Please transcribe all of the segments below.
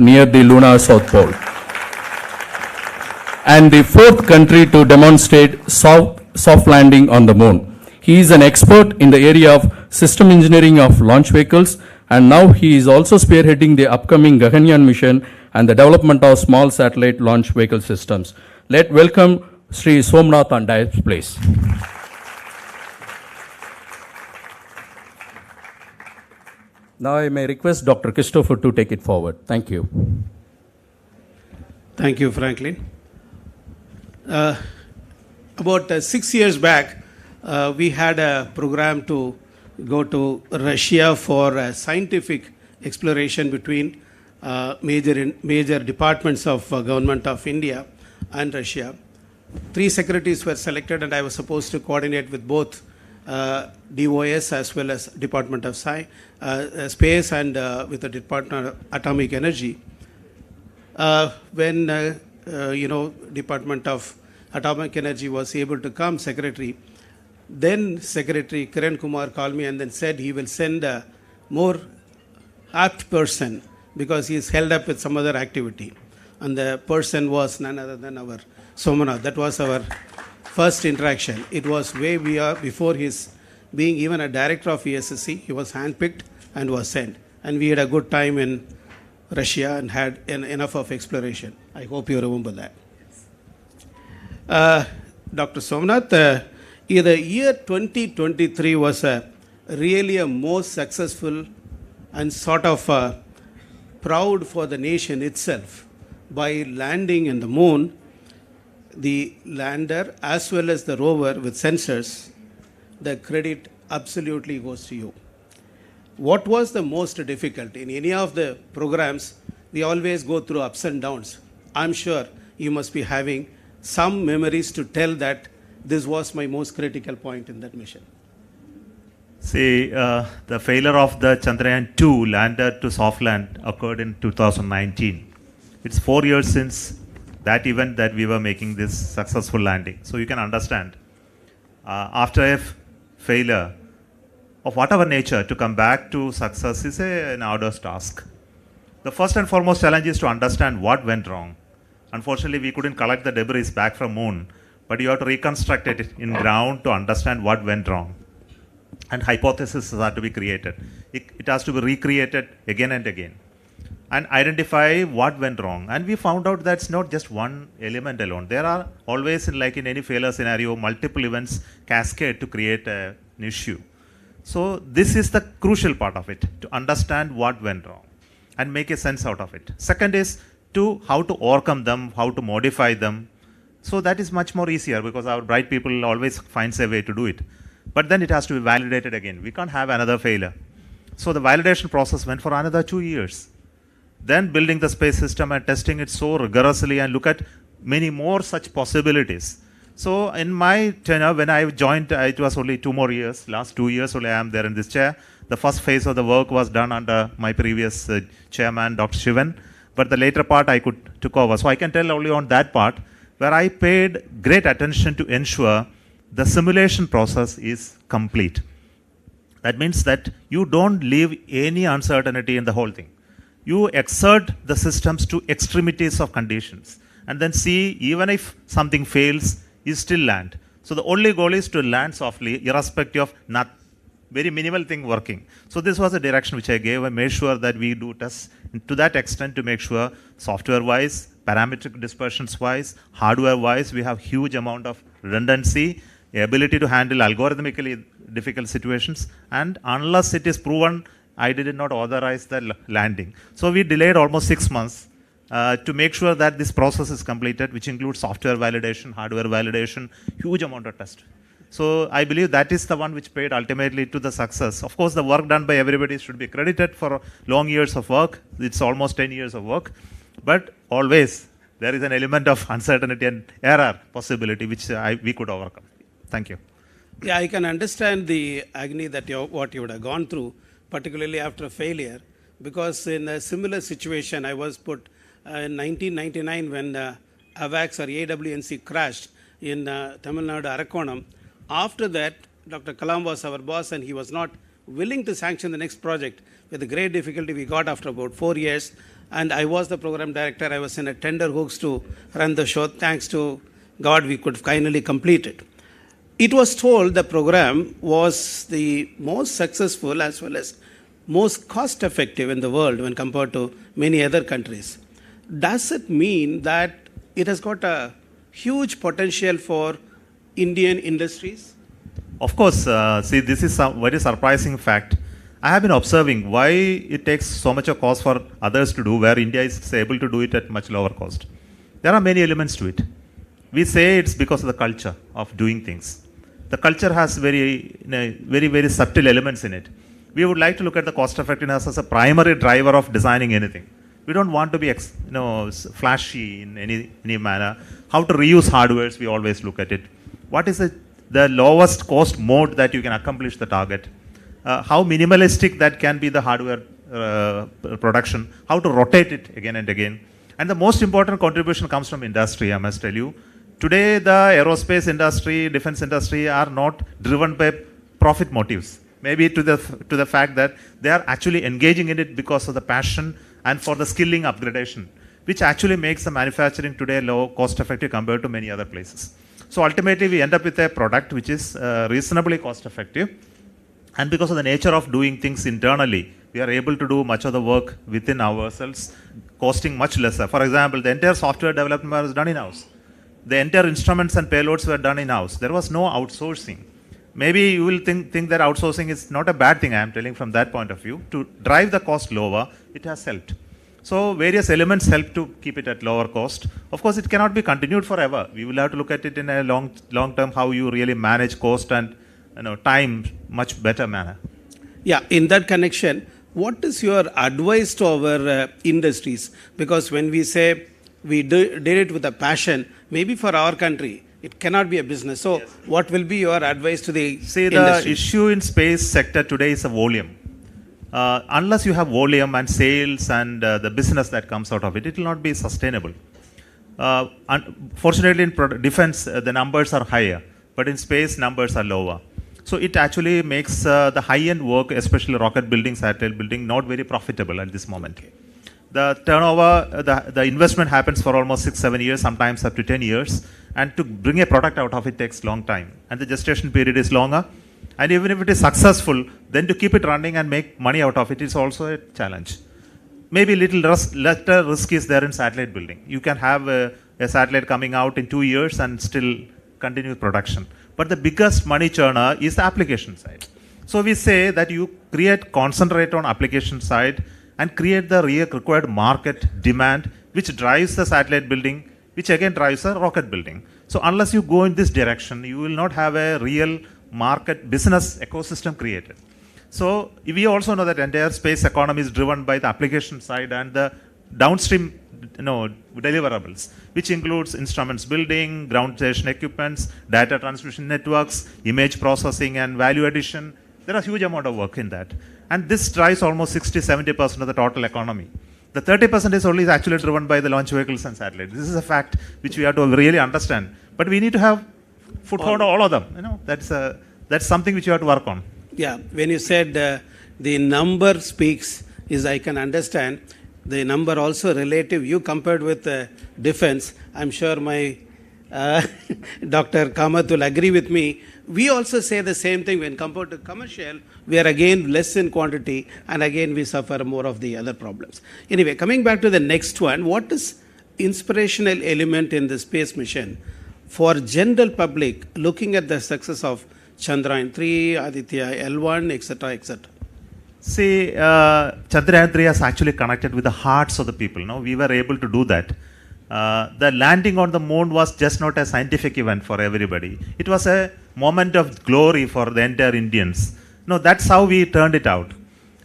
near the lunar south pole, and the fourth country to demonstrate soft landing on the moon. He is an expert in the area of system engineering of launch vehicles, and now he is also spearheading the upcoming Gaganyaan mission and the development of small satellite launch vehicle systems. Let's welcome Sri Somnath on dais, please. Now I may request Dr. Christopher to take it forward. Thank you. Thank you, Franklin. About 6 years back, we had a program to go to Russia for scientific exploration between major departments of government of India and Russia. 3 secretaries were selected, and I was supposed to coordinate with both DOS as well as Department of Space and with the Department of Atomic Energy. When Department of Atomic Energy was able to come, then Secretary Kiran Kumar called me and then said he will send a more apt person because he is held up with some other activity. And the person was none other than our Somanath. That was our first interaction. It was way before his being even a director of ESSC. He was handpicked and was sent. And we had a good time in Russia and had enough of exploration. I hope you remember that. Dr. Somnath, the year 2023 was really a most successful and sort of proud for the nation itself. By landing in the moon, the lander as well as the rover with sensors, the credit absolutely goes to you. What was the most difficult? In any of the programs, we always go through ups and downs. I'm sure you must be having some memories to tell that this was my most critical point in that mission. See, the failure of the Chandrayaan-2 lander to soft land occurred in 2019. It's 4 years since that event that we were making this successful landing. So you can understand, after a failure of whatever nature, to come back to success is an arduous task. The first and foremost challenge is to understand what went wrong. Unfortunately, we couldn't collect the debris back from moon, but you have to reconstruct it in ground to understand what went wrong. And hypotheses are to be created. It has to be recreated again and again and identify what went wrong. And we found out that's not just one element alone. There are always, like in any failure scenario, multiple events cascade to create an issue. So this is the crucial part of it, to understand what went wrong and make a sense out of it. Second is to how to overcome them, how to modify them. So that is much more easier because our bright people always finds a way to do it. But then it has to be validated again. We can't have another failure. So the validation process went for another 2 years. Then building the space system and testing it so rigorously and look at many more such possibilities. So in my tenure, when I joined, it was only 2 more years. Last 2 years only I am there in this chair. The first phase of the work was done under my previous chairman, Dr. Shivan. But the later part I took over. So I can tell only on that part where I paid great attention to ensure the simulation process is complete. That means that you don't leave any uncertainty in the whole thing. You exert the systems to extremities of conditions and then see even if something fails, you still land. So the only goal is to land softly irrespective of not very minimal thing working. So this was a direction which I gave. I made sure that we do tests to that extent to make sure software-wise, parametric dispersions-wise, hardware-wise, we have huge amount of redundancy, ability to handle algorithmically difficult situations, and unless it is proven, I did not authorize the landing. So we delayed almost 6 months to make sure that this process is completed, which includes software validation, hardware validation, huge amount of test. So I believe that is the one which paid ultimately to the success. Of course, the work done by everybody should be credited for long years of work. It's almost 10 years of work. But always there is an element of uncertainty and error possibility which we could overcome. Thank you. Yeah, I can understand the agony that what you would have gone through, particularly after a failure, because in a similar situation I was put in 1999 when AVAX or AWNC crashed in Tamil Nadu, Arakonam. After that, Dr. Kalam was our boss and he was not willing to sanction the next project. With the great difficulty we got after about 4 years, and I was the program director. I was in a tender hooks to run the show. Thanks to God, we could finally complete it. It was told the program was the most successful as well as most cost effective in the world when compared to many other countries. Does it mean that it has got a huge potential for Indian industries? Of course, see, this is a very surprising fact. I have been observing why it takes so much of cost for others to do, where India is able to do it at much lower cost. There are many elements to it. We say it's because of the culture of doing things. The culture has very subtle elements in it. We would like to look at the cost effectiveness as a primary driver of designing anything. We don't want to be flashy in any manner. How to reuse hardwares, we always look at it. What is the lowest cost mode that you can accomplish the target? How minimalistic that can be the hardware production, how to rotate it again and again. And the most important contribution comes from industry, I must tell you. Today, the aerospace industry, defense industry are not driven by profit motives. Maybe to the fact that they are actually engaging in it because of the passion and for the skilling upgradation, which actually makes the manufacturing today low cost effective compared to many other places. So ultimately, we end up with a product which is reasonably cost effective. And because of the nature of doing things internally, we are able to do much of the work within ourselves, costing much lesser. For example, the entire software development was done in-house. The entire instruments and payloads were done in-house. There was no outsourcing. Maybe you will think that outsourcing is not a bad thing, I am telling from that point of view. To drive the cost lower, it has helped. So various elements help to keep it at lower cost. Of course, it cannot be continued forever. We will have to look at it in a long term, how you really manage cost and time much better manner. Yeah, in that connection, what is your advice to our industries? Because when we say we did it with a passion, maybe for our country, it cannot be a business. So yes. What will be your advice to the See, industry? The issue in space sector today is a volume. Unless you have volume and sales and the business that comes out of it, it will not be sustainable. Fortunately, in defense, the numbers are higher, but in space, numbers are lower. So it actually makes the high-end work, especially rocket building, satellite building, not very profitable at this moment. Okay. The turnover, the investment happens for almost 6-7 years, sometimes up to 10 years. And to bring a product out of it takes long time. And the gestation period is longer. And even if it is successful, then to keep it running and make money out of it is also a challenge. Maybe lesser risk is there in satellite building. You can have a satellite coming out in 2 years and still continue production. But the biggest money churner is the application side. So we say that you concentrate on application side and create the required market demand, which drives the satellite building, which again drives the rocket building. So unless you go in this direction, you will not have a real market business ecosystem created. So we also know that entire space economy is driven by the application side and the downstream deliverables, which includes instruments building, ground station equipments, data transmission networks, image processing and value addition. There are a huge amount of work in that. And this drives almost 60-70% of the total economy. The 30% is only actually driven by the launch vehicles and satellites. This is a fact which we have to really understand. But we need to have foothold on all of them. That's something which you have to work on. Yeah, when you said the number speaks, I can understand. The number also relative. You compared with defense. I'm sure my Dr. Kamath will agree with me. We also say the same thing when compared to commercial. We are again less in quantity, and again we suffer more of the other problems. Anyway, coming back to the next one, what is inspirational element in the space mission for general public looking at the success of Chandrayaan 3, Aditya L1, etc., etc.? See, Chandrayaan 3 has actually connected with the hearts of the people. We were able to do that. The landing on the moon was just not a scientific event for everybody. It was a moment of glory for the entire Indians. That's how we turned it out.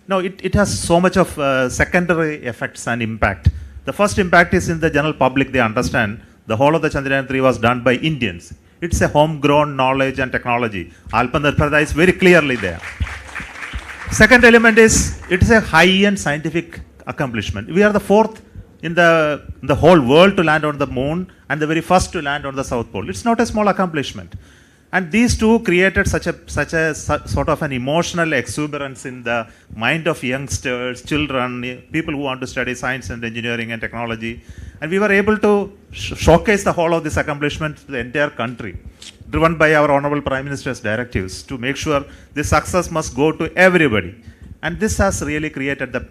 It has so much of secondary effects and impact. The first impact is in the general public. They understand the whole of the Chandrayaan 3 was done by Indians. It's a homegrown knowledge and technology. Alpandarpada is very clearly there. Second element is, it is a high-end scientific accomplishment. We are the fourth in the whole world to land on the moon and the very first to land on the South Pole. It's not a small accomplishment. And these two created such a sort of an emotional exuberance in the mind of youngsters, children, people who want to study science and engineering and technology. And we were able to showcase the whole of this accomplishment to the entire country, driven by our Honorable Prime Minister's directives to make sure this success must go to everybody. And this has really created the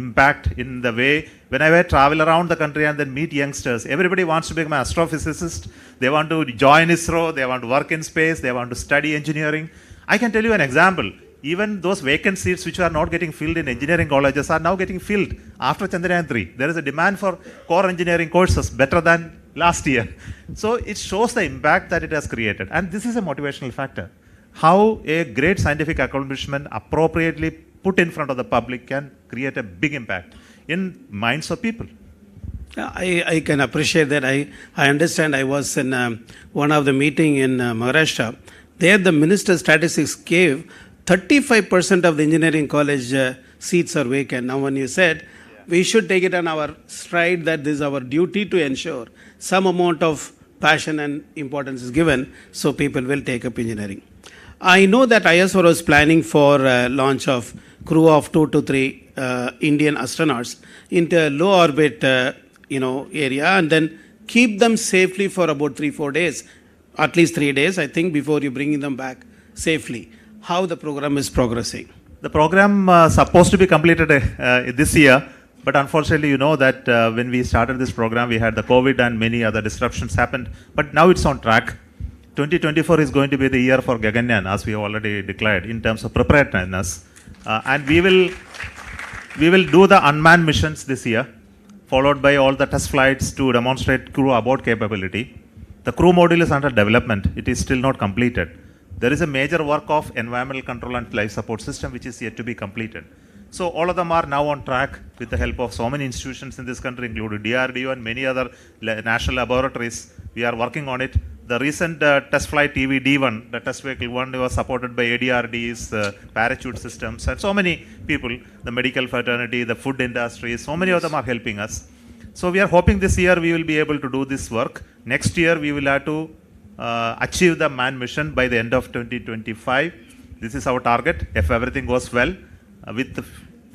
impact in the way whenever I travel around the country and then meet youngsters, everybody wants to become an astrophysicist, they want to join ISRO, they want to work in space, they want to study engineering. I can tell you an example. Even those vacant seats which are not getting filled in engineering colleges are now getting filled after Chandrayaan 3. There is a demand for core engineering courses better than last year. So it shows the impact that it has created. And this is a motivational factor. How a great scientific accomplishment appropriately put in front of the public can create a big impact in minds of people. I can appreciate that. I understand. I was in one of the meeting in Maharashtra. There the Minister of Statistics gave 35% of the engineering college seats are vacant. Now when you said we should take it on our stride that this is our duty to ensure some amount of passion and importance is given so people will take up engineering. I know that ISRO was planning for launch of crew of 2 to 3 Indian astronauts into low orbit area and then keep them safely for about 3-4 days, at least 3 days, I think, before you bring them back safely. How the program is progressing? The program supposed to be completed this year, but unfortunately, you know that when we started this program, we had the COVID and many other disruptions happened. But now it's on track. 2024 is going to be the year for Gaganyaan, as we have already declared, in terms of preparedness. And we will do the unmanned missions this year, followed by all the test flights to demonstrate crew abort capability. The crew module is under development. It is still not completed. There is a major work of environmental control and life support system which is yet to be completed. So all of them are now on track with the help of so many institutions in this country, including DRDO and many other national laboratories. We are working on it. The recent test flight TV D1, the test vehicle 1, was supported by ADRD's parachute systems and so many people, the medical fraternity, the food industry, so many of them are helping us. So we are hoping this year we will be able to do this work. Next year we will have to achieve the manned mission by the end of 2025. This is our target. If everything goes well, with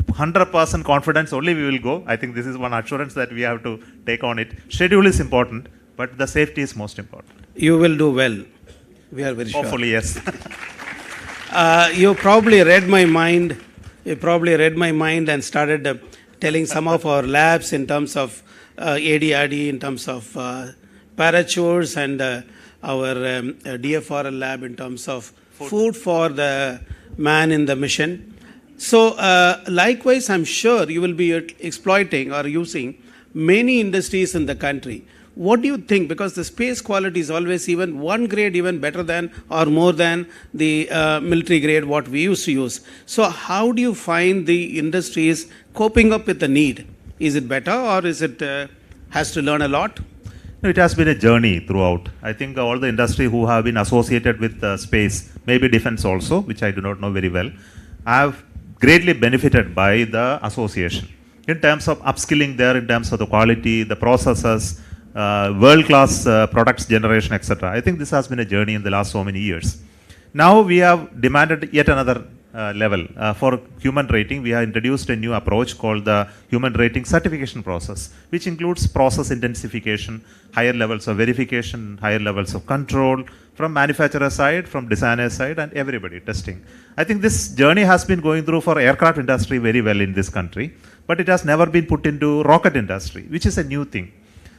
100% confidence only we will go. I think this is one assurance that we have to take on it. Schedule is important, but the safety is most important. You will do well. We are very sure. Hopefully, yes. You probably read my mind. You probably read my mind and started telling some of our labs in terms of ADRD, in terms of parachutes, and our DFRL lab in terms of food for the man in the mission. So likewise, I'm sure you will be exploiting or using many industries in the country. What do you think? Because the space quality is always even one grade even better than or more than the military grade what we used to use. So how do you find the industries coping up with the need? Is it better or is it has to learn a lot? No, it has been a journey throughout. I think all the industry who have been associated with space, maybe defense also, which I do not know very well, have greatly benefited by the association in terms of upskilling there, in terms of the quality, the processes, world-class products generation, etc. I think this has been a journey in the last so many years. Now we have demanded yet another level. For human rating, we have introduced a new approach called the human rating certification process, which includes process intensification, higher levels of verification, higher levels of control from manufacturer side, from designer side, and everybody testing. I think this journey has been going through for aircraft industry very well in this country, but it has never been put into rocket industry, which is a new thing.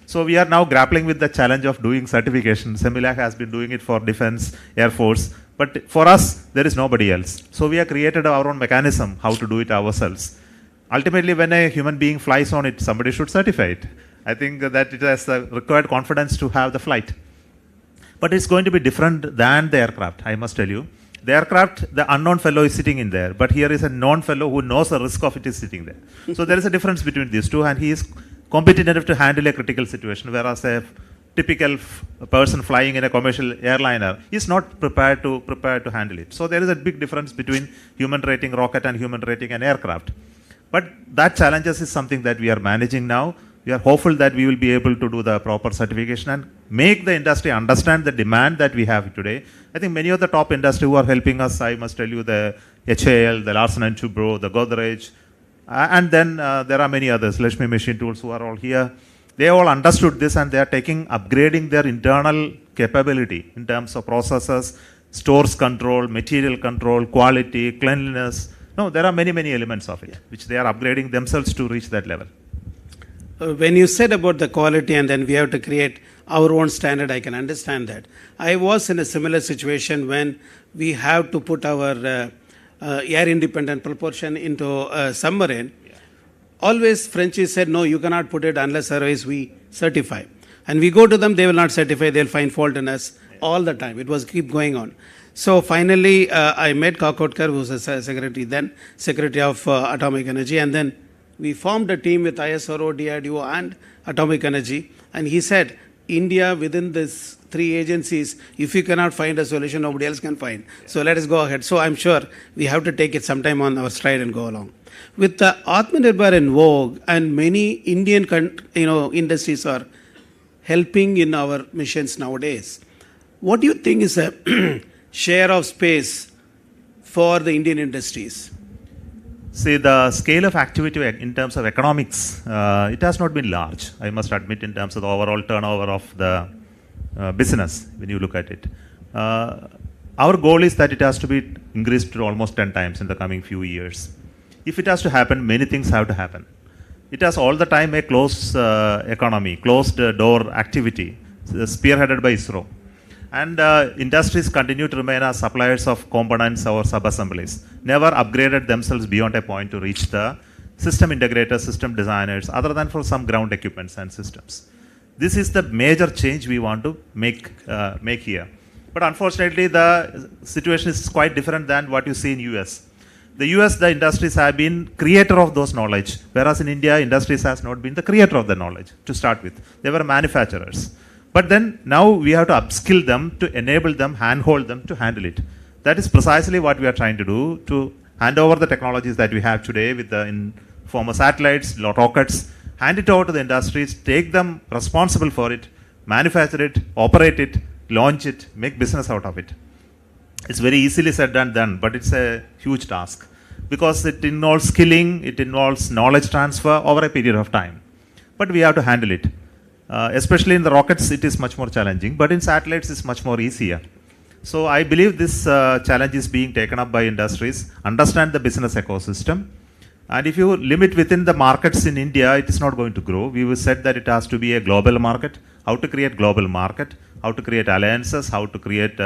So we are now grappling with the challenge of doing certification. Semilac has been doing it for defense, air force, but for us, there is nobody else. So we have created our own mechanism how to do it ourselves. Ultimately, when a human being flies on it, somebody should certify it. I think that it has the required confidence to have the flight. But it's going to be different than the aircraft, I must tell you. The aircraft, the unknown fellow is sitting in there, but here is a known fellow who knows the risk of it is sitting there. So there is a difference between these two, and he is competent enough to handle a critical situation, whereas a typical person flying in a commercial airliner is not prepared to handle it. So there is a big difference between human rating rocket and human rating an aircraft. But that challenges is something that we are managing now. We are hopeful that we will be able to do the proper certification and make the industry understand the demand that we have today. I think many of the top industry who are helping us, I must tell you, the HAL, the Larsen & Toubro, the Godrej, and then there are many others, Lakshmi Machine Tools, who are all here. They all understood this and they are upgrading their internal capability in terms of processes, stores control, material control, quality, cleanliness. No, there are many, many elements of it, which they are upgrading themselves to reach that level. When you said about the quality and then we have to create our own standard, I can understand that. I was in a similar situation when we have to put our air independent propulsion into a submarine. Always Frenchies said, no, you cannot put it unless otherwise we certify. And we go to them, they will not certify, they'll find fault in us all the time. It was keep going on. So finally, I met Kakotkar, who was the Secretary of Atomic Energy, and then we formed a team with ISRO, DRDO, and Atomic Energy. And he said, India, within these three agencies, if you cannot find a solution, nobody else can find. So let us go ahead. So I'm sure we have to take it sometime on our stride and go along. With the Atmanirbhar in vogue, and many Indian industries are helping in our missions nowadays, what do you think is the share of space for the Indian industries? See, the scale of activity in terms of economics, it has not been large, I must admit, in terms of the overall turnover of the business, when you look at it. Our goal is that it has to be increased to almost 10 times in the coming few years. If it has to happen, many things have to happen. It has all the time a closed economy, closed door activity, spearheaded by ISRO. And industries continue to remain as suppliers of components or sub-assemblies, never upgraded themselves beyond a point to reach the system integrators, system designers, other than for some ground equipments and systems. This is the major change we want to make here. But unfortunately, the situation is quite different than what you see in US. The US, the industries have been creator of those knowledge, whereas in India, industries has not been the creator of the knowledge to start with. They were manufacturers. But then now we have to upskill them, to enable them, handhold them to handle it. That is precisely what we are trying to do, to hand over the technologies that we have today with the form of satellites, rockets, hand it over to the industries, take them responsible for it, manufacture it, operate it, launch it, make business out of it. It's very easily said and done, but it's a huge task because it involves skilling, it involves knowledge transfer over a period of time. But we have to handle it. Especially in the rockets, it is much more challenging, but in satellites, it's much more easier. So I believe this challenge is being taken up by industries, understand the business ecosystem. And if you limit within the markets in India, it is not going to grow. We will said that it has to be a global market. How to create global market, how to create alliances, how to create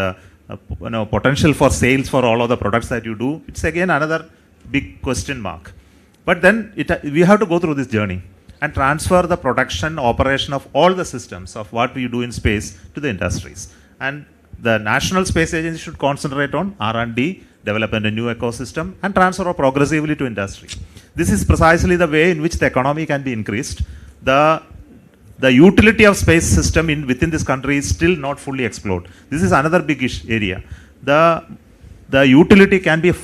potential for sales for all of the products that you do. It's again another big question mark. But then we have to go through this journey and transfer the production, operation of all the systems of what we do in space to the industries. And the National Space Agency should concentrate on R&D, development a new ecosystem, and transfer progressively to industry. This is precisely the way in which the economy can be increased. The utility of space system within this country is still not fully explored. This is another big area. The utility can be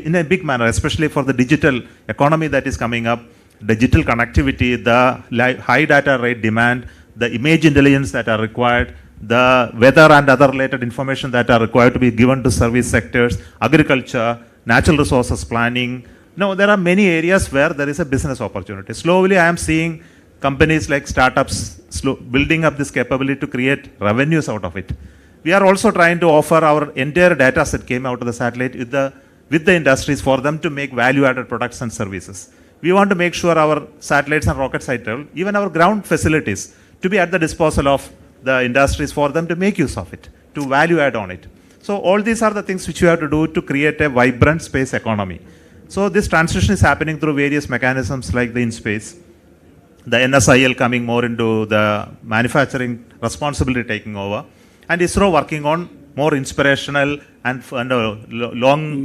in a big manner, especially for the digital economy that is coming up, digital connectivity, the high data rate demand, the image intelligence that are required, the weather and other related information that are required to be given to service sectors, agriculture, natural resources planning. Now, there are many areas where there is a business opportunity. Slowly, I am seeing companies like startups building up this capability to create revenues out of it. We are also trying to offer our entire data set came out of the satellite with the industries for them to make value-added products and services. We want to make sure our satellites and rocket cycle, even our ground facilities, to be at the disposal of the industries for them to make use of it, to value add on it. So all these are the things which you have to do to create a vibrant space economy. So this transition is happening through various mechanisms like the in-space, the NSIL coming more into the manufacturing responsibility taking over, and ISRO working on more inspirational and long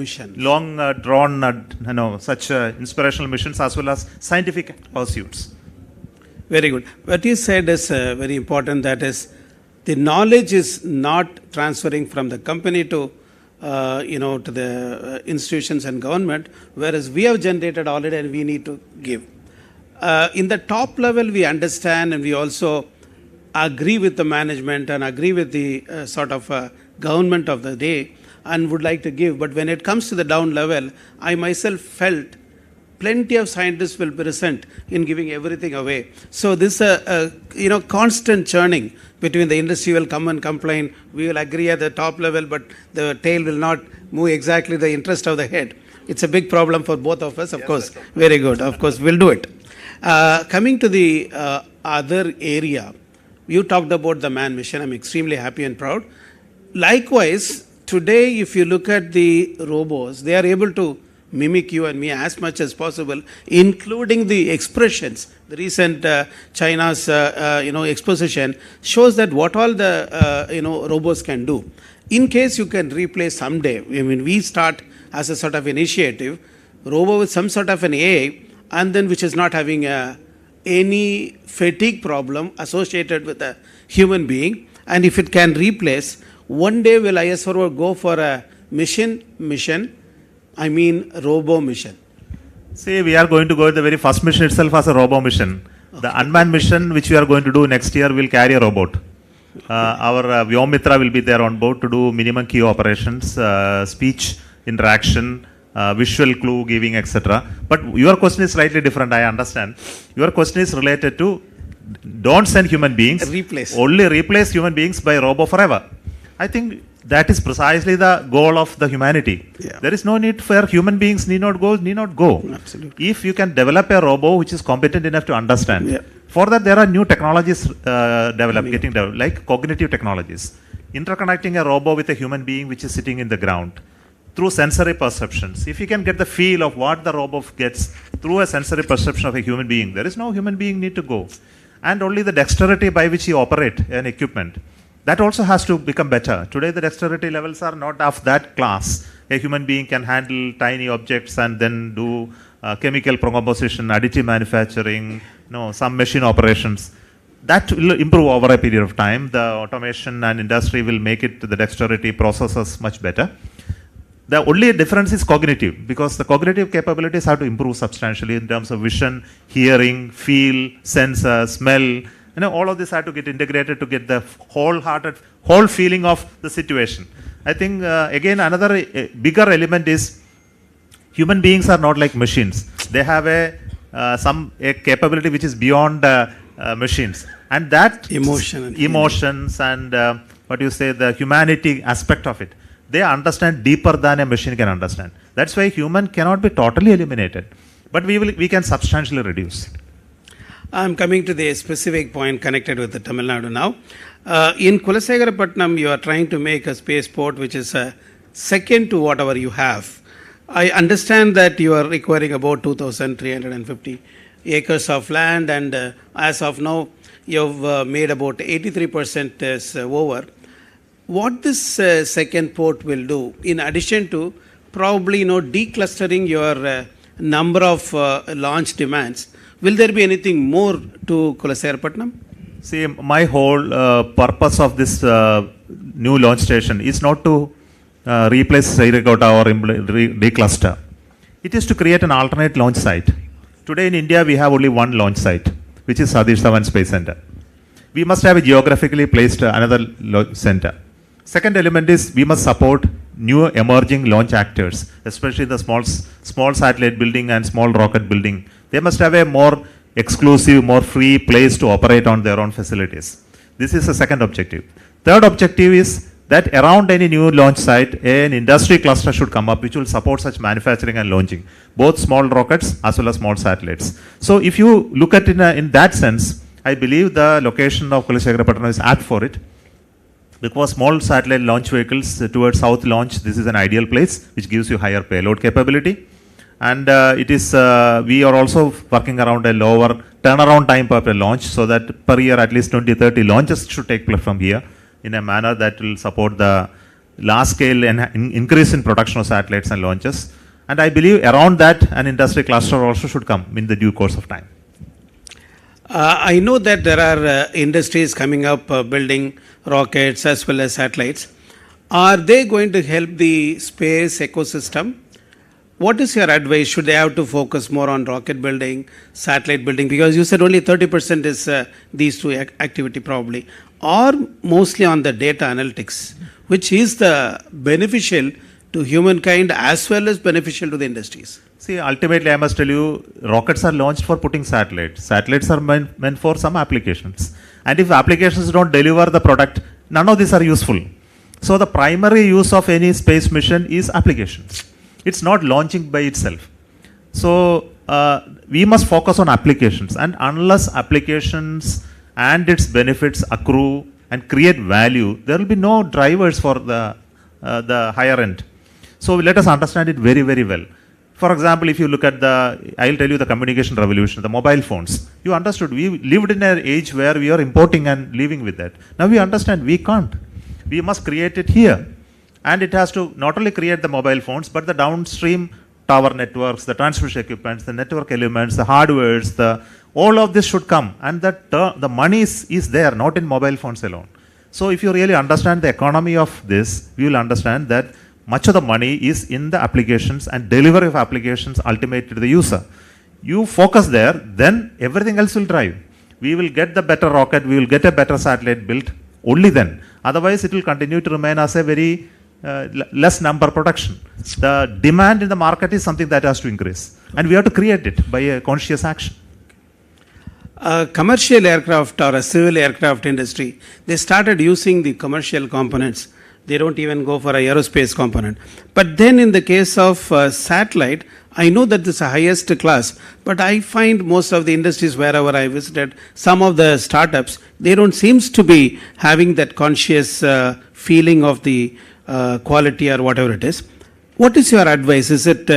drawn such inspirational missions as well as scientific pursuits. Very good. What you said is very important. That is, the knowledge is not transferring from the company to the institutions and government, whereas we have generated already and we need to give. In the top level, we understand and we also agree with the management and agree with the sort of government of the day and would like to give. But when it comes to the down level, I myself felt plenty of scientists will be present in giving everything away. So this constant churning between the industry will come and complain, we will agree at the top level, but the tail will not move exactly the interest of the head. It's a big problem for both of us, of course. Very good. Of course, we'll do it. Coming to the other area, you talked about the man mission. I'm extremely happy and proud. Likewise, today, if you look at the robots, they are able to mimic you and me as much as possible, including the expressions. The recent China's exposition shows that what all the robots can do. In case you can replace someday, I mean, we start as a sort of initiative, robo with some sort of an AI, and then which is not having any fatigue problem associated with a human being, and if it can replace, one day will ISRO go for a mission, I mean robo mission. See, we are going to go, the very first mission itself as a robo mission. Okay. The unmanned mission which we are going to do next year will carry a robot. Our Vyomitra will be there on board to do minimum key operations, speech interaction, visual clue giving, etc. But your question is slightly different, I understand. Your question is related to don't send human beings, only replace human beings by robo forever. I think that is precisely the goal of the humanity. Yeah. There is no need for human beings need not go. Absolutely. If you can develop a robo which is competent enough to understand, yeah. For that there are new technologies getting developed, like cognitive technologies. Interconnecting a robo with a human being which is sitting in the ground through sensory perceptions. If you can get the feel of what the robo gets through a sensory perception of a human being, there is no human being need to go. And only the dexterity by which you operate an equipment, that also has to become better. Today the dexterity levels are not of that class. A human being can handle tiny objects and then do chemical composition, additive manufacturing, some machine operations. That will improve over a period of time. The automation and industry will make it the dexterity processes much better. The only difference is cognitive, because the cognitive capabilities have to improve substantially in terms of vision, hearing, feel, sensor, smell. All of this have to get integrated to get the whole feeling of the situation. I think, again, another bigger element is human beings are not like machines. They have a capability which is beyond machines. And that emotions and the humanity aspect of it, they understand deeper than a machine can understand. That's why human cannot be totally eliminated. But we can substantially reduce. I'm coming to the specific point connected with the Tamil Nadu now. In Kulasegarapatnam, you are trying to make a spaceport which is second to whatever you have. I understand that you are requiring about 2,350 acres of land, and as of now, you've made about 83% is over. What this second port will do, in addition to probably declustering your number of launch demands, will there be anything more to Kulasegarapatnam? See, my whole purpose of this new launch station is not to replace Sririgota or decluster. It is to create an alternate launch site. Today in India, we have only one launch site, which is Satish Dhawan Space Center. We must have a geographically placed another center. Second element is we must support new emerging launch actors, especially the small satellite building and small rocket building. They must have a more exclusive, more free place to operate on their own facilities. This is the second objective. Third objective is that around any new launch site, an industry cluster should come up which will support such manufacturing and launching, both small rockets as well as small satellites. So if you look at it in that sense, I believe the location of Kulasegarapatnam is apt for it. Because small satellite launch vehicles towards south launch, this is an ideal place which gives you higher payload capability. And we are also working around a lower turnaround time per launch, so that per year at least 20-30 launches should take place from here in a manner that will support the large scale and increase in production of satellites and launches. And I believe around that an industry cluster also should come in the due course of time. I know that there are industries coming up building rockets as well as satellites. Are they going to help the space ecosystem? what is your advice? Should they have to focus more on rocket building, satellite building? Because you said only 30% is these two activity probably, or mostly on the data analytics, which is the beneficial to humankind as well as beneficial to the industries. See, ultimately, I must tell you, rockets are launched for putting satellites. Satellites are meant for some applications. And if applications don't deliver the product, none of these are useful. So the primary use of any space mission is applications. It's not launching by itself. So we must focus on applications. And unless applications and its benefits accrue and create value, there will be no drivers for the higher end. So let us understand it very, very well. For example, if you look at I'll tell you the communication revolution, the mobile phones. You understood, we lived in an age where we are importing and living with that. Now we understand we can't. We must create it here. And it has to not only create the mobile phones, but the downstream tower networks, the transmission equipments, the network elements, the hardwares, all of this should come. And the money is there, not in mobile phones alone. So if you really understand the economy of this, you will understand that much of the money is in the applications and delivery of applications ultimately to the user. You focus there, then everything else will drive. We will get the better rocket, we will get a better satellite built only then. Otherwise, it will continue to remain as a very less number production. The demand in the market is something that has to increase. And we have to create it by a conscious action. Commercial aircraft or a civil aircraft industry, they started using the commercial components. They don't even go for a aerospace component. But then in the case of satellite, I know that this is the highest class, but I find most of the industries wherever I visited, some of the startups, they don't seems to be having that conscious feeling of the quality or whatever it is. What is your advice? Is it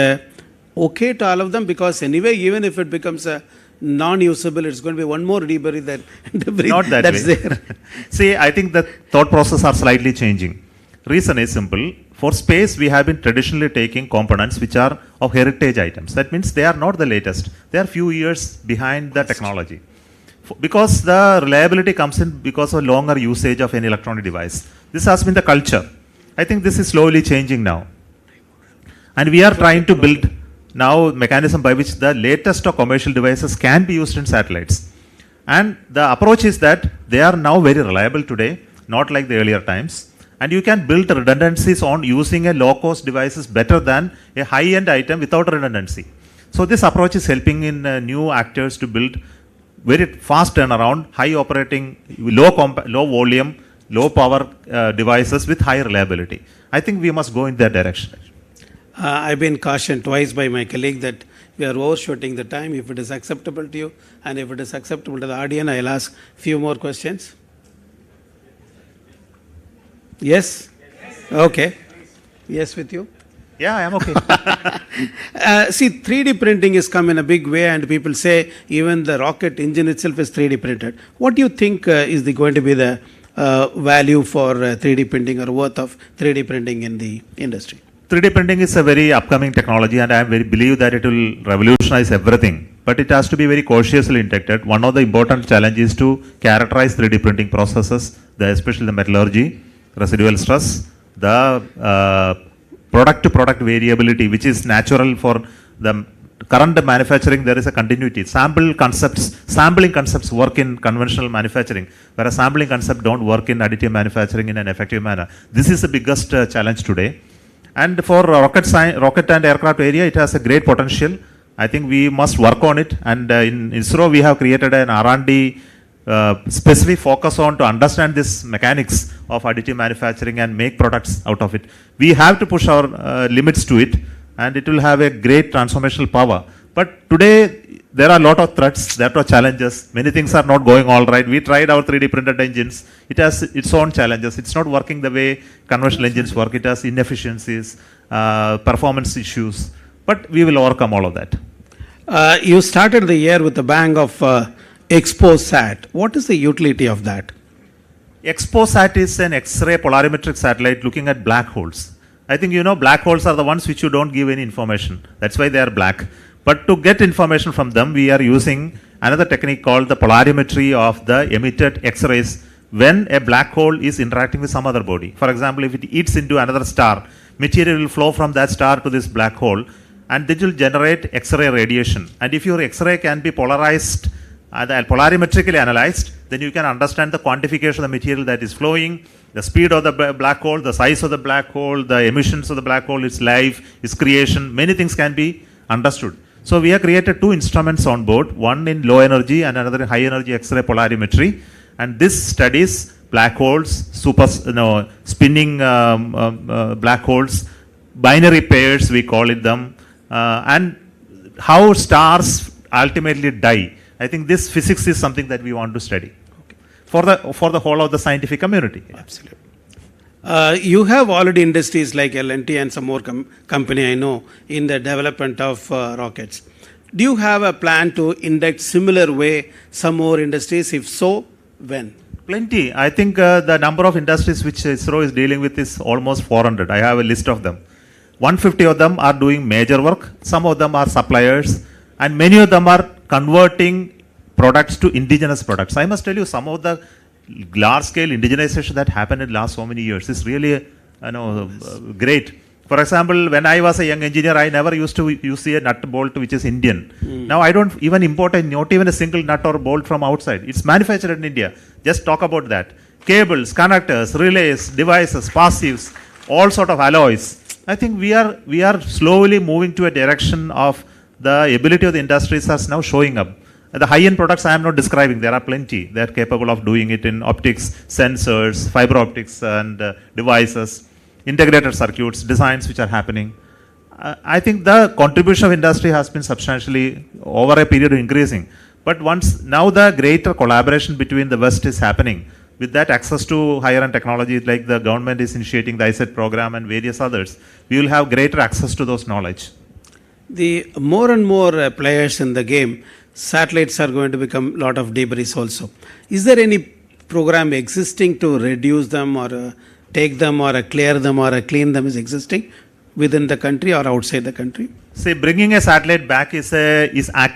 okay to all of them? Because anyway, even if it becomes a non-usable, it's going to be one more debris that Not that that's way. there. See, I think the thought process are slightly changing. Reason is simple. For space, we have been traditionally taking components which are of heritage items. That means they are not the latest. They are few years behind the technology. Because the reliability comes in because of longer usage of any electronic device. This has been the culture. I think this is slowly changing now. And we are trying to build now mechanism by which the latest of commercial devices can be used in satellites. And the approach is that they are now very reliable today, not like the earlier times. And you can build redundancies on using a low-cost devices better than a high-end item without redundancy. So this approach is helping in new actors to build very fast turnaround, high operating, low volume, low power devices with high reliability. I think we must go in that direction. I've been cautioned twice by my colleague that we are overshooting the time. If it is acceptable to you and if it is acceptable to the audience, I'll ask few more questions. Yes? Okay. Yes, with you? Yeah, I am okay. See, 3D printing has come in a big way, and people say even the rocket engine itself is 3D printed. What do you think is going to be the value for 3D printing or worth of 3D printing in the industry? 3D printing is a very upcoming technology, and I believe that it will revolutionize everything. But it has to be very cautiously integrated. One of the important challenges is to characterize 3D printing processes, especially the metallurgy, residual stress, the product-to-product variability, which is natural for the current manufacturing. There is a continuity. Sampling concepts work in conventional manufacturing, whereas sampling concepts don't work in additive manufacturing in an effective manner. This is the biggest challenge today. And for rocket and aircraft area, it has a great potential. I think we must work on it. And in ISRO, we have created an R&D specific focus on to understand this mechanics of additive manufacturing and make products out of it. We have to push our limits to it, and it will have a great transformational power. But today, there are a lot of threats, there are challenges. Many things are not going all right. We tried our 3D printed engines. It has its own challenges. It's not working the way conventional engines work. It has inefficiencies, performance issues. But we will overcome all of that. You started the year with a bang of ExpoSat. What is the utility of that? ExpoSat is an X-ray polarimetric satellite looking at black holes. I think you know black holes are the ones which you don't give any information. That's why they are black. But to get information from them, we are using another technique called the polarimetry of the emitted X-rays when a black hole is interacting with some other body. For example, if it eats into another star, material will flow from that star to this black hole. and it will generate X-ray radiation. And if your X-ray can be polarized, polarimetrically analyzed, then you can understand the quantification of the material that is flowing, the speed of the black hole, the size of the black hole, the emissions of the black hole, its life, its creation, many things can be understood. So we have created two instruments on board, one in low energy and another in high energy X-ray polarimetry. And this studies black holes, spinning black holes, binary pairs we call it them, and how stars ultimately die. I think this physics is something that we want to study for the whole of the scientific community. Absolutely. You have already industries like L&T and some more company I know in the development of rockets. Do you have a plan to induct similar way some more industries? If so, when? Plenty. I think the number of industries which ISRO is dealing with is almost 400. I have a list of them. 150 of them are doing major work. Some of them are suppliers, and many of them are converting products to indigenous products. I must tell you, some of the large-scale indigenization that happened in the last so many years is really great. For example, when I was a young engineer, I never used to use a nut bolt which is Indian. Now I don't even import not even a single nut or bolt from outside. It's manufactured in India. Just talk about that. Cables, connectors, relays, devices, passives, all sort of alloys. I think we are slowly moving to a direction of the ability of the industries that's now showing up. The high-end products I am not describing, there are plenty. They are capable of doing it in optics, sensors, fiber optics and devices, integrated circuits, designs which are happening. I think the contribution of industry has been substantially over a period increasing. But now the greater collaboration between the West is happening. With that access to higher end technology, like the government is initiating the ISET program and various others, we will have greater access to those knowledge. The more and more players in the game, satellites are going to become a lot of debris also. Is there any program existing to reduce them or take them or clear them or clean them is existing within the country or outside the country? See, bringing a satellite back is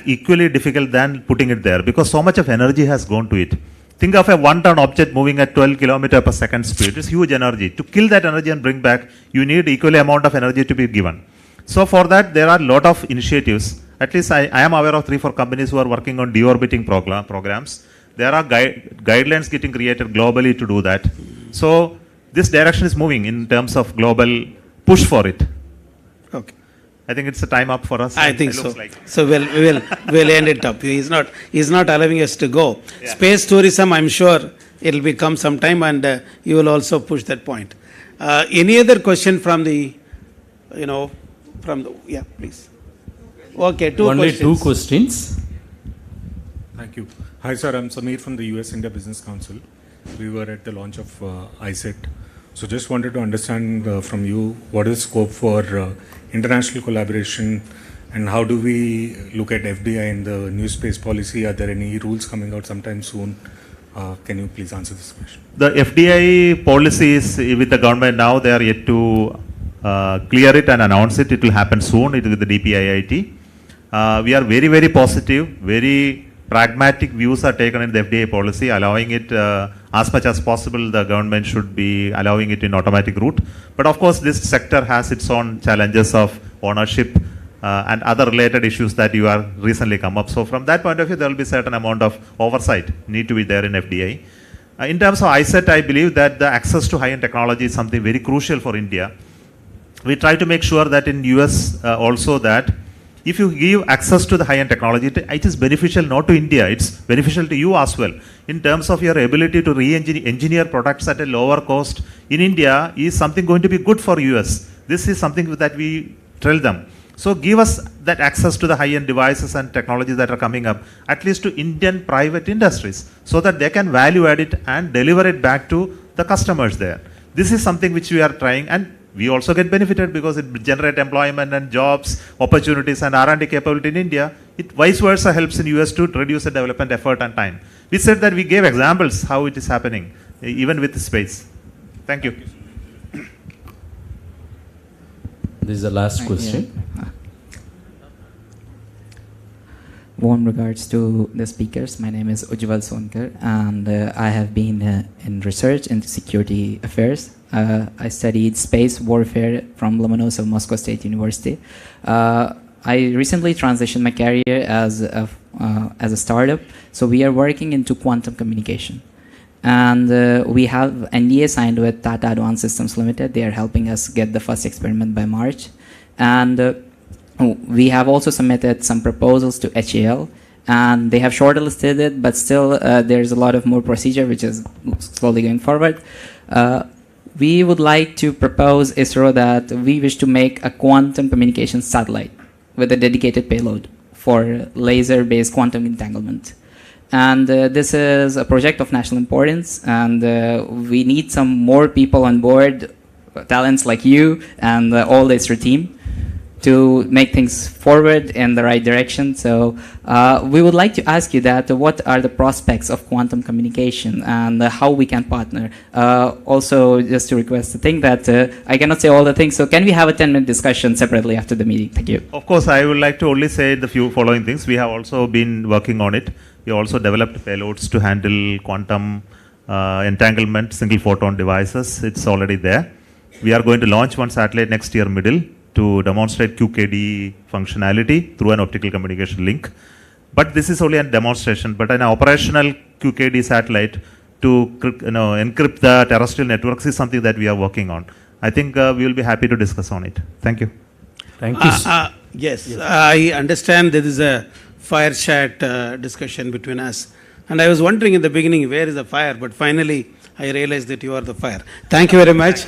equally difficult than putting it there, because so much of energy has gone to it. Think of a 1-ton object moving at 12 km per second speed. It's huge energy. To kill that energy and bring back, you need equal amount of energy to be given. So for that, there are a lot of initiatives. At least I am aware of 3-4 companies who are working on deorbiting programs. There are guidelines getting created globally to do that. So this direction is moving in terms of global push for it. Okay. I think it's a time up for us. I think so. So we'll end it up. He's not allowing us to go. Yeah. Space tourism, I'm sure it'll become some time, and you will also push that point. Any other question from the, yeah, please. Okay, Only two questions. Thank you. Hi, sir. I'm Samir from the US India Business Council. We were at the launch of ISET. So just wanted to understand from you, what is scope for international collaboration, and how do we look at FDI in the new space policy? Are there any rules coming out sometime soon? Can you please answer this question? The FDI policy is with the government now. They are yet to clear it and announce it. It will happen soon. It is with the DPIIT. We are very, very positive, very pragmatic views are taken in the FDI policy, allowing it as much as possible. The government should be allowing it in automatic route. But of course, this sector has its own challenges of ownership and other related issues that you are recently come up. So from that point of view, there will be certain amount of oversight need to be there in FDI. In terms of ISET, I believe that the access to high-end technology is something very crucial for India. We try to make sure that in US also that if you give access to the high-end technology, it is beneficial not to India, it's beneficial to you as well. In terms of your ability to re-engineer products at a lower cost in India is something going to be good for US. This is something that we tell them. So give us that access to the high-end devices and technologies that are coming up, at least to Indian private industries, so that they can value add it and deliver it back to the customers there. This is something which we are trying, and we also get benefited because it generates employment and jobs, opportunities and R&D capability in India. It vice versa helps in US to reduce the development effort and time. We said that we gave examples how it is happening, even with space. Thank you. This is the last question. Warm regards to the speakers. My name is Ujjwal Sonkar, and I have been in research in security affairs. I studied space warfare from Lomonosov Moscow State University. I recently transitioned my career as a startup, so we are working into quantum communication. And we have NDA signed with Tata Advanced Systems Limited. They are helping us get the first experiment by March. And we have also submitted some proposals to HAL, and they have shortlisted it, but still there's a lot of more procedure which is slowly going forward. We would like to propose ISRO that we wish to make a quantum communication satellite with a dedicated payload for laser-based quantum entanglement. And this is a project of national importance, and we need some more people on board, talents like you and all the ISRO team, to make things forward in the right direction. So we would like to ask you that what are the prospects of quantum communication and how we can partner. Also, just to request the thing that I cannot say all the things, so can we have a 10-minute discussion separately after the meeting? Thank you. Of course, I would like to only say the few following things. We have also been working on it. We also developed payloads to handle quantum entanglement, single photon devices. It's already there. We are going to launch one satellite next year middle to demonstrate QKD functionality through an optical communication link. But this is only a demonstration, but an operational QKD satellite to encrypt the terrestrial networks is something that we are working on. I think we will be happy to discuss on it. Thank you. Thank you. Yes, I understand there is a fire chat discussion between us. And I was wondering in the beginning, where is the fire? But finally, I realized that you are the fire. Thank you very much.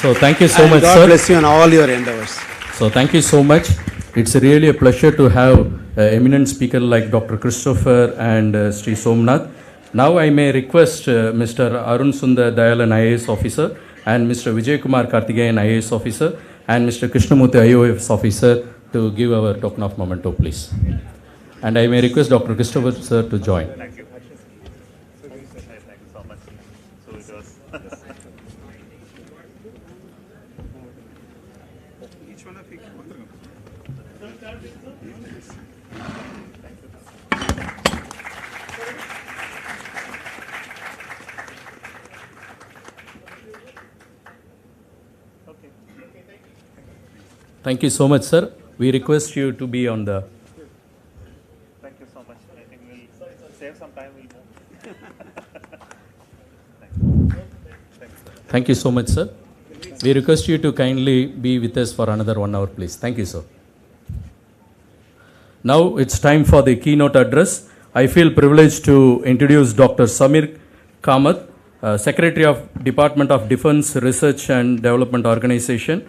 So thank you so And much, God sir. bless you on all your endeavors. So thank you so much. It's really a pleasure to have an eminent speaker like Dr. Christopher and Sri Somnath. Now I may request Mr. Arun Sundar Dayalan IAS officer and Mr. Vijay Kumar Karthikeyan IAS officer and Mr. Krishnamurthy IOS officer to give our token of memento, please. And I may request Dr. Christopher sir to join. Thank you. Thank you so much. So it was. Thank you so much, sir. We request you to be on the... Thank you so much. I think we'll save some time. We'll move. Thank you so much, sir. We request you to kindly be with us for another 1 hour, please. Thank you, sir. Now it's time for the keynote address. I feel privileged to introduce Dr. Samir Kamath, Secretary of Department of Defense Research and Development Organization.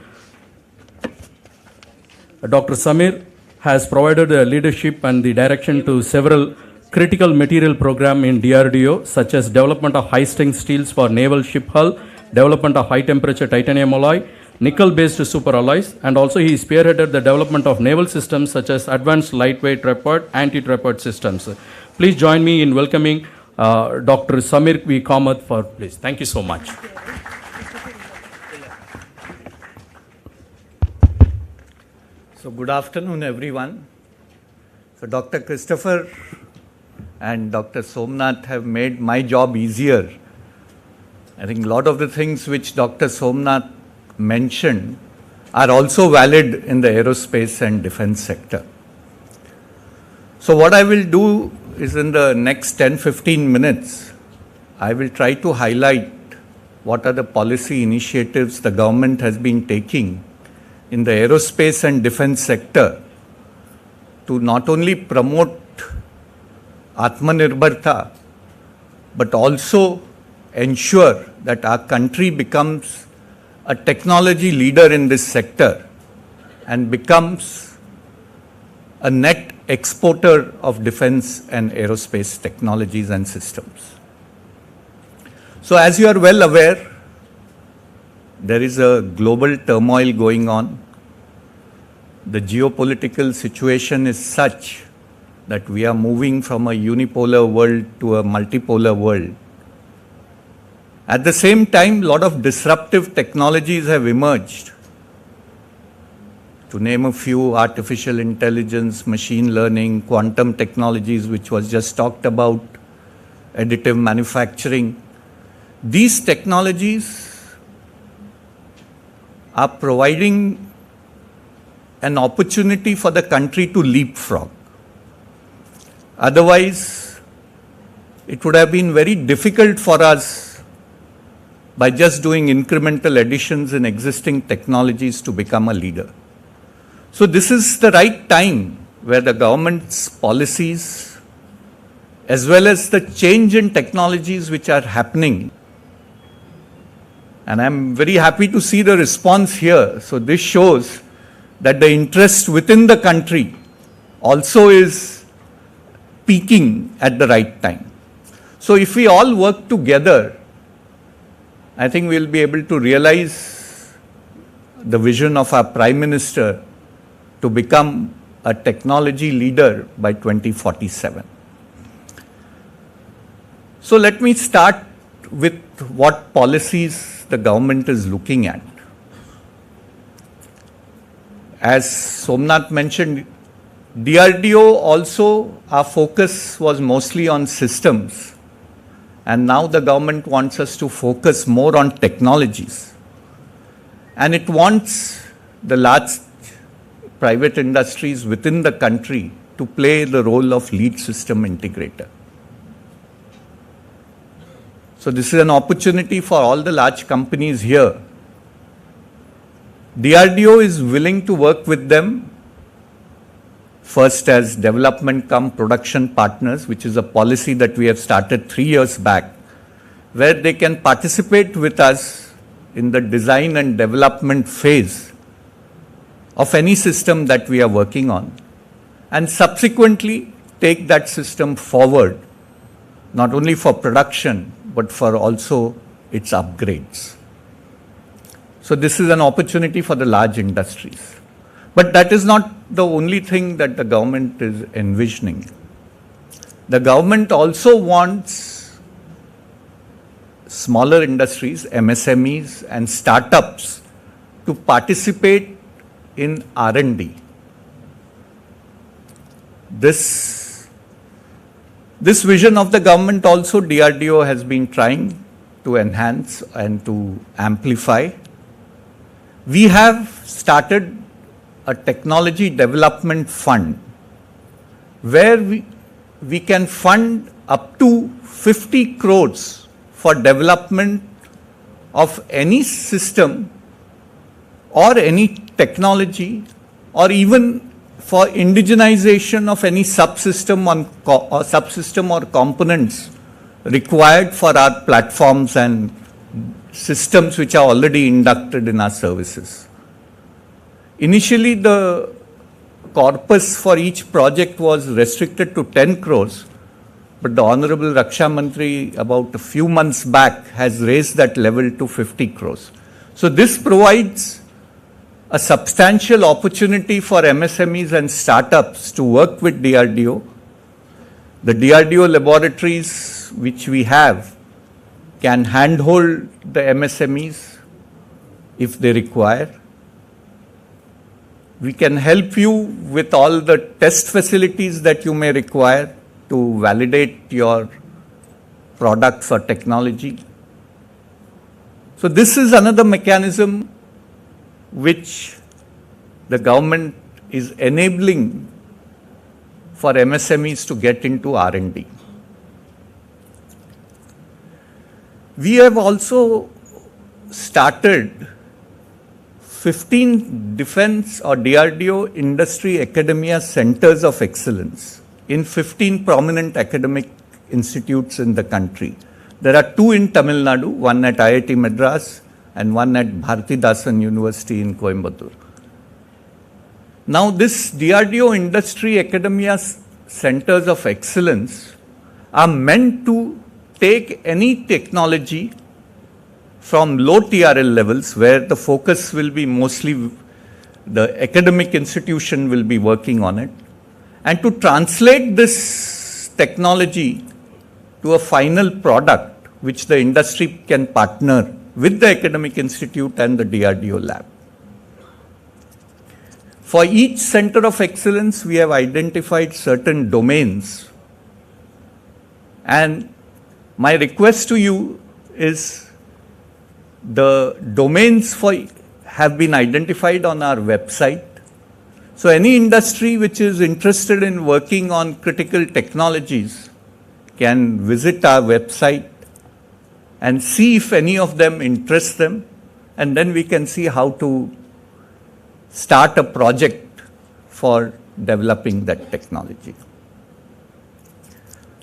Dr. Samir has provided leadership and the direction to several critical material programs in DRDO, such as development of high-strength steels for naval ship hull, development of high-temperature titanium alloy, nickel-based superalloys, and also he spearheaded the development of naval systems such as advanced lightweight tripod, anti-tripod systems. Please join me in welcoming Dr. Samir V. Kamath for please. Thank you so much. So good afternoon, everyone. So Dr. Christopher and Dr. Somnath have made my job easier. I think a lot of the things which Dr. Somnath mentioned are also valid in the aerospace and defense sector. So what I will do is in the next 10-15 minutes, I will try to highlight what are the policy initiatives the government has been taking in the aerospace and defense sector to not only promote Atmanirbharta, but also ensure that our country becomes a technology leader in this sector and becomes a net exporter of defense and aerospace technologies and systems. So as you are well aware, there is a global turmoil going on. The geopolitical situation is such that we are moving from a unipolar world to a multipolar world. At the same time, a lot of disruptive technologies have emerged. To name a few, artificial intelligence, machine learning, quantum technologies, which was just talked about, additive manufacturing. These technologies are providing an opportunity for the country to leapfrog. Otherwise, it would have been very difficult for us by just doing incremental additions in existing technologies to become a leader. So this is the right time where the government's policies, as well as the change in technologies which are happening, and I'm very happy to see the response here. So this shows that the interest within the country also is peaking at the right time. So if we all work together, I think we'll be able to realize the vision of our Prime Minister to become a technology leader by 2047. So let me start with what policies the government is looking at. As Somnath mentioned, DRDO also, our focus was mostly on systems, and now the government wants us to focus more on technologies. And it wants the large private industries within the country to play the role of lead system integrator. So this is an opportunity for all the large companies here. DRDO is willing to work with them first as development cum production partners, which is a policy that we have started 3 years back, where they can participate with us in the design and development phase of any system that we are working on, and subsequently take that system forward, not only for production, but for also its upgrades. So this is an opportunity for the large industries. But that is not the only thing that the government is envisioning. The government also wants smaller industries, MSMEs and startups to participate in R&D. This vision of the government also DRDO has been trying to enhance and to amplify. We have started a technology development fund where we can fund up to 50 crores for development of any system or any technology, or even for indigenization of any subsystem or components required for our platforms and systems which are already inducted in our services. Initially, the corpus for each project was restricted to 10 crores, but the Honorable Raksha Mantri about a few months back has raised that level to 50 crores. So this provides a substantial opportunity for MSMEs and startups to work with DRDO. The DRDO laboratories which we have can handhold the MSMEs if they require. We can help you with all the test facilities that you may require to validate your products or technology. So this is another mechanism which the government is enabling for MSMEs to get into R&D. We have also started 15 defense or DRDO industry academia centers of excellence in 15 prominent academic institutes in the country. There are 2 in Tamil Nadu, one at IIT Madras and one at Bharatidasan University in Coimbatore. Now this DRDO industry academia centers of excellence are meant to take any technology from low TRL levels, where the focus will be mostly the academic institution will be working on it, and to translate this technology to a final product which the industry can partner with the academic institute and the DRDO lab. For each center of excellence, we have identified certain domains, and my request to you is the domains have been identified on our website. So any industry which is interested in working on critical technologies can visit our website and see if any of them interest them, and then we can see how to start a project for developing that technology.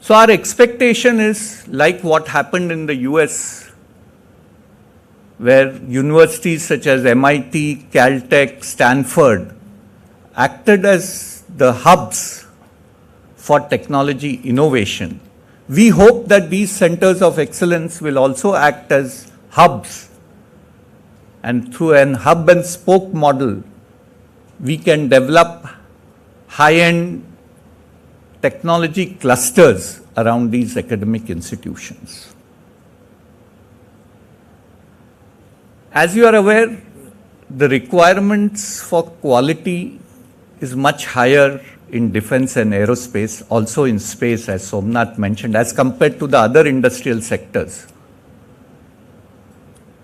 So our expectation is like what happened in the US, where universities such as MIT, Caltech, Stanford acted as the hubs for technology innovation. We hope that these centers of excellence will also act as hubs, and through an hub and spoke model, we can develop high-end technology clusters around these academic institutions. As you are aware, the requirements for quality is much higher in defense and aerospace, also in space, as Somnath mentioned, as compared to the other industrial sectors.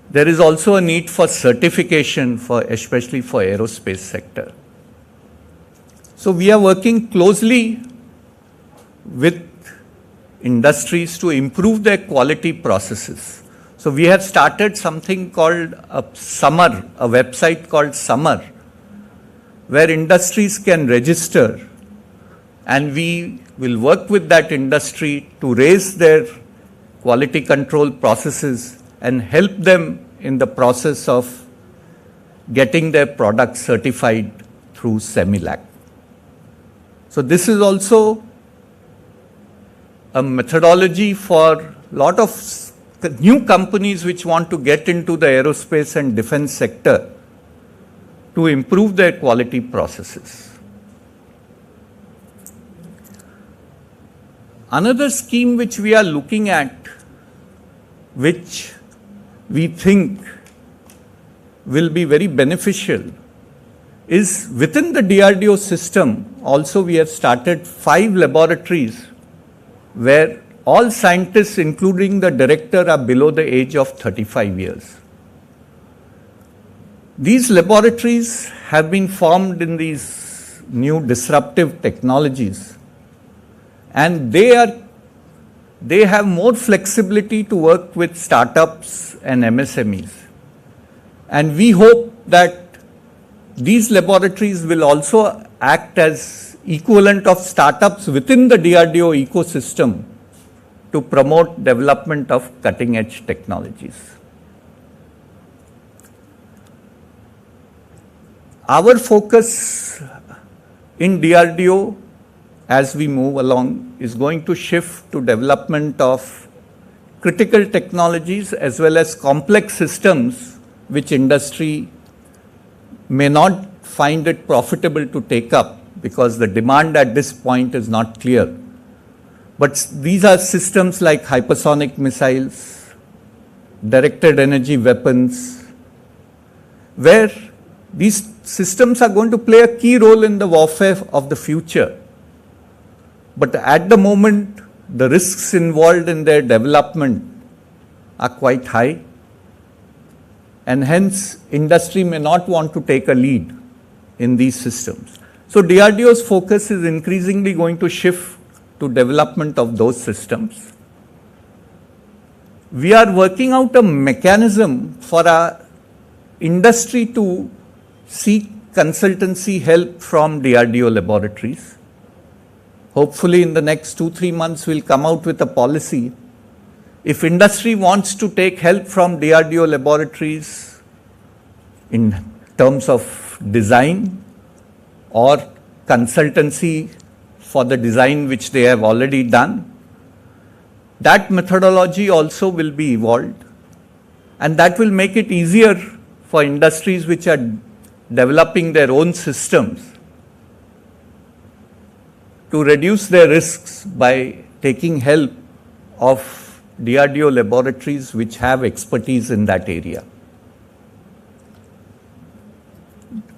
There is also a need for certification, especially for aerospace sector. So we are working closely with industries to improve their quality processes. So we have started something called a website called Summer, where industries can register, and we will work with that industry to raise their quality control processes and help them in the process of getting their products certified through Semilac. So this is also a methodology for a lot of new companies which want to get into the aerospace and defense sector to improve their quality processes. Another scheme which we are looking at, which we think will be very beneficial, is within the DRDO system. Also, we have started 5 laboratories where all scientists, including the director, are below the age of 35 years. These laboratories have been formed in these new disruptive technologies, and they have more flexibility to work with startups and MSMEs. And we hope that these laboratories will also act as equivalent of startups within the DRDO ecosystem to promote development of cutting-edge technologies. Our focus in DRDO as we move along is going to shift to development of critical technologies as well as complex systems which industry may not find it profitable to take up because the demand at this point is not clear. But these are systems like hypersonic missiles, directed energy weapons, where these systems are going to play a key role in the warfare of the future. But at the moment, the risks involved in their development are quite high, and hence industry may not want to take a lead in these systems. So DRDO's focus is increasingly going to shift to development of those systems. We are working out a mechanism for our industry to seek consultancy help from DRDO laboratories. Hopefully in the next 2-3 months we'll come out with a policy. If industry wants to take help from DRDO laboratories in terms of design or consultancy for the design which they have already done, that methodology also will be evolved, and that will make it easier for industries which are developing their own systems to reduce their risks by taking help of DRDO laboratories which have expertise in that area.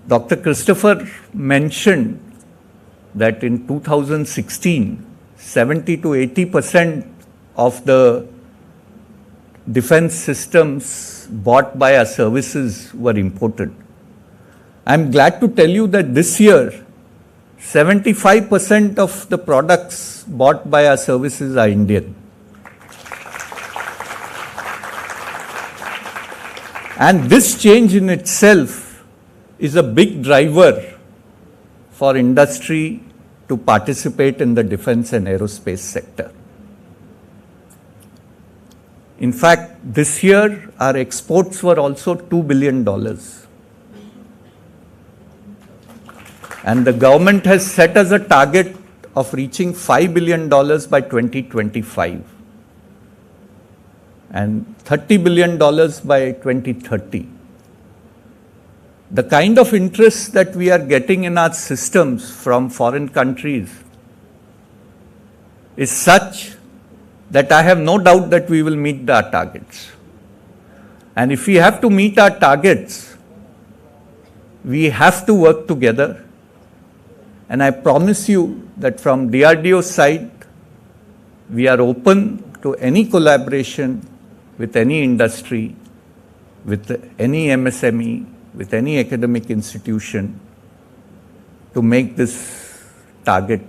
Dr. Christopher mentioned that in 2016, 70 to 80% of the defense systems bought by our services were imported. I'm glad to tell you that this year, 75% of the products bought by our services are Indian. And this change in itself is a big driver for industry to participate in the defense and aerospace sector. In fact, this year our exports were also $2 billion. And the government has set us a target of reaching $5 billion by 2025 and $30 billion by 2030. The kind of interest that we are getting in our systems from foreign countries is such that I have no doubt that we will meet our targets. And if we have to meet our targets, we have to work together. And I promise you that from DRDO's side, we are open to any collaboration with any industry, with any MSME, with any academic institution to make this target,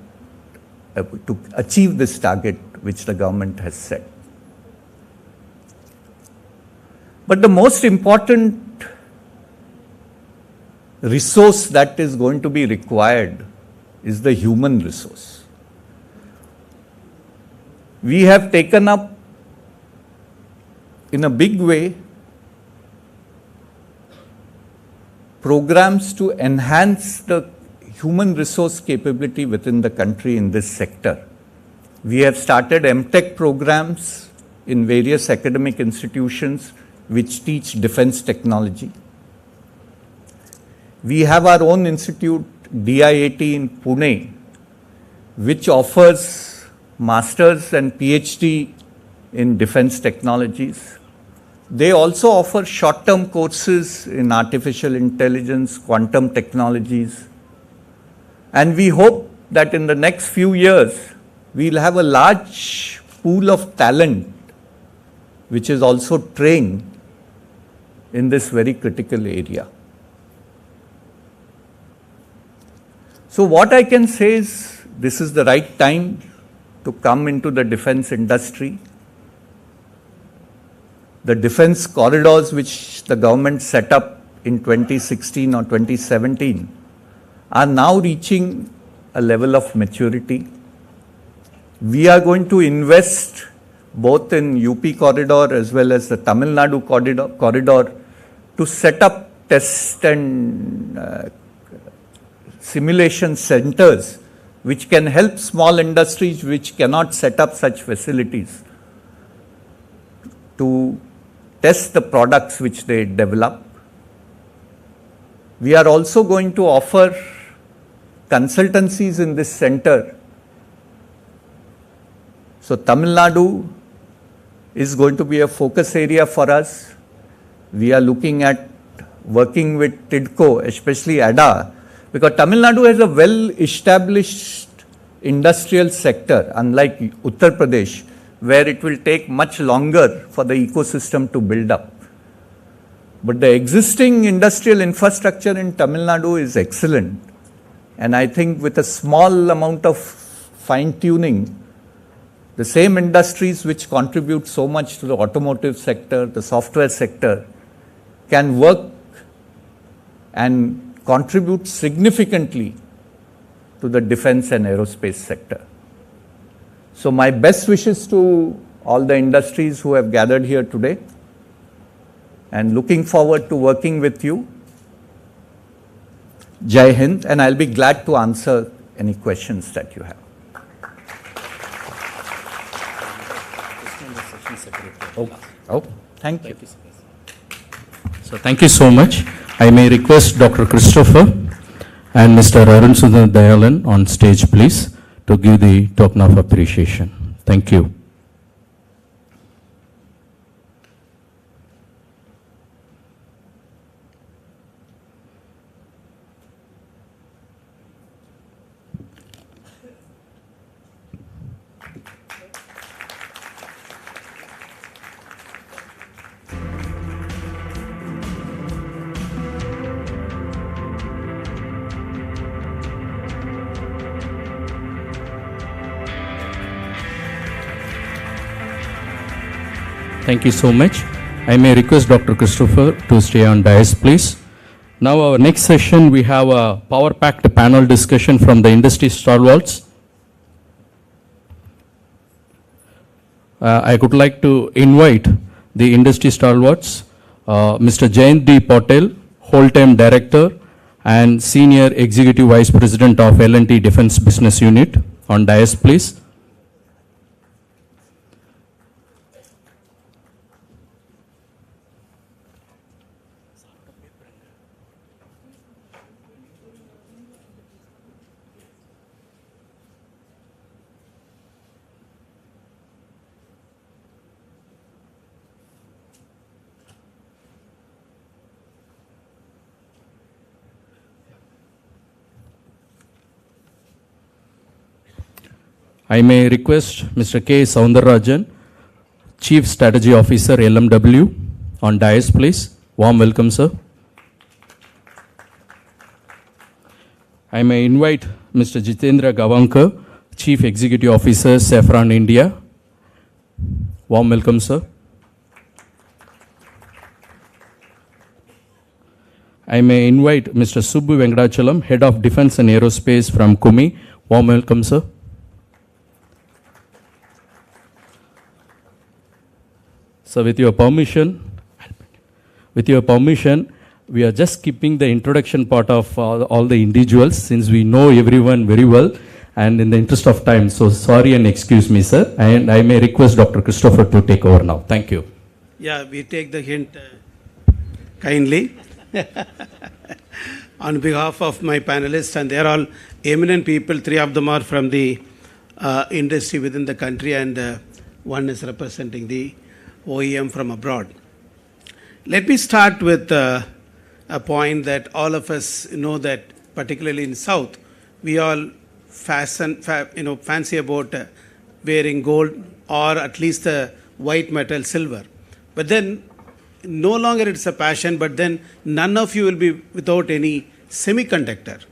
to achieve this target which the government has set. But the most important resource that is going to be required is the human resource. We have taken up in a big way programs to enhance the human resource capability within the country in this sector. We have started MTech programs in various academic institutions which teach defense technology. We have our own institute, DIAT in Pune, which offers masters and PhD in defense technologies. They also offer short-term courses in artificial intelligence, quantum technologies. And we hope that in the next few years, we'll have a large pool of talent which is also trained in this very critical area. So what I can say is this is the right time to come into the defense industry. The defense corridors which the government set up in 2016 or 2017 are now reaching a level of maturity. We are going to invest both in UP corridor as well as the Tamil Nadu corridor to set up test and simulation centers which can help small industries which cannot set up such facilities to test the products which they develop. We are also going to offer consultancies in this center. So Tamil Nadu is going to be a focus area for us. We are looking at working with TIDCO, especially ADA, because Tamil Nadu has a well-established industrial sector, unlike Uttar Pradesh, where it will take much longer for the ecosystem to build up. But the existing industrial infrastructure in Tamil Nadu is excellent. And I think with a small amount of fine-tuning, the same industries which contribute so much to the automotive sector, the software sector, can work and contribute significantly to the defense and aerospace sector. So my best wishes to all the industries who have gathered here today, and looking forward to working with you. Jai Hind, and I'll be glad to answer any questions that you have. Oh, thank you. So thank you so much. I may request Dr. Christopher and Mr. Arun Sundar Dayalan on stage, please, to give the token of appreciation. Thank you. Thank you so much. I may request Dr. Christopher to stay on dais, please. Now, our next session, we have a power-packed panel discussion from the industry stalwarts. I would like to invite the industry stalwarts, Mr. Jayant D. Patel, whole-time director and senior executive vice president of L&T Defense Business Unit, on dais, please. I may request Mr. K. Soundararajan, Chief Strategy Officer, LMW, on dais, please. Warm welcome, sir. I may invite Mr. Jitendra Gavankar, Chief Executive Officer, Saffron India. Warm welcome, sir. I may invite Mr. Subbu Venkadachalam, Head of Defense and Aerospace from Kumi. Warm welcome, sir. So with your permission, we are just skipping the introduction part of all the individuals since we know everyone very well and in the interest of time. So sorry and excuse me, sir. And I may request Dr. Christopher to take over now. Thank you. Yeah, we take the hint kindly. On behalf of my panelists, and they are all eminent people, three of them are from the industry within the country and one is representing the OEM from abroad. Let me start with a point that all of us know, that particularly in South, we all fancy about wearing gold or at least white metal, silver. But then no longer it's a passion, but then none of you will be without any semiconductor,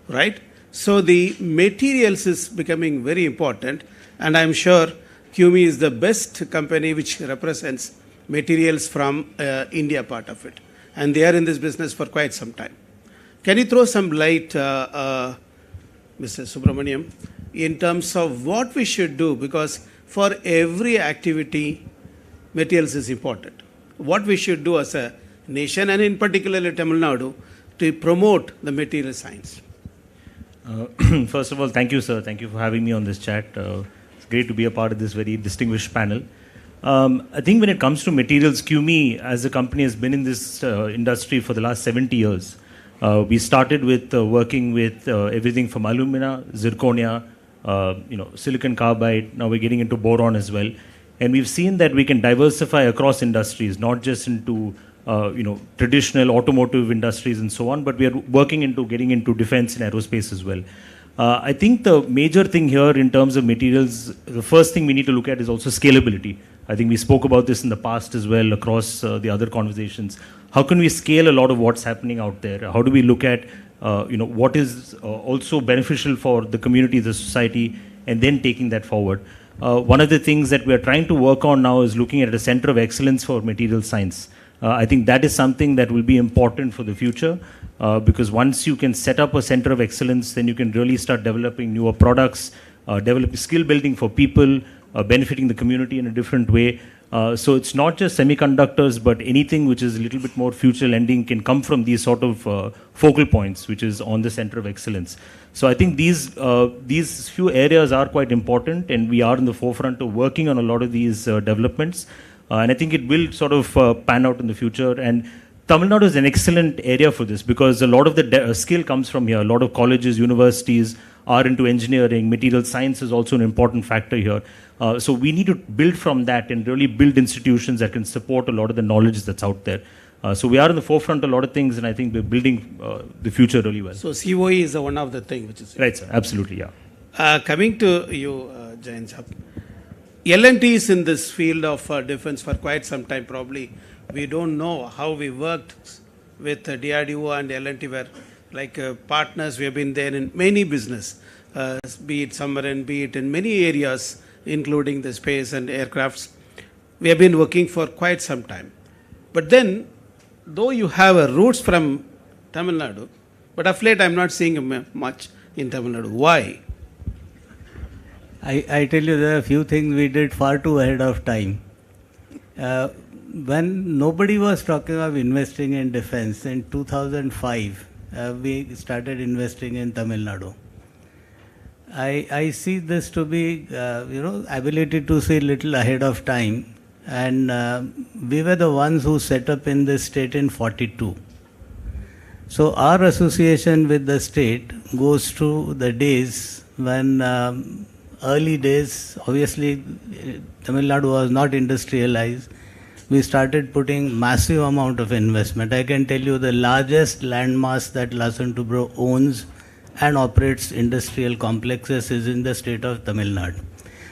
right? So the materials is becoming very important, and I'm sure QME is the best company which represents materials from India part of it. And they are in this business for quite some time. Can you throw some light, Mr. Subramaniam, in terms of what we should do? Because for every activity, materials is important. What we should do as a nation, and in particular Tamil Nadu, to promote the material science. First of all, thank you, sir. Thank you for having me on this chat. Great to be a part of this very distinguished panel. I think when it comes to materials, QME as a company has been in this industry for the last 70 years. We started with working with everything from alumina, zirconia, silicon carbide. Now we're getting into boron as well. And we've seen that we can diversify across industries, not just into traditional automotive industries and so on, but we are working into getting into defense and aerospace as well. I think the major thing here in terms of materials, the first thing we need to look at is also scalability. I think we spoke about this in the past as well across the other conversations. How can we scale a lot of what's happening out there? How do we look at what is also beneficial for the community, the society, and then taking that forward? One of the things that we are trying to work on now is looking at a center of excellence for material science. I think that is something that will be important for the future. Because once you can set up a center of excellence, then you can really start developing newer products, developing skill building for people, benefiting the community in a different way. So it's not just semiconductors, but anything which is a little bit more future lending can come from these sort of focal points, which is on the center of excellence. So I think these few areas are quite important, and we are in the forefront of working on a lot of these developments. And I think it will sort of pan out in the future. And Tamil Nadu is an excellent area for this because a lot of the skill comes from here. A lot of colleges, universities are into engineering. Material science is also an important factor here. So we need to build from that and really build institutions that can support a lot of the knowledge that's out there. So we are in the forefront of a lot of things, and I think we're building the future really well. So COE is one of the things which is... Right, sir. Absolutely, yeah. Coming to you, Jain Sahab. L&T is in this field of defense for quite some time. Probably we don't know how we worked with DRDO and L&T were like partners. We have been there in many business, be it submarine, be it in many areas, including the space and aircrafts. We have been working for quite some time. But then, though you have roots from Tamil Nadu, but of late I am not seeing much in Tamil Nadu. Why? I tell you, there are a few things we did far too ahead of time. When nobody was talking of investing in defense, in 2005, we started investing in Tamil Nadu. I see this to be, ability to see little ahead of time. And we were the ones who set up in this state in 42. So our association with the state goes to the days when early days, obviously Tamil Nadu was not industrialized. We started putting massive amount of investment. I can tell you the largest landmass that Larsen & Toubro owns and operates industrial complexes is in the state of Tamil Nadu.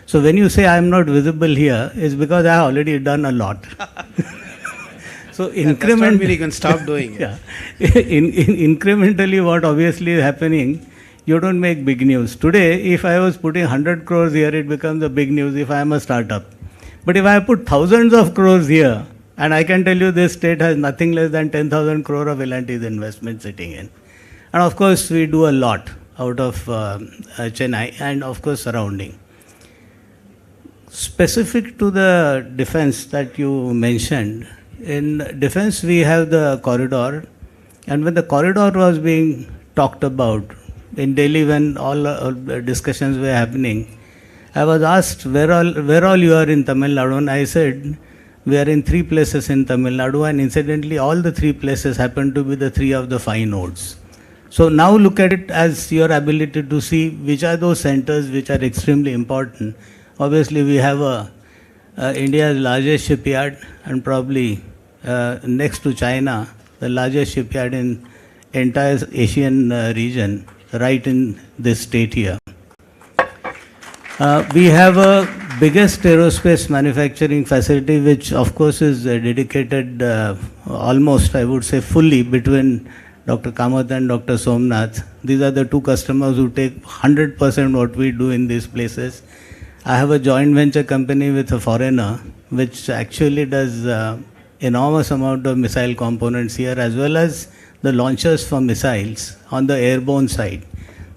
So when you say I am not visible here, it's because I have already done a lot. So increment, you can stop doing it. Yeah. Incrementally what obviously is happening, you don't make big news. Today, if I was putting 100 crores here, it becomes a big news if I am a startup. But if I put thousands of crores here, and I can tell you this state has nothing less than 10,000 crore of L&T's investment sitting in. And of course, we do a lot out of Chennai and of course surrounding. Specific to the defense that you mentioned, in defense we have the corridor, and when the corridor was being talked about in Delhi, when all discussions were happening, I was asked where all you are in Tamil Nadu, and I said we are in 3 places in Tamil Nadu, and incidentally all the 3 places happen to be the 3 of the 5 nodes. So now look at it as your ability to see which are those centers which are extremely important. Obviously we have India's largest shipyard and probably next to China, the largest shipyard in entire Asian region, right in this state here. We have a biggest aerospace manufacturing facility, which of course is dedicated almost, I would say, fully between Dr. Kamath and Dr. Somnath. These are the 2 customers who take 100% what we do in these places. I have a joint venture company with a foreigner, which actually does enormous amount of missile components here, as well as the launchers for missiles on the airborne side.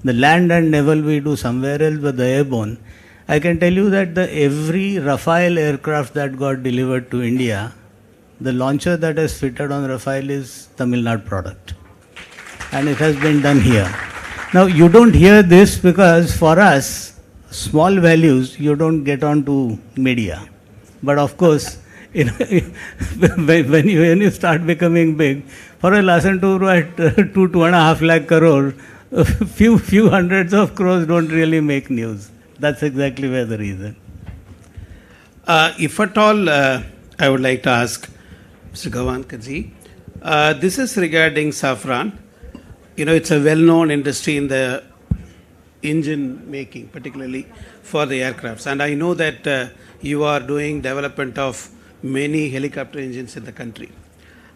The land and naval we do somewhere else, but the airborne, I can tell you that every Rafale aircraft that got delivered to India, the launcher that is fitted on Rafale is Tamil Nadu product. And it has been done here. Now, you don't hear this because for us, small values, you don't get onto media. But of course, when you start becoming big, for a Larsen & Toubro at 2.5 lakh crore, few hundreds of crores don't really make news. That's exactly where the reason. If at all, I would like to ask Mr. Gawankaji, this is regarding saffron. It's a well-known industry in the engine making, particularly for the aircrafts. And I know that you are doing development of many helicopter engines in the country.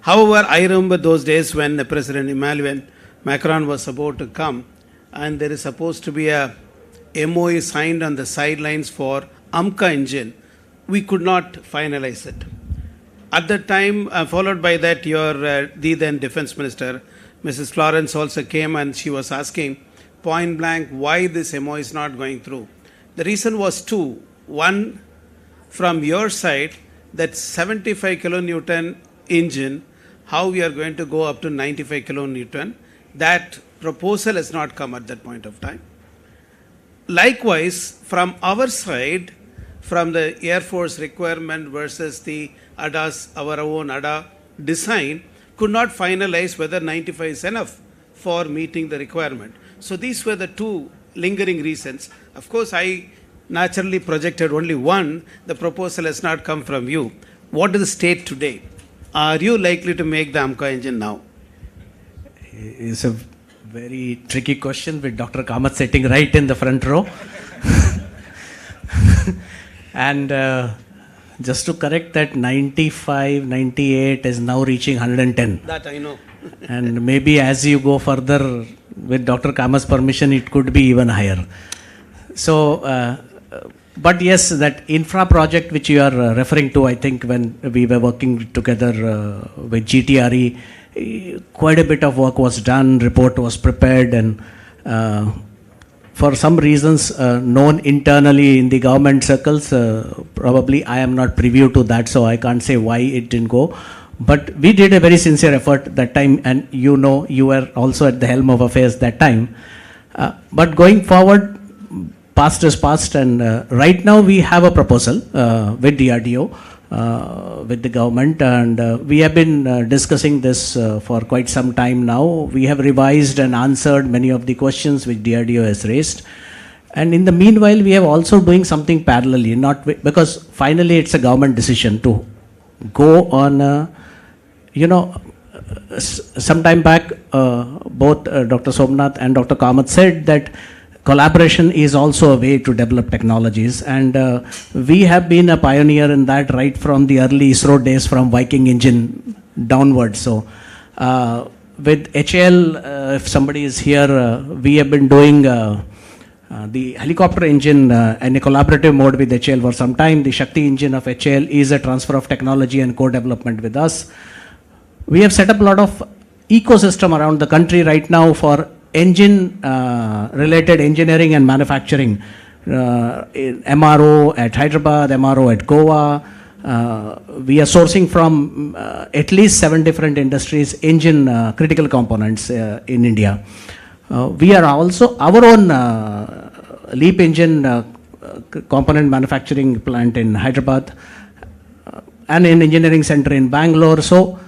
However, I remember those days when President Emmanuel Macron was about to come, and there is supposed to be a MOA signed on the sidelines for AMCA engine. We could not finalize it. At that time, followed by that, the then Defense Minister, Mrs. Florence, also came and she was asking point blank why this MOA is not going through. The reason was 2. One, from your side, that 75 kilonewton engine, how we are going to go up to 95 kilonewton, that proposal has not come at that point of time. Likewise, from our side, from the Air Force requirement versus the our own ADA design, could not finalize whether 95 is enough for meeting the requirement. So these were the 2 lingering reasons. Of course, I naturally projected only one. The proposal has not come from you. What is the state today? Are you likely to make the AMCA engine now? It's a very tricky question with Dr. Kamath sitting right in the front row. And just to correct that, 95, 98 is now reaching 110. That I know. And maybe as you go further, with Dr. Kamath's permission, it could be even higher. So But yes, that infra project which you are referring to, I think when we were working together with GTRE, quite a bit of work was done, report was prepared, and for some reasons known internally in the government circles, probably I am not privy to that, so I can't say why it didn't go. But we did a very sincere effort that time, and you know, you were also at the helm of affairs that time. But going forward, past is past, and right now we have a proposal with DRDO, with the government, and we have been discussing this for quite some time now. We have revised and answered many of the questions which DRDO has raised. And in the meanwhile, we have also doing something parallelly, not because finally it's a government decision to go on, some time back, both Dr. Somnath and Dr. Kamath said that collaboration is also a way to develop technologies, and we have been a pioneer in that right from the early ISRO days, from Viking engine downwards. So with HAL, if somebody is here, we have been doing the helicopter engine in a collaborative mode with HAL for some time. The Shakti engine of HAL is a transfer of technology and co-development with us. We have set up a lot of ecosystem around the country right now for engine related engineering and manufacturing. MRO at Hyderabad, MRO at Goa. We are sourcing from at least 7 different industries engine critical components in India. We are also our own LEAP engine component manufacturing plant in Hyderabad and in engineering center in Bangalore. So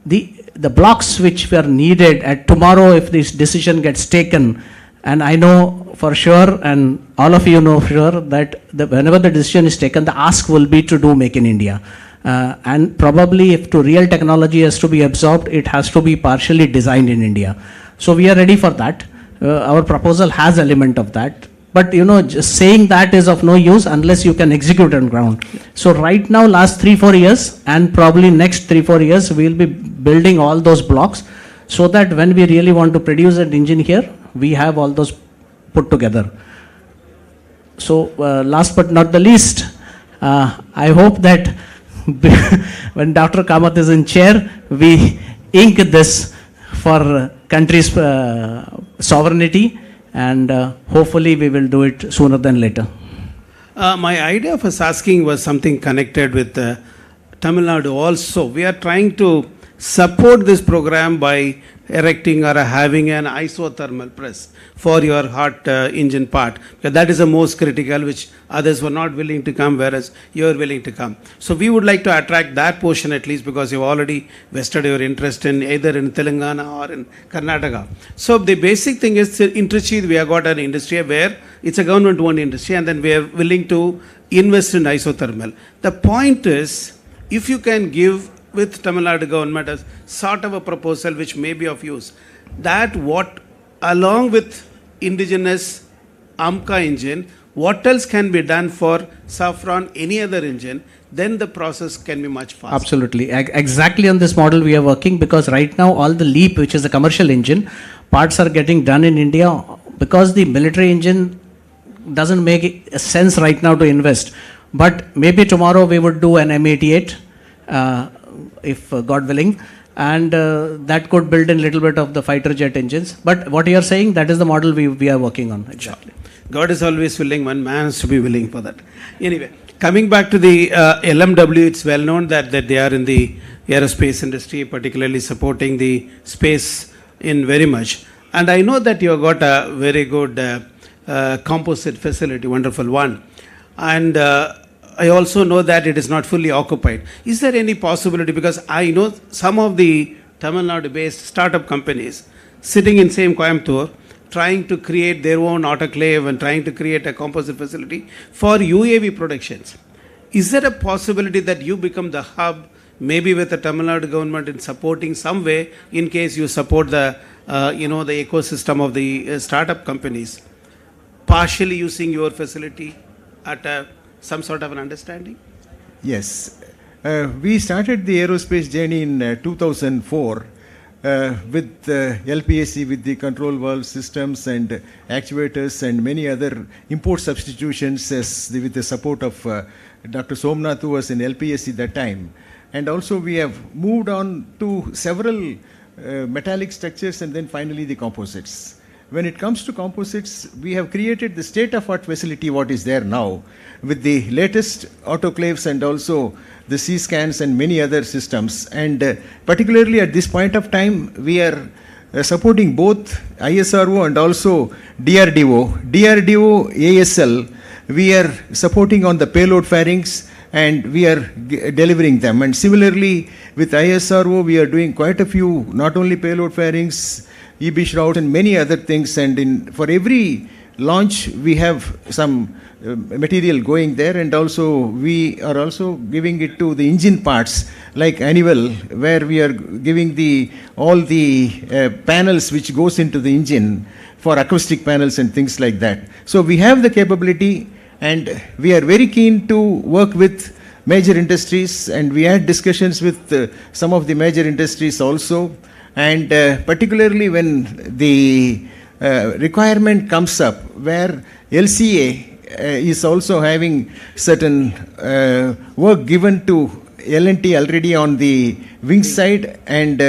the blocks which were needed at tomorrow, if this decision gets taken, and I know for sure, and all of you know for sure, that whenever the decision is taken, the ask will be to do Make in India. And probably if to real technology has to be absorbed, it has to be partially designed in India. So we are ready for that. Our proposal has element of that. But just saying that is of no use unless you can execute on ground. So right now, last 3-4 years, and probably next 3-4 years, we will be building all those blocks so that when we really want to produce an engine here, we have all those put together. So last but not the least, I hope that when Dr. Kamath is in chair, we ink this for country's sovereignty. And hopefully we will do it sooner than later. My idea of us asking was something connected with Tamil Nadu also. We are trying to support this program by erecting or having an isothermal press for your hot engine part. Because that is the most critical, which others were not willing to come, whereas you are willing to come. So we would like to attract that portion at least, because you've already vested your interest in either in Telangana or in Karnataka. So the basic thing is, in Trichy we have got an industry where it's a government-owned industry, and then we are willing to invest in isothermal. The point is, if you can give with Tamil Nadu government as sort of a proposal which may be of use, that what along with indigenous AMCA engine, what else can be done for saffron, any other engine, then the process can be much faster. Absolutely. Exactly on this model we are working, because right now all the LEAP, which is the commercial engine, parts are getting done in India, because the military engine doesn't make sense right now to invest. But maybe tomorrow we would do an M88, if God willing, and that could build in a little bit of the fighter jet engines. But what you are saying, that is the model we are working on. Exactly. God is always willing, one man has to be willing for that. Anyway, coming back to the LMW, it's well known that they are in the aerospace industry, particularly supporting the space in very much. And I know that you have got a very good composite facility, wonderful one. And I also know that it is not fully occupied. Is there any possibility, because I know some of the Tamil Nadu based startup companies sitting in same Coimbatore, trying to create their own autoclave and trying to create a composite facility for UAV productions. Is there a possibility that you become the hub, maybe with the Tamil Nadu government in supporting some way, in case you support the the ecosystem of the startup companies, partially using your facility at some sort of an understanding? Yes. We started the aerospace journey in 2004 with LPSC, with the control valve systems and actuators and many other import substitutions with the support of Dr. Somnath, who was in LPSC that time. And also we have moved on to several metallic structures and then finally the composites. When it comes to composites, we have created the state-of-art facility what is there now with the latest autoclaves and also the C-scans and many other systems. And particularly at this point of time, we are supporting both ISRO and also DRDO. DRDO ASL, we are supporting on the payload fairings and we are delivering them. And similarly, with ISRO, we are doing quite a few, not only payload fairings, EB shrouds and many other things. And for every launch, we have some material going there, and also we are also giving it to the engine parts like annual, where we are giving all the panels which goes into the engine for acoustic panels and things like that. So we have the capability, and we are very keen to work with major industries, and we had discussions with some of the major industries also. And particularly when the requirement comes up where LCA is also having certain work given to L&T already on the wing side, and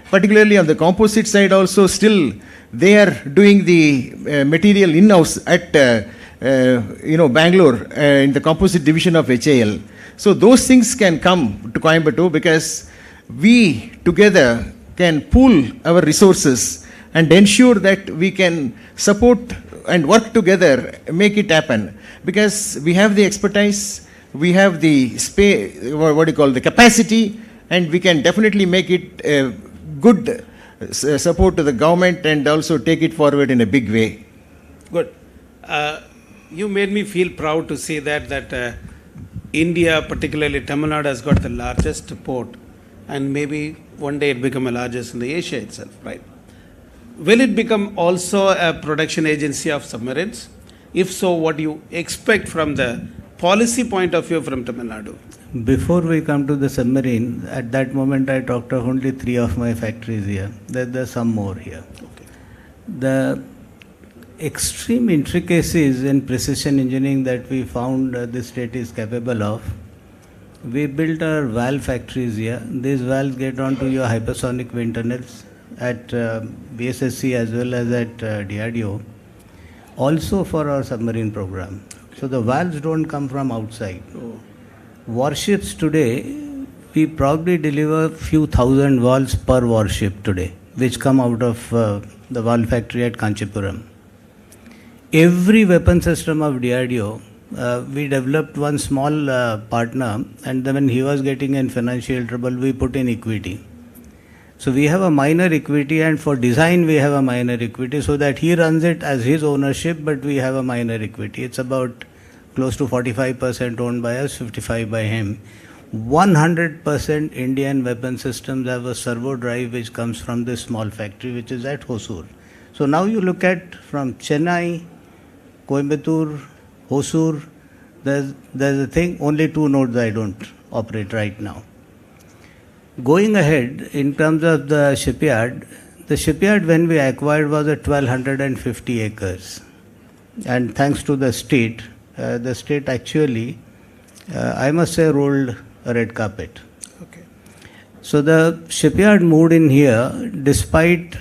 particularly on the composite side also, still they are doing the material in-house at Bangalore in the composite division of HAL. So those things can come to Coimbatore because we together can pool our resources and ensure that we can support and work together, make it happen. Because we have the expertise, we have the the capacity, and we can definitely make it a good support to the government and also take it forward in a big way. Good. You made me feel proud to say that India, particularly Tamil Nadu, has got the largest port, and maybe one day it become the largest in the Asia itself, right? Will it become also a production agency of submarines? If so, what do you expect from the policy point of view from Tamil Nadu? Before we come to the submarine, at that moment I talked of only 3 of my factories here. There's some more here. Okay. The extreme intricacies in precision engineering that we found this state is capable of, we built our valve factories here. These valves get onto your hypersonic wind tunnels at VSSC as well as at DRDO, also for our submarine program. So the valves don't come from outside. Oh. Warships today, we probably deliver few thousand valves per warship today, which come out of the valve factory at Kanchipuram. Every weapon system of DRDO, we developed one small partner, and then when he was getting in financial trouble, we put in equity. So we have a minor equity, and for design we have a minor equity, so that he runs it as his ownership, but we have a minor equity. It's about close to 45% owned by us, 55% by him. 100% Indian weapon systems have a servo drive which comes from this small factory which is at Hosur. So now you look at from Chennai, Coimbatore, Hosur, there's a thing, only 2 nodes I don't operate right now. Going ahead, in terms of the shipyard when we acquired was at 1250 acres. And thanks to the state actually, I must say, rolled a red carpet. Okay. So the shipyard moved in here despite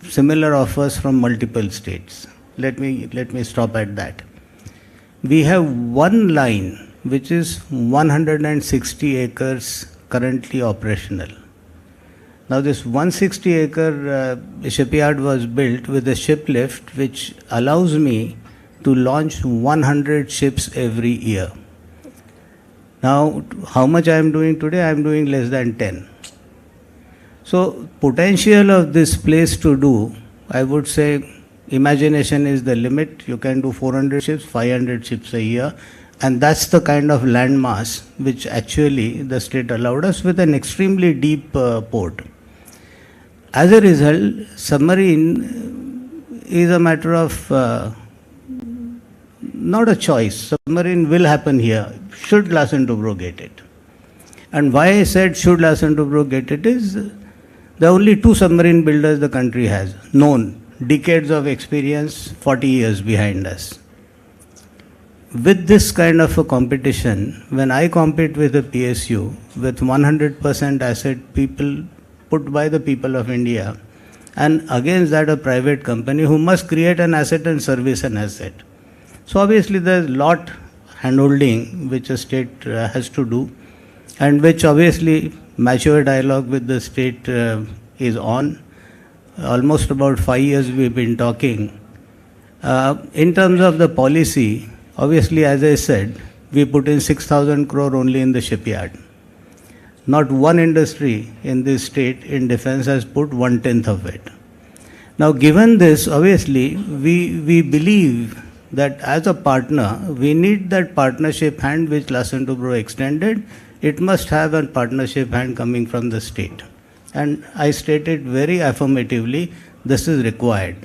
similar offers from multiple states. Let me stop at that. We have one line which is 160 acres currently operational. Now this 160 acre shipyard was built with a ship lift which allows me to launch 100 ships every year. Now how much I am doing today? I am doing less than 10. So potential of this place to do, I would say, imagination is the limit. You can do 400 ships, 500 ships a year, and that's the kind of land mass which actually the state allowed us with an extremely deep port. As a result, submarine is a matter of not a choice. Submarine will happen here, should Larsen & Toubro get it. And why I said should Larsen & Toubro get it is There are only 2 submarine builders the country has, known, decades of experience, 40 years behind us. With this kind of a competition, when I compete with a PSU, with 100% asset people put by the people of India, and against that a private company who must create an asset and service an asset. So obviously there's a lot handholding which a state has to do, and which obviously mature dialogue with the state is on. Almost about 5 years we've been talking. In terms of the policy, obviously, as I said, we put in 6,000 crore only in the shipyard. Not one industry in this state in defense has put 1/10 of it. Now, given this, obviously, we believe that as a partner, we need that partnership hand which Larsen & Toubro extended. It must have a partnership hand coming from the state. And I stated very affirmatively, this is required.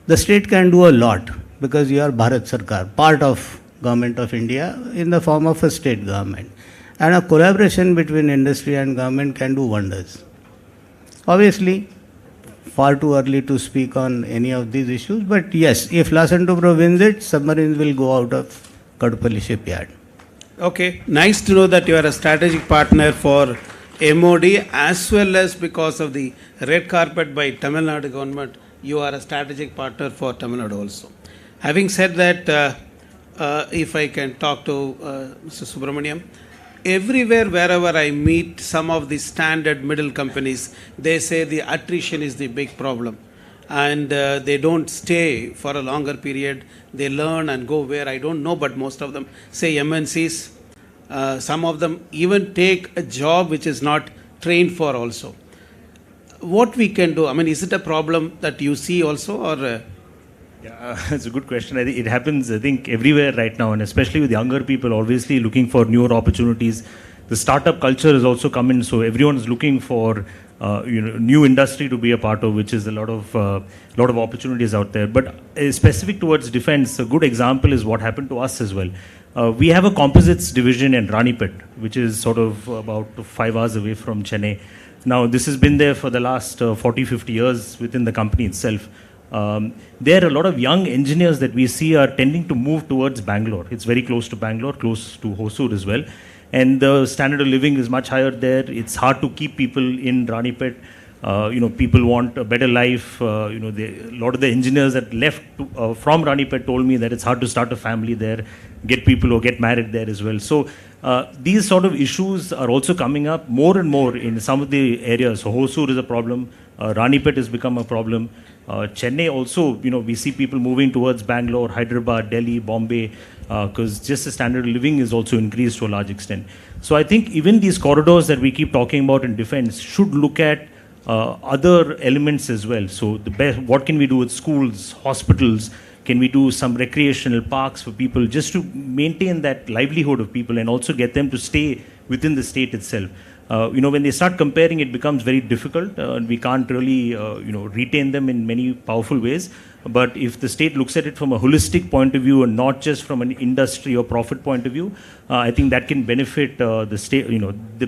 The state can do a lot, because you are Bharat Sarkar, part of Government of India in the form of a state government. And a collaboration between industry and government can do wonders. Obviously, far too early to speak on any of these issues, but yes, if Larsen & Toubro wins it, submarines will go out of Kadupalli shipyard. Okay, nice to know that you are a strategic partner for MOD, as well as because of the red carpet by Tamil Nadu government, you are a strategic partner for Tamil Nadu also. Having said that, if I can talk to Mr. Subramaniam, everywhere wherever I meet some of the standard middle companies, they say the attrition is the big problem, and they don't stay for a longer period. They learn and go where I don't know, but most of them say MNCs. Some of them even take a job which is not trained for also. What we can do? I mean, is it a problem that you see also, or? Yeah, it's a good question. I think it happens, I think, everywhere right now, and especially with younger people, obviously looking for newer opportunities. The startup culture has also come in, so everyone is looking for new industry to be a part of, which is a lot of opportunities out there. But specific towards defense, a good example is what happened to us as well. We have a composites division in Ranipet, which is sort of about 5 hours away from Chennai. Now, this has been there for the last 40, 50 years within the company itself. There are a lot of young engineers that we see are tending to move towards Bangalore. It's very close to Bangalore, close to Hosur as well. And the standard of living is much higher there. It's hard to keep people in Ranipet. People want a better life. A lot of the engineers that left from Ranipet told me that it's hard to start a family there, get people or get married there as well. So these sort of issues are also coming up more and more in some of the areas. So Hosur is a problem. Ranipet has become a problem. Chennai also, we see people moving towards Bangalore, Hyderabad, Delhi, Bombay, because just the standard of living is also increased to a large extent. So I think even these corridors that we keep talking about in defense should look at other elements as well. So what can we do with schools, hospitals? Can we do some recreational parks for people just to maintain that livelihood of people and also get them to stay within the state itself? When they start comparing, it becomes very difficult, and we can't really, retain them in many powerful ways. But if the state looks at it from a holistic point of view and not just from an industry or profit point of view, I think that can benefit the state,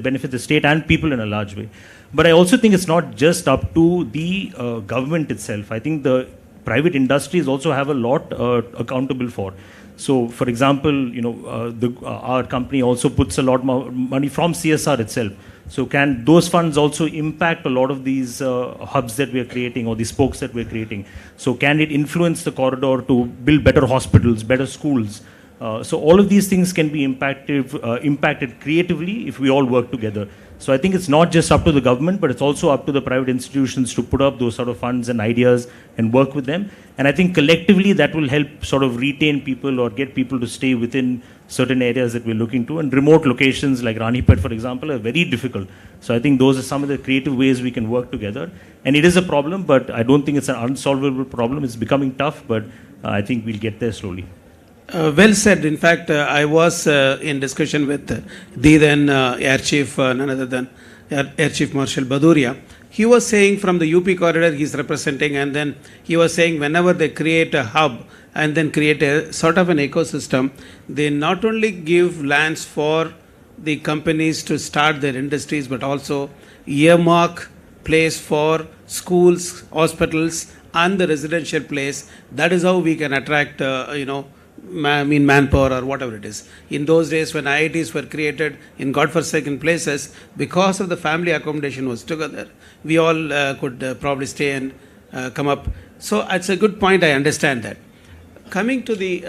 benefit the state and people in a large way. But I also think it's not just up to the government itself. I think the private industries also have a lot accountable for. So, for example, our company also puts a lot more money from CSR itself. So, can those funds also impact a lot of these hubs that we are creating or these spokes that we are creating? So, can it influence the corridor to build better hospitals, better schools? So, all of these things can be impacted creatively if we all work together. So I think it's not just up to the government, but it's also up to the private institutions to put up those sort of funds and ideas and work with them. And I think collectively that will help sort of retain people or get people to stay within certain areas that we're looking to. And remote locations like Ranipet, for example, are very difficult. So I think those are some of the creative ways we can work together. And it is a problem, but I don't think it's an unsolvable problem. It's becoming tough, but I think we'll get there slowly. Well said. In fact, I was in discussion with the then Air Chief, none other than Air Chief Marshal Baduria. He was saying from the UP corridor he's representing, and then he was saying whenever they create a hub and then create a sort of an ecosystem, they not only give lands for the companies to start their industries, but also earmark place for schools, hospitals, and the residential place. That is how we can attract, manpower or whatever it is. In those days when IITs were created in godforsaken places, because of the family accommodation was together, we all could probably stay and come up. So it's a good point, I understand that. Coming to the,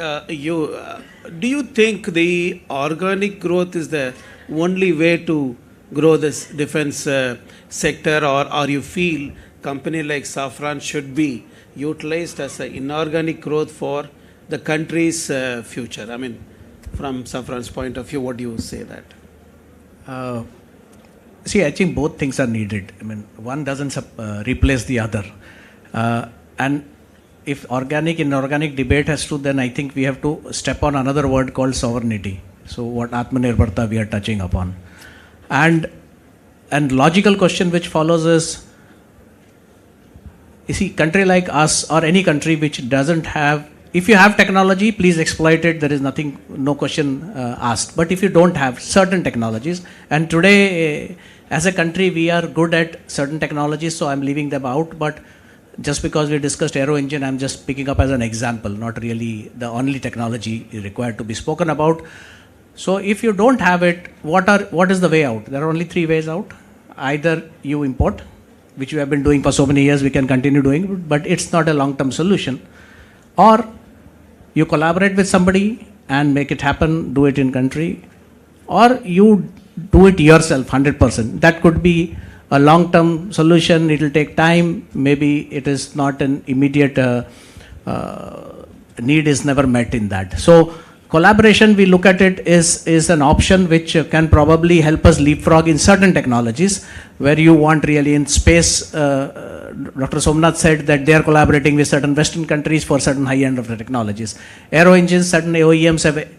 do you think the organic growth is the only way to grow this defense sector, or you feel company like Safran should be utilized as an inorganic growth for the country's future? I mean, from Safran's point of view, what do you say that? See, I think both things are needed. I mean, one doesn't replace the other. And if organic inorganic debate has to, then I think we have to step on another word called sovereignty. So what Atmanirbharta we are touching upon. And logical question which follows is, you see, country like us or any country which doesn't have, if you have technology, please exploit it. There is nothing, no question asked. But if you don't have certain technologies, and today as a country we are good at certain technologies, so I'm leaving them out. But just because we discussed aero engine, I'm just picking up as an example, not really the only technology required to be spoken about. So if you don't have it, what is the way out? There are only three ways out. Either you import, which we have been doing for so many years, we can continue doing, but it's not a long-term solution. Or you collaborate with somebody and make it happen, do it in country, or you do it yourself 100%. That could be a long-term solution. It will take time. Maybe it is not an immediate need is never met in that. So collaboration, we look at it, is an option which can probably help us leapfrog in certain technologies where you want really in space. Dr. Somnath said that they are collaborating with certain Western countries for certain high-end of the technologies. Aero engines, certain OEMs have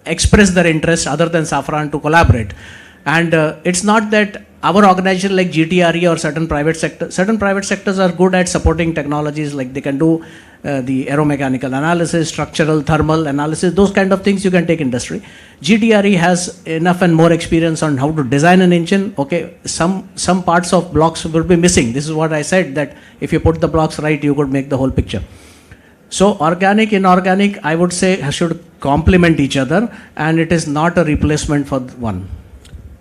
expressed their interest other than Safran to collaborate. And it's not that our organization like GTRE or certain private sectors are good at supporting technologies, like they can do the aeromechanical analysis, structural, thermal analysis, those kind of things you can take industry. GTRE has enough and more experience on how to design an engine. Okay, some parts of blocks will be missing. This is what I said, that if you put the blocks right, you could make the whole picture. So organic, inorganic, I would say should complement each other, and it is not a replacement for one.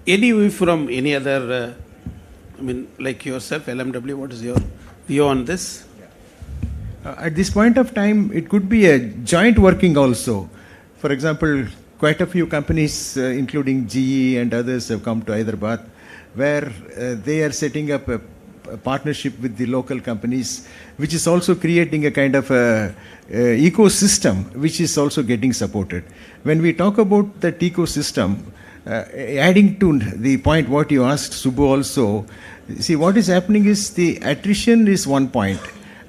Any view from any other, like yourself, LMW, what is your view on this? At this point of time, it could be a joint working also. For example, quite a few companies, including GE and others, have come to Hyderabad, where they are setting up a partnership with the local companies, which is also creating a kind of a ecosystem, which is also getting supported. When we talk about that ecosystem, adding to the point what you asked, Subbu, also, see, what is happening is the attrition is one point,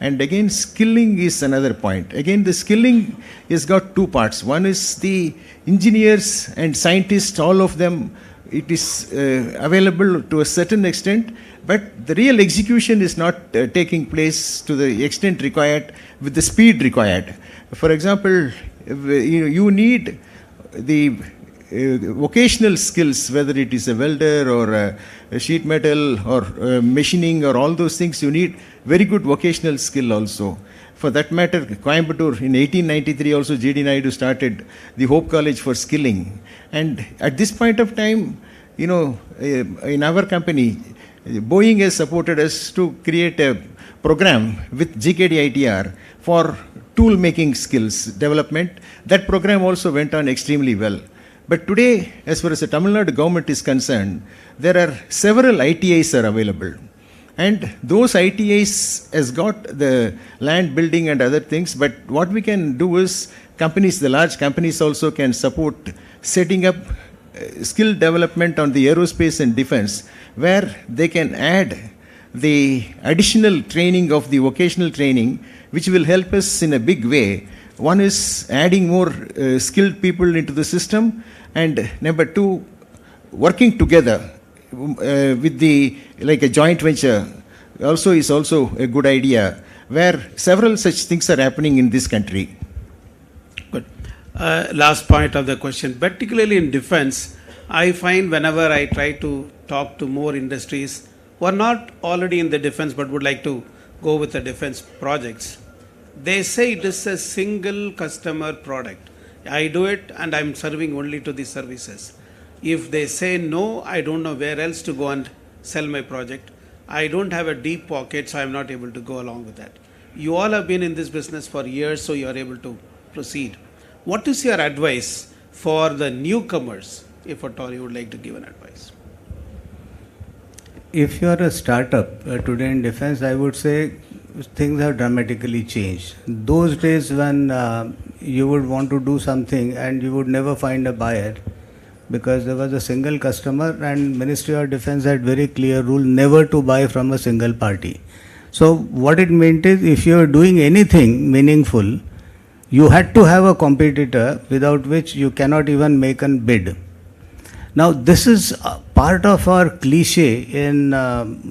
and again skilling is another point. Again, the skilling has got two parts. One is the engineers and scientists, all of them, it is available to a certain extent, but the real execution is not taking place to the extent required with the speed required. For example, you need the vocational skills, whether it is a welder or a sheet metal or machining or all those things, you need very good vocational skill also. For that matter, Coimbatore in 1893 also G.D. Naidu started the Hope College for skilling. And at this point of time, in our company, Boeing has supported us to create a program with GKD ITR for tool making skills development. That program also went on extremely well. But today, as far as the Tamil Nadu government is concerned, there are several ITIs are available. And those ITIs has got the land building and other things, but what we can do is companies, the large companies also can support setting up skill development on the aerospace and defense, where they can add the additional training of the vocational training, which will help us in a big way. One is adding more skilled people into the system, and number two, working together with like a joint venture also is also a good idea, where several such things are happening in this country. Good. Last point of the question, particularly in defense, I find whenever I try to talk to more industries, who are not already in the defense but would like to go with the defense projects, they say it is a single customer product. I do it and I'm serving only to the services. If they say no, I don't know where else to go and sell my project. I don't have a deep pocket, so I'm not able to go along with that. You all have been in this business for years, so you are able to proceed. What is your advice for the newcomers, if at all you would like to give an advice? If you are a startup today in defense, I would say things have dramatically changed. Those days when you would want to do something and you would never find a buyer because there was a single customer, and Ministry of Defense had very clear rule never to buy from a single party. So what it meant is if you are doing anything meaningful, you had to have a competitor without which you cannot even make a bid. Now this is part of our cliche in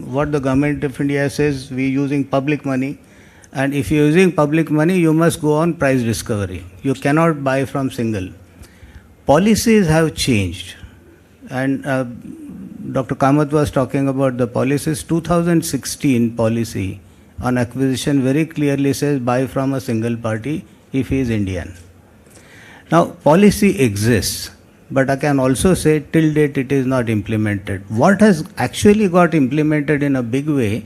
what the government of India says, we are using public money, and if you are using public money you must go on price discovery. You cannot buy from single. Policies have changed, and Dr. Kamath was talking about the policies. 2016 policy on acquisition very clearly says buy from a single party if he is Indian. Now policy exists, but I can also say till date it is not implemented. What has actually got implemented in a big way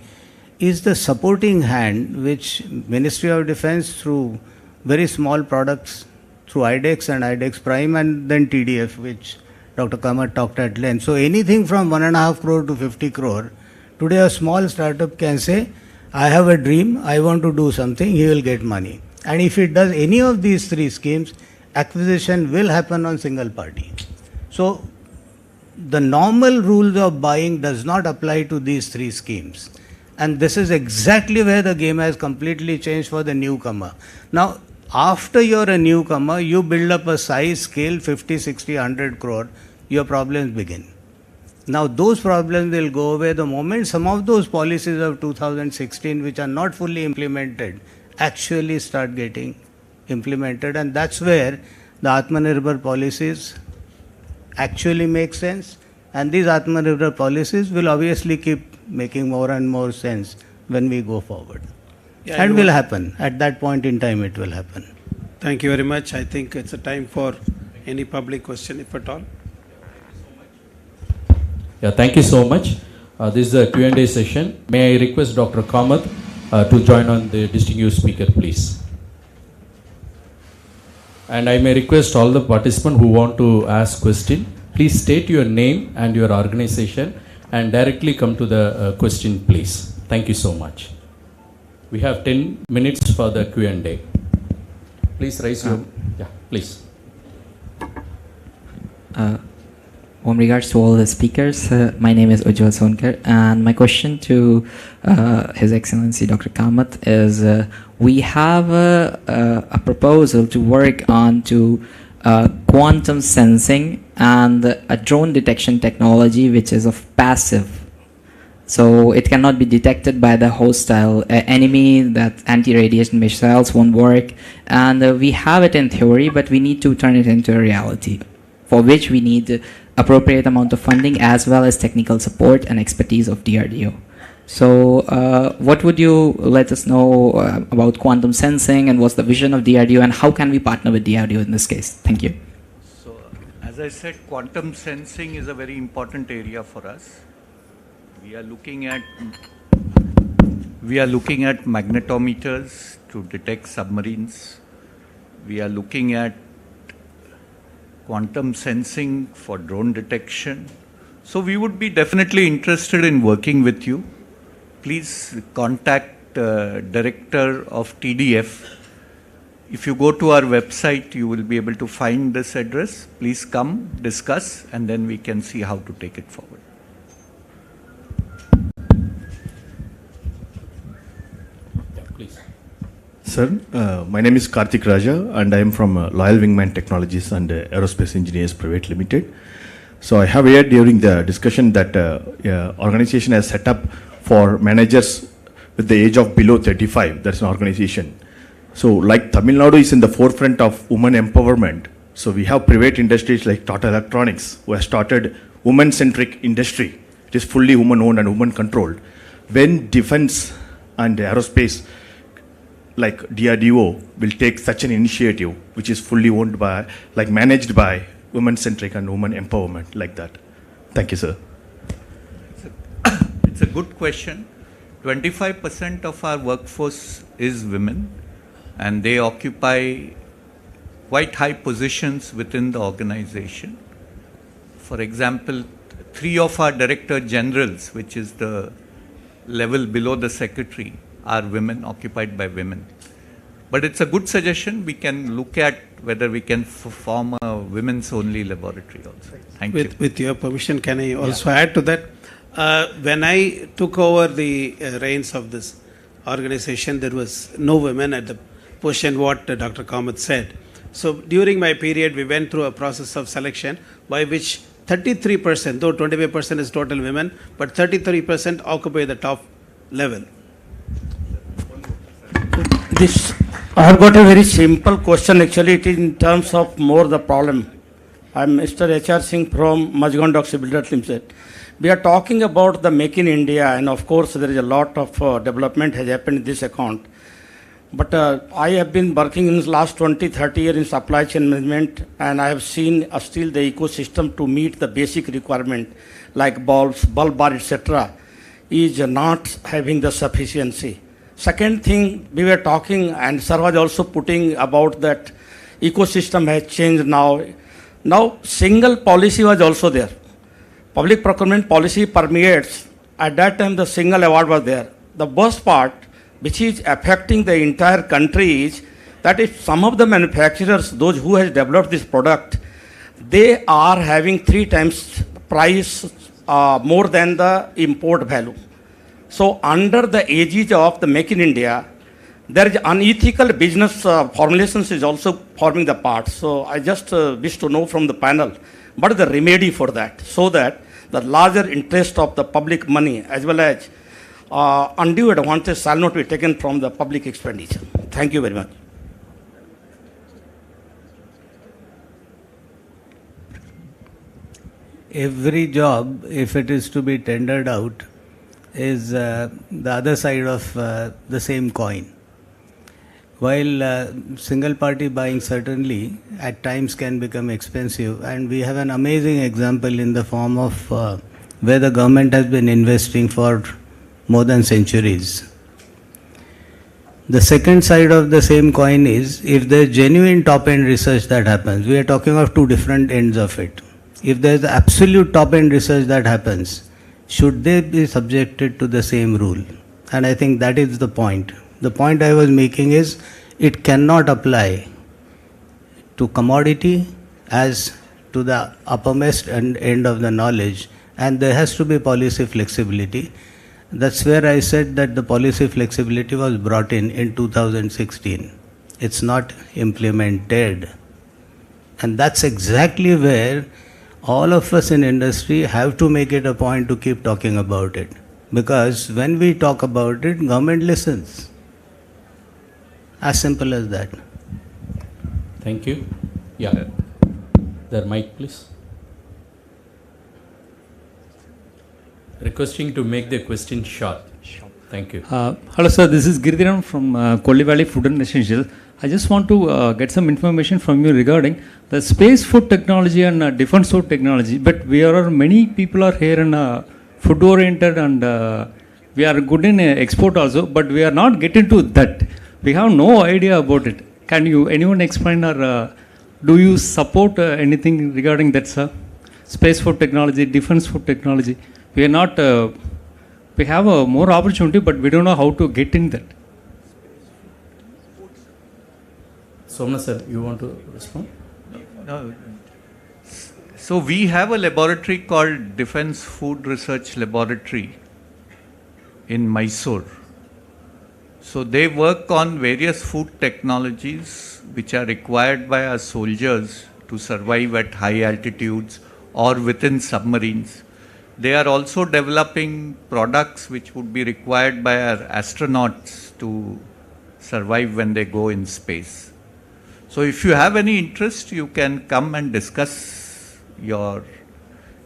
is the supporting hand which Ministry of Defense through very small products through IDEX and IDEX Prime and then TDF, which Dr. Kamath talked at length. So anything from 1.5 crore to 50 crore, today a small startup can say, I have a dream, I want to do something, he will get money. And if it does any of these three schemes, acquisition will happen on single party. So the normal rules of buying does not apply to these three schemes. And this is exactly where the game has completely changed for the newcomer. Now, after you're a newcomer, you build up a size scale 50, 60, 100 crore, your problems begin. Now those problems will go away the moment some of those policies of 2016 which are not fully implemented actually start getting implemented, and that's where the Atmanirbhar policies actually make sense, and these Atmanirbhar policies will obviously keep making more and more sense when we go forward. Yeah, and will happen. At that point in time, it will happen. Thank you very much. I think it's a time for any public question, if at all. Yeah, thank you so much. This is a Q&A session. May I request Dr. Kamath to join on the distinguished speaker, please. And I may request all the participants who want to ask question, please state your name and your organization and directly come to the question, please. Thank you so much. We have 10 minutes for the Q&A. Please raise your... Yeah, please. On regards to all the speakers, my name is Ujjwal Sonkar, and my question to His Excellency Dr. Kamath is, we have a proposal to work on to quantum sensing and a drone detection technology which is of passive. So it cannot be detected by the hostile enemy, that anti-radiation missiles won't work. And we have it in theory, but we need to turn it into a reality, for which we need appropriate amount of funding as well as technical support and expertise of DRDO. So what would you let us know about quantum sensing, and what's the vision of DRDO, and how can we partner with DRDO in this case? Thank you. So as I said, quantum sensing is a very important area for us. We are looking at magnetometers to detect submarines. We are looking at quantum sensing for drone detection. So we would be definitely interested in working with you. Please contact Director of TDF. If you go to our website, you will be able to find this address. Please come, discuss, and then we can see how to take it forward. Sir, my name is Karthik Raja and I am from Loyal Wingman Technologies and Aerospace Engineers Private Limited. So I have heard during the discussion that organization has set up for managers with the age of below 35. That's an organization. So like Tamil Nadu is in the forefront of women empowerment. So we have private industries like Tata Electronics who has started women-centric industry it is fully woman owned and woman controlled. When defense and aerospace like DRDO will take such an initiative, which is fully owned by, like managed by women-centric and women empowerment like that. Thank you, sir. It's a good question. 25% of our workforce is women, and they occupy quite high positions within the organization. For example, 3 of our director generals, which is the level below the secretary, are women, occupied by women. But it's a good suggestion. We can look at whether we can form a women's only laboratory also. Thank you. With your permission, can I also add to that? When I took over the reins of this organization, there was no women at the position what Dr. Kamath said. So during my period, we went through a process of selection by which 33%, though 25% is total women, but 33% occupy the top level. This, I have got a very simple question. Actually, it is in terms of more the problem. I am Mr. H.R. Singh from Majgan Doxy Builders Limited. We are talking about the Make in India, and of course, there is a lot of development has happened in this account. But I have been working in the last 20-30 years in supply chain management, and I have seen still the ecosystem to meet the basic requirement like bulbs, bulb bar, etc. is not having the sufficiency. Second thing, we were talking, and sir was also putting about that ecosystem has changed now. Now, single policy was also there. Public procurement policy permeates. At that time, the single award was there. The worst part, which is affecting the entire country, is that if some of the manufacturers, those who has developed this product, they are having 3 times price more than the import value. So under the aegis of the Make in India, there is unethical business formulations is also forming the part. So I just wish to know from the panel, what is the remedy for that, so that the larger interest of the public money as well as undue advantage shall not be taken from the public expenditure. Thank you very much. Every job, if it is to be tendered out, is the other side of the same coin. While single party buying certainly at times can become expensive, and we have an amazing example in the form of where the government has been investing for more than centuries. The second side of the same coin is if there is genuine top-end research that happens. We are talking of 2 different ends of it. If there is absolute top-end research that happens, should they be subjected to the same rule? And I think that is the point. The point I was making is it cannot apply to commodity as to the uppermost end of the knowledge, and there has to be policy flexibility. That's where I said that the policy flexibility was brought in 2016. It's not implemented. And that's exactly where all of us in industry have to make it a point to keep talking about it. Because when we talk about it, government listens. As simple as that. Thank you. Yeah. Their mic, please. Requesting to make the question short. Thank you. Hello, sir. This is Giridharan from Kolli Valley Food and Essentials. I just want to get some information from you regarding the space food technology and defense food technology. But many people are here in food oriented, and we are good in export also. But we are not getting to that. We have no idea about it. Can anyone explain, or do you support anything regarding that, sir? Space food technology, defense food technology. We are not. We have more opportunity, but we don't know how to get in that. Somna sir, you want to respond? No. So we have a laboratory called Defense Food Research Laboratory in Mysore. So they work on various food technologies which are required by our soldiers to survive at high altitudes or within submarines. They are also developing products which would be required by our astronauts to survive when they go in space. So if you have any interest, you can come and discuss your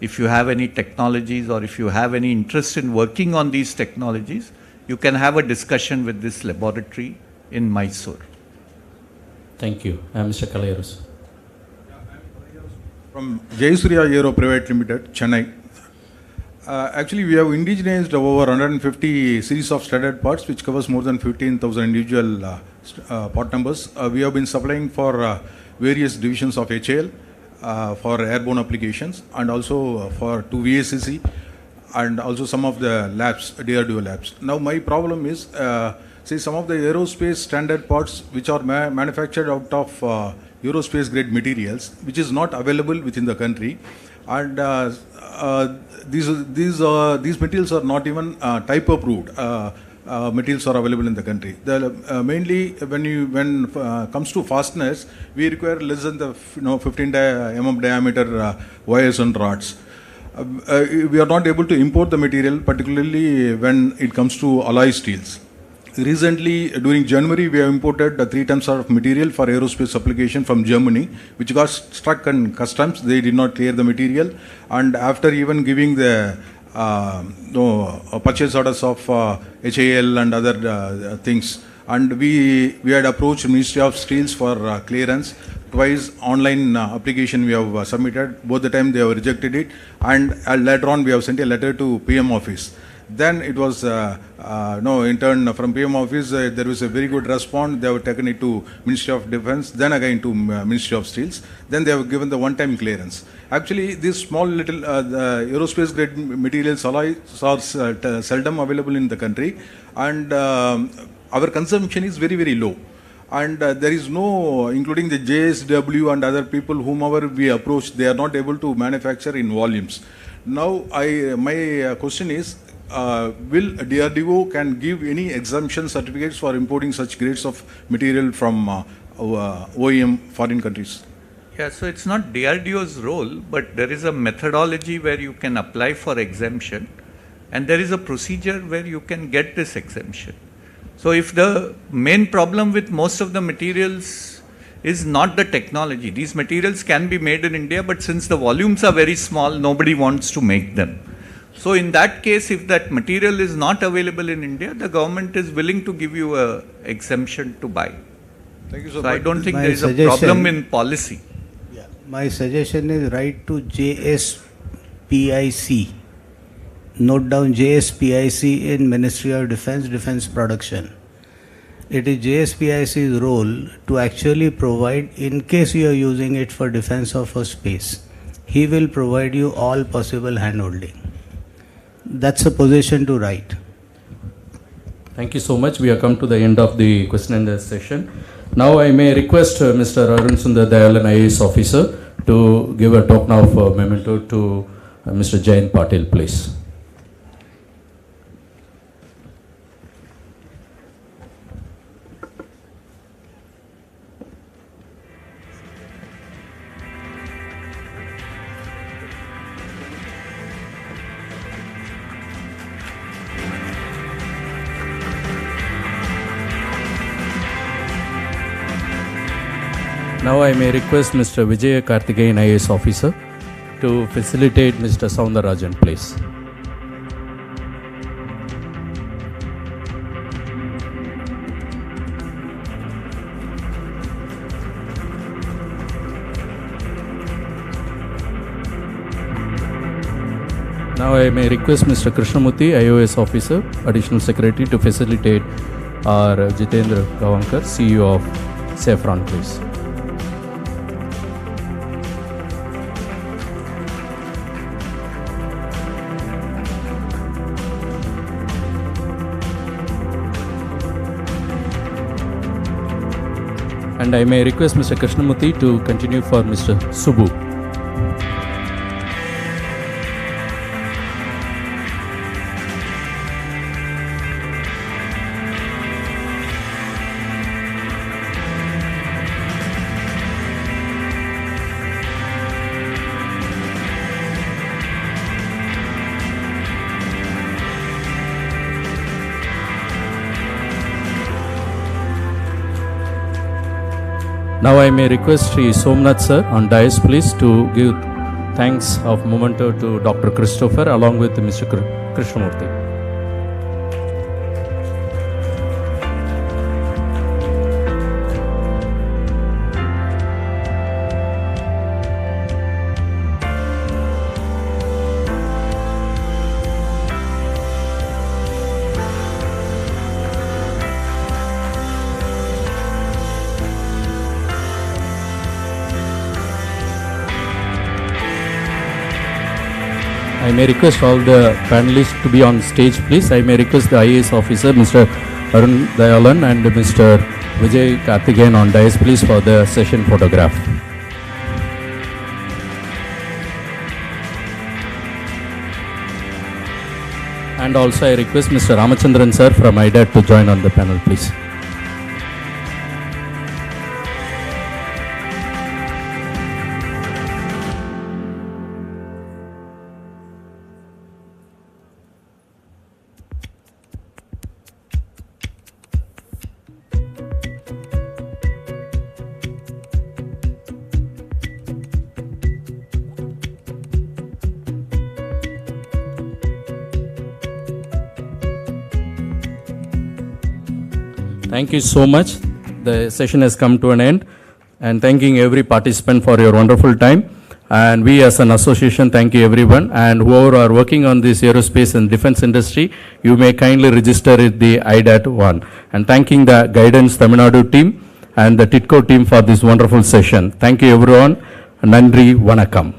if you have any technologies or if you have any interest in working on these technologies, you can have a discussion with this laboratory in Mysore. Thank you. Mr. Kalayaros. From Jayasuriya Aero Private Limited, Chennai. Actually, we have indigenized over 150 series of standard parts, which covers more than 15,000 individual part numbers. We have been supplying for various divisions of HAL for airborne applications, and also for to VACC, and also some of the labs, DRDO labs. Now, my problem is, say some of the aerospace standard parts which are manufactured out of aerospace grade materials, which is not available within the country, and these materials are not even type approved. Materials are available in the country. Mainly when comes to fasteners, we require less than the 15 mm diameter wires and rods. We are not able to import the material, particularly when it comes to alloy steels. Recently, during January, we have imported 3 tons of material for aerospace application from Germany, which got stuck in customs. They did not clear the material, and after even giving the purchase orders of HAL and other things, and we had approached Ministry of Steels for clearance. Twice online application we have submitted. Both the time they have rejected it, and later on we have sent a letter to PM office. Then it was in turn from PM office there was a very good response. They have taken it to Ministry of Defence, then again to Ministry of Steels. Then they have given the one-time clearance. Actually, these small little aerospace grade materials alloys are seldom available in the country, and our consumption is very, very low. And there is no, including the JSW and other people whomever we approach, they are not able to manufacture in volumes. Now, my question is, will DRDO can give any exemption certificates for importing such grades of material from OEM foreign countries? Yeah, so it's not DRDO's role, but there is a methodology where you can apply for exemption, and there is a procedure where you can get this exemption. So if the main problem with most of the materials is not the technology, these materials can be made in India, but since the volumes are very small, nobody wants to make them. So in that case, if that material is not available in India, the government is willing to give you a exemption to buy. Thank you so much. I don't think My there is a problem in policy. Yeah, my suggestion is write to JSPIC. Note down JSPIC in Ministry of Defence, Defence Production. It is JSPIC's role to actually provide, in case you are using it for defence of a space, he will provide you all possible handholding. That's a position to write. Thank you so much. We have come to the end of the question and answer session. Now I may request Mr. Arun Sundar Dayalan, IAS officer, to give a token of memento to Mr. Jain Patil, please. Now I may request Mr. Vijay Karthikeyan, IAS officer, to facilitate Mr. Soundarajan, please. Now I may request Mr. Krishnamurthy, IOS officer, additional secretary, to facilitate our Jitendra Gavankar, CEO of Saffron, please. And I may request Mr. Krishnamurthy to continue for Mr. Subbu. Now I may request Sri Somnath sir on dais, please, to give thanks of memento to Dr. Christopher along with Mr. Krishnamurthy. I may request all the panelists to be on stage, please. I may request the IAS officer, Mr. Arun Dayalan and Mr. Vijay Karthikeyan on dais, please, for the session photograph. And also I request Mr. Ramachandran sir from IDAT to join on the panel, please. Thank you so much. The session has come to an end, and thanking every participant for your wonderful time. And we as an association thank you everyone, and whoever are working on this aerospace and defense industry, you may kindly register at the IDAT 1. And thanking the Guidance Tamil Nadu team and the TITCO team for this wonderful session. Thank you everyone. Nandri Vanakkam.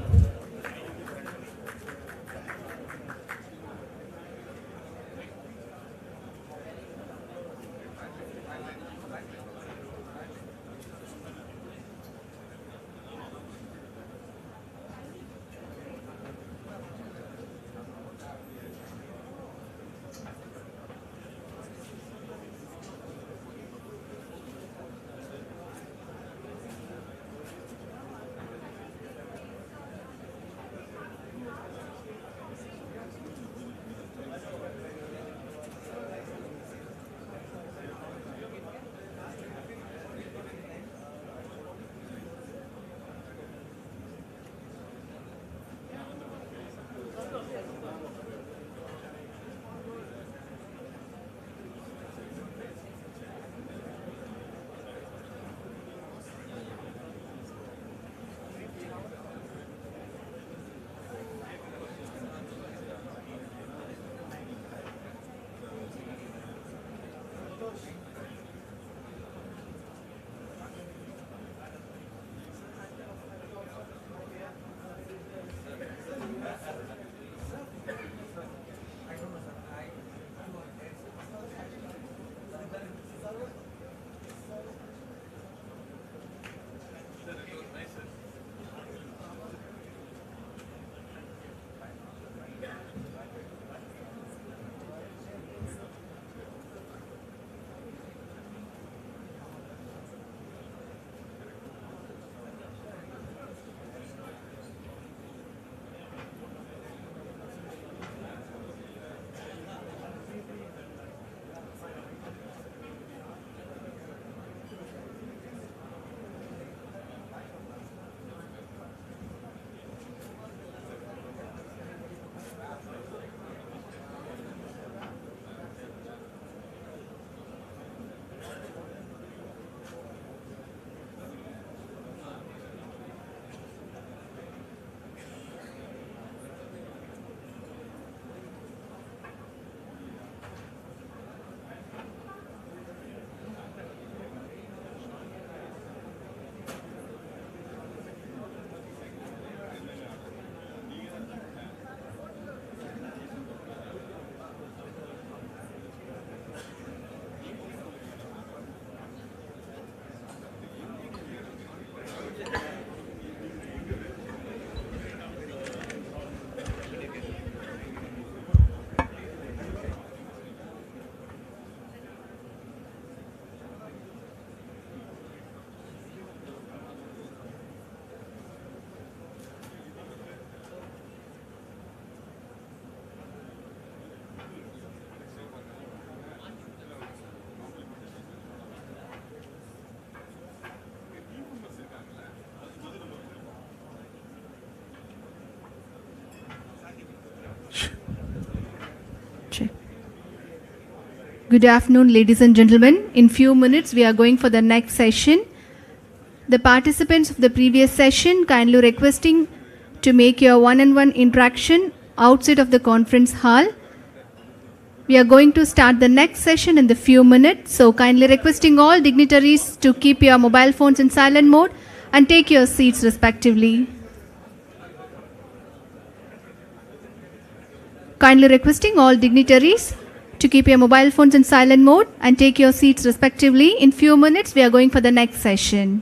Good afternoon, ladies and gentlemen. In few minutes, we are going for the next session. The participants of the previous session kindly requesting to make your one-on-one interaction outside of the conference hall. We are going to start the next session in the few minutes, so kindly requesting all dignitaries to keep your mobile phones in silent mode and take your seats respectively. Kindly requesting all dignitaries to keep your mobile phones in silent mode and take your seats respectively. In few minutes, we are going for the next session.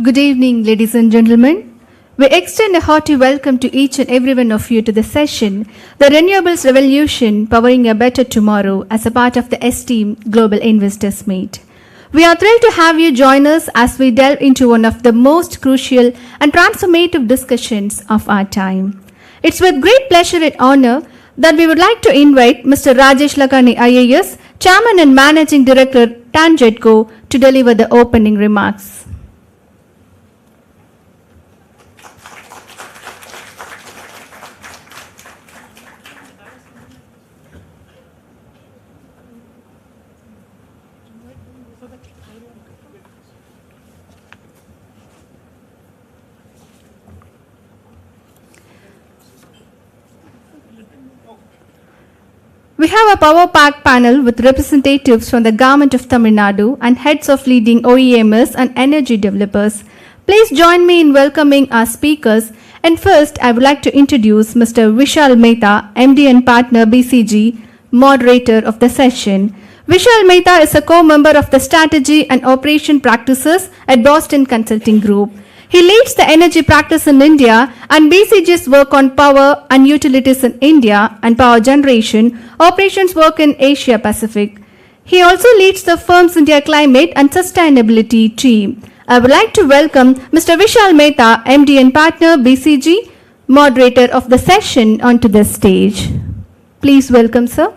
Good evening, ladies and gentlemen. We extend a hearty welcome to each and every one of you to the session, The Renewables Revolution, Powering a Better Tomorrow, as a part of the esteemed Global Investors Meet. We are thrilled to have you join us as we delve into one of the most crucial and transformative discussions of our time. It's with great pleasure and honor that we would like to invite Mr. Rajesh Lakhani IAS, Chairman and Managing Director, ThanthiTV, to deliver the opening remarks. We have a power-packed panel with representatives from the Government of Tamil Nadu and heads of leading OEMs and energy developers. Please join me in welcoming our speakers. And first, I would like to introduce Mr. Vishal Mehta, MD and Partner, BCG, moderator of the session. Vishal Mehta is a co-member of the Strategy and Operation Practices at Boston Consulting Group. He leads the energy practice in India and BCG's work on power and utilities in India and power generation, operations work in Asia Pacific. He also leads the firm's India Climate and Sustainability team. I would like to welcome Mr. Vishal Mehta, MD and Partner, BCG, moderator of the session, onto the stage. Please welcome, sir.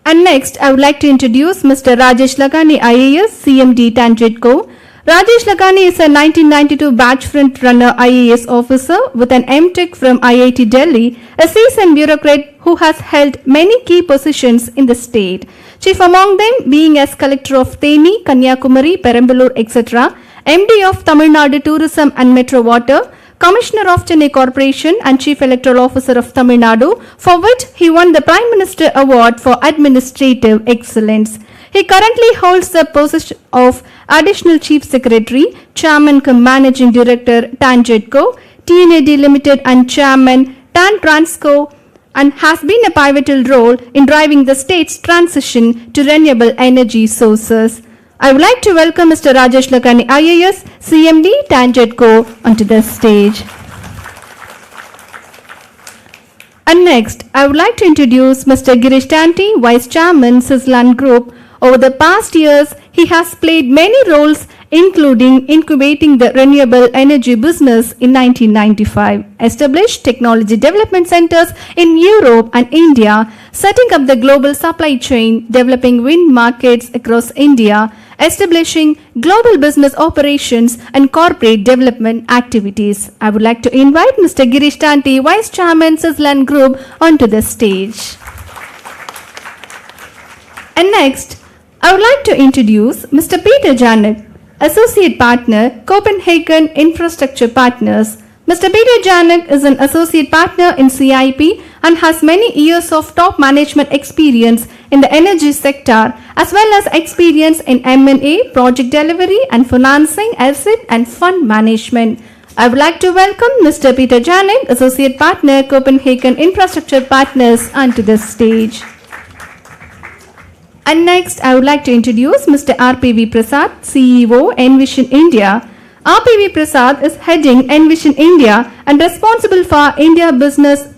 And next, I would like to introduce Mr. Rajesh Lakhani, IAS, CMD, ThanthiTV. Rajesh Lakhani is a 1992 batch front-runner IAS officer with an MTech from IIT Delhi, a seasoned bureaucrat who has held many key positions in the state, chief among them being as Collector of Theni, Kanyakumari, Peramballur, etc., MD of Tamil Nadu Tourism and Metro Water, Commissioner of Chennai Corporation and Chief Electoral Officer of Tamil Nadu, for which he won the Prime Minister Award for Administrative Excellence. He currently holds the position of Additional Chief Secretary, Chairman cum Managing Director, ThanthiTV, TNAD Limited and Chairman, TAN Transco, and has been a pivotal role in driving the state's transition to renewable energy sources. I would like to welcome Mr. Rajesh Lakhani, IAS, CMD, ThanthiTV, onto the stage. And next, I would like to introduce Mr. Girish Thanthi, Vice Chairman, Sisland Group. Over the past years, he has played many roles, including incubating the renewable energy business in 1995, established technology development centers in Europe and India, setting up the global supply chain, developing wind markets across India, establishing global business operations and corporate development activities. I would like to invite Mr. Girish Thanthi, Vice Chairman, Sisland Group, onto the stage. And next, I would like to introduce Mr. Peter Janek, Associate Partner, Copenhagen Infrastructure Partners. Mr. Peter Janek is an Associate Partner in CIP and has many years of top management experience in the energy sector, as well as experience in M&A, project delivery and financing, asset and fund management. I would like to welcome Mr. Peter Janek, Associate Partner, Copenhagen Infrastructure Partners, onto the stage. And next, I would like to introduce Mr. RPV Prasad, CEO, Envision India. RPV Prasad is heading Envision India and responsible for India business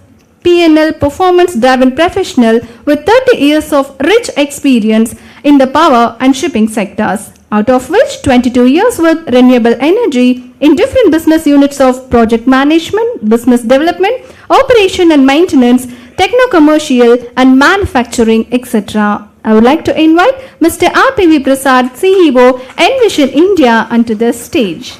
P&L performance-driven professional with 30 years of rich experience in the power and shipping sectors, out of which 22 years with renewable energy in different business units of project management, business development, operation and maintenance, techno-commercial and manufacturing, etc. I would like to invite Mr. RPV Prasad, CEO, Envision India, onto the stage.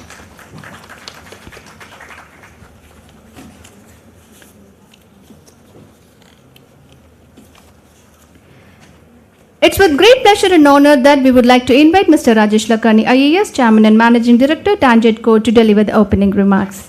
It's with great pleasure and honor that we would like to invite Mr. Rajesh Lakhani, IAS, Chairman and Managing Director, ThanthiTV, to deliver the opening remarks.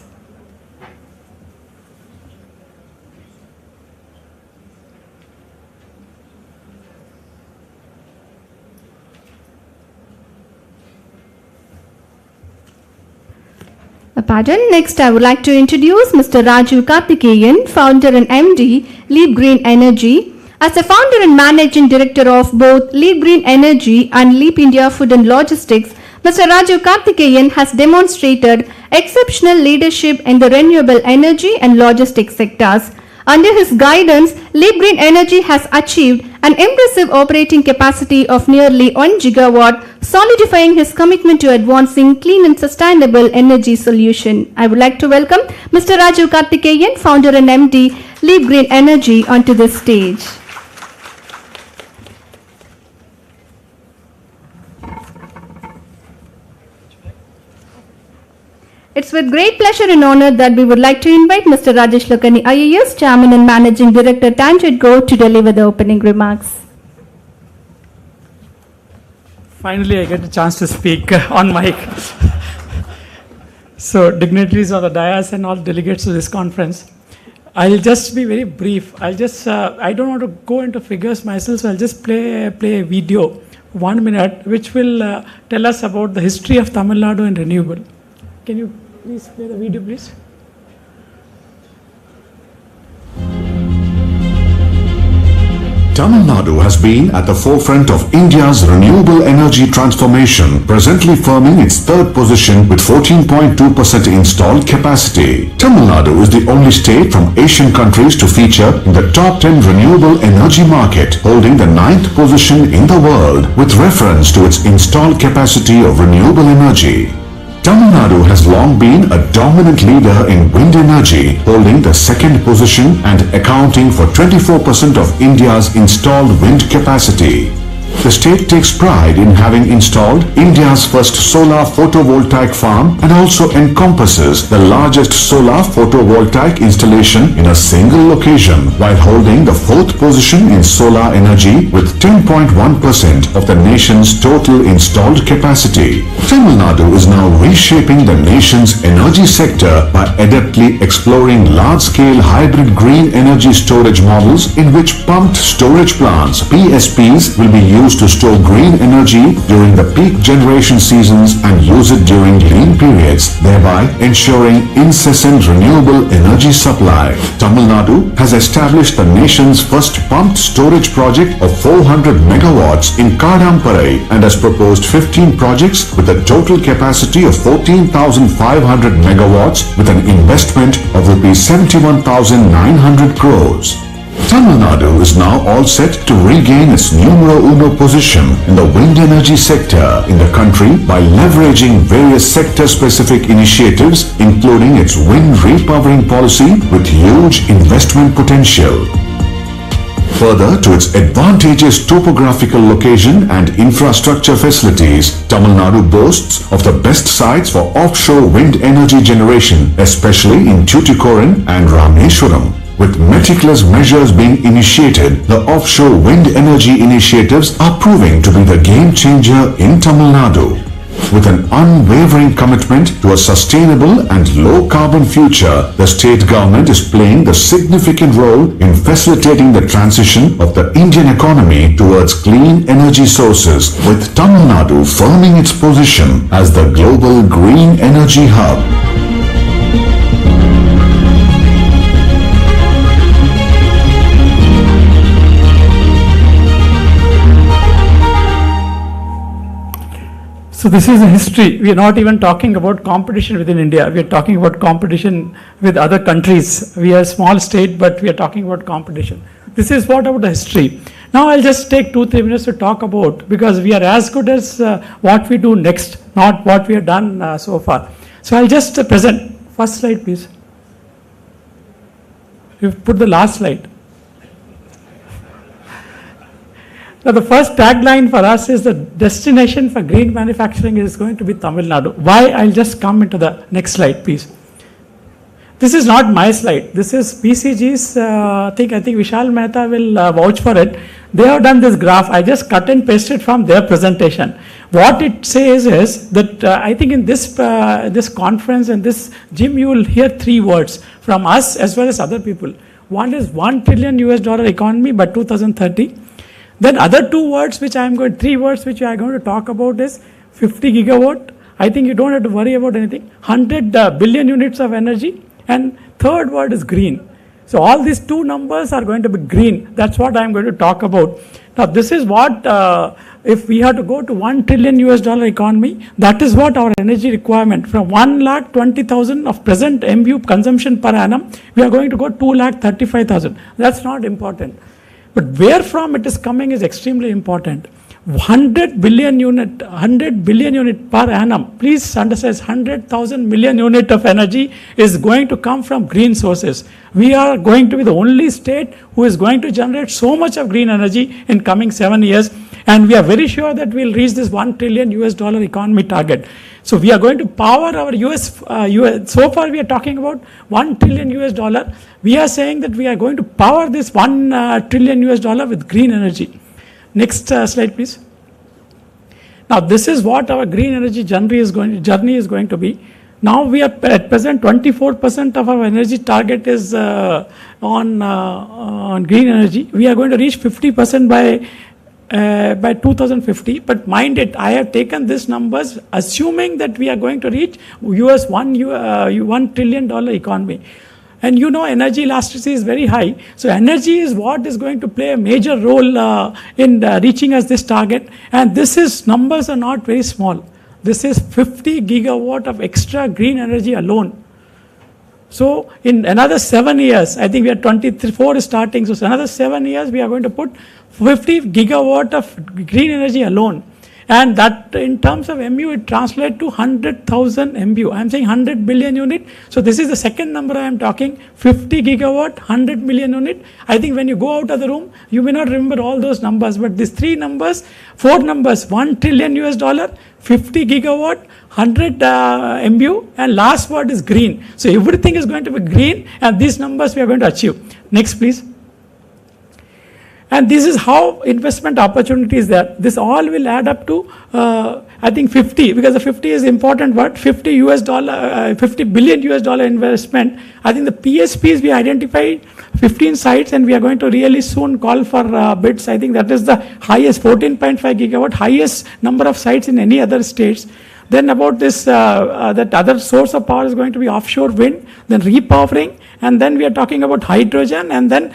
Pardon. Next, I would like to introduce Mr. Rajiv Karthikeyan, founder and MD, Leap Green Energy. As a founder and managing director of both Leap Green Energy and Leap India Food and Logistics, Mr. Raju Karthikeyan has demonstrated exceptional leadership in the renewable energy and logistics sectors. Under his guidance, Leap Green Energy has achieved an impressive operating capacity of nearly 1 gigawatt, solidifying his commitment to advancing clean and sustainable energy solution. I would like to welcome Mr. Raju Karthikeyan, founder and MD, Leap Green Energy, onto this stage. It's with great pleasure and honor that we would like to invite Mr. Rajesh Lokani, IAS, Chairman and Managing Director, ThanthiTV, to deliver the opening remarks. Finally, I get a chance to speak on mic. So, dignitaries of the dais and all delegates to this conference, I'll just be very brief. I don't want to go into figures myself, so I'll just play a video, 1 minute, which will tell us about the history of Tamil Nadu and renewable. Can you please play the video, please? Tamil Nadu has been at the forefront of India's renewable energy transformation, presently firming its third position with 14.2% installed capacity. Tamil Nadu is the only state from Asian countries to feature in the top 10 renewable energy market, holding the 9th position in the world with reference to its installed capacity of renewable energy. Tamil Nadu has long been a dominant leader in wind energy, holding the second position and accounting for 24% of India's installed wind capacity. The state takes pride in having installed India's first solar photovoltaic farm and also encompasses the largest solar photovoltaic installation in a single location, while holding the fourth position in solar energy with 10.1% of the nation's total installed capacity. Tamil Nadu is now reshaping the nation's energy sector by adeptly exploring large-scale hybrid green energy storage models in which pumped storage plants, PSPs, will be used to store green energy during the peak generation seasons and use it during lean periods, thereby ensuring incessant renewable energy supply. Tamil Nadu has established the nation's first pumped storage project of 400 megawatts in Kadamparai and has proposed 15 projects with a total capacity of 14,500 megawatts with an investment of Rs 71,900 crores. Tamil Nadu is now all set to regain its numero uno position in the wind energy sector in the country by leveraging various sector-specific initiatives, including its wind repowering policy with huge investment potential. Further to its advantageous topographical location and infrastructure facilities, Tamil Nadu boasts of the best sites for offshore wind energy generation, especially in Tuticorin and Rameswaram. With meticulous measures being initiated, the offshore wind energy initiatives are proving to be the game changer in Tamil Nadu. With an unwavering commitment to a sustainable and low-carbon future, the state government is playing the significant role in facilitating the transition of the Indian economy towards clean energy sources, with Tamil Nadu firming its position as the global green energy hub. So this is a history. We are not even talking about competition within India. We are talking about competition with other countries. We are a small state, but we are talking about competition. This is what about the history. Now I'll just take 2-3 minutes to talk about, because we are as good as what we do next, not what we have done so far. So I'll just present. First slide, please. You put the last slide. Now, the first tagline for us is the destination for green manufacturing is going to be Tamil Nadu. Why? I'll just come into the next slide, please. This is not my slide. This is PCG's thing. I think Vishal Mehta will vouch for it. They have done this graph. I just cut and pasted from their presentation. What it says is that I think in this conference and this gym, you will hear 3 words from us as well as other people. One is $1 trillion economy by 2030. Then other 2 words which I am going, 3 words which I am going to talk about is 50 gigawatt. I think you don't have to worry about anything. 100 billion units of energy. And third word is green. So all these two numbers are going to be green. That's what I'm going to talk about. Now this is what, if we have to go to $1 trillion economy, that is what our energy requirement, from 1,20,000 of present MU consumption per annum, we are going to go 2,35,000. That's not important. But where from it is coming is extremely important. 100 billion unit per annum, please understand, 100,000 million unit of energy is going to come from green sources. We are going to be the only state who is going to generate so much of green energy in coming 7 years, and we are very sure that we will reach this $1 trillion economy target. So we are going to power our US, so far we are talking about $1 trillion. We are saying that we are going to power this $1 trillion with green energy. Next slide, please. Now, this is what our green energy journey is going to be. Now, we are at present 24% of our energy target is on green energy. We are going to reach 50% by 2050. But mind it, I have taken these numbers assuming that we are going to reach $1 trillion economy. And you know, energy elasticity is very high. So energy is what is going to play a major role in reaching us this target. And numbers are not very small. This is 50 gigawatt of extra green energy alone. So in another 7 years, I think we are 24 starting. So another 7 years, we are going to put 50 gigawatt of green energy alone. And that in terms of MU, it translates to 100,000 MU. I am saying 100 billion unit. So this is the second number I am talking, 50 gigawatt, 100 million unit. I think when you go out of the room, you may not remember all those numbers, but these four numbers, $1 trillion, 50 gigawatt, 100 MU, and last word is green. So everything is going to be green, and these numbers we are going to achieve. Next, please. And this is how investment opportunity is there. This all will add up to, I think 50, because the 50 is important word, $50 billion investment. I think the PSPs, we identified 15 sites, and we are going to really soon call for bids. I think that is the highest, 14.5 gigawatt, highest number of sites in any other states. Then about this, that other source of power is going to be offshore wind, then repowering, and then we are talking about hydrogen, and then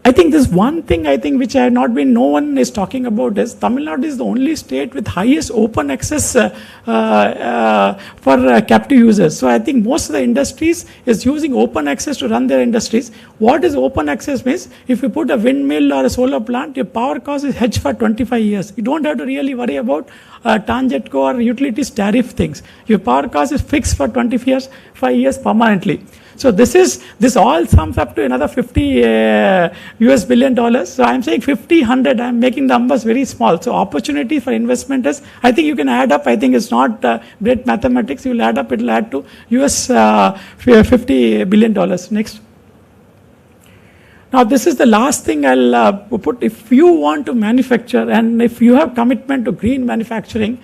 I think this one thing which I have not been, no one is talking about is Tamil Nadu is the only state with highest open access for captive users. So I think most of the industries is using open access to run their industries. What is open access means? If you put a windmill or a solar plant, your power cost is hedged for 25 years. You don't have to really worry about TANGEDCO or utilities tariff things. Your power cost is fixed for 5 years permanently. So this all sums up to another $50 billion. So I'm saying 50, 100, I'm making numbers very small. So opportunity for investment is, I think you can add up, I think it's not great mathematics, you will add up, it will add to $50 billion. Next. Now this is the last thing I'll put. If you want to manufacture and if you have commitment to green manufacturing,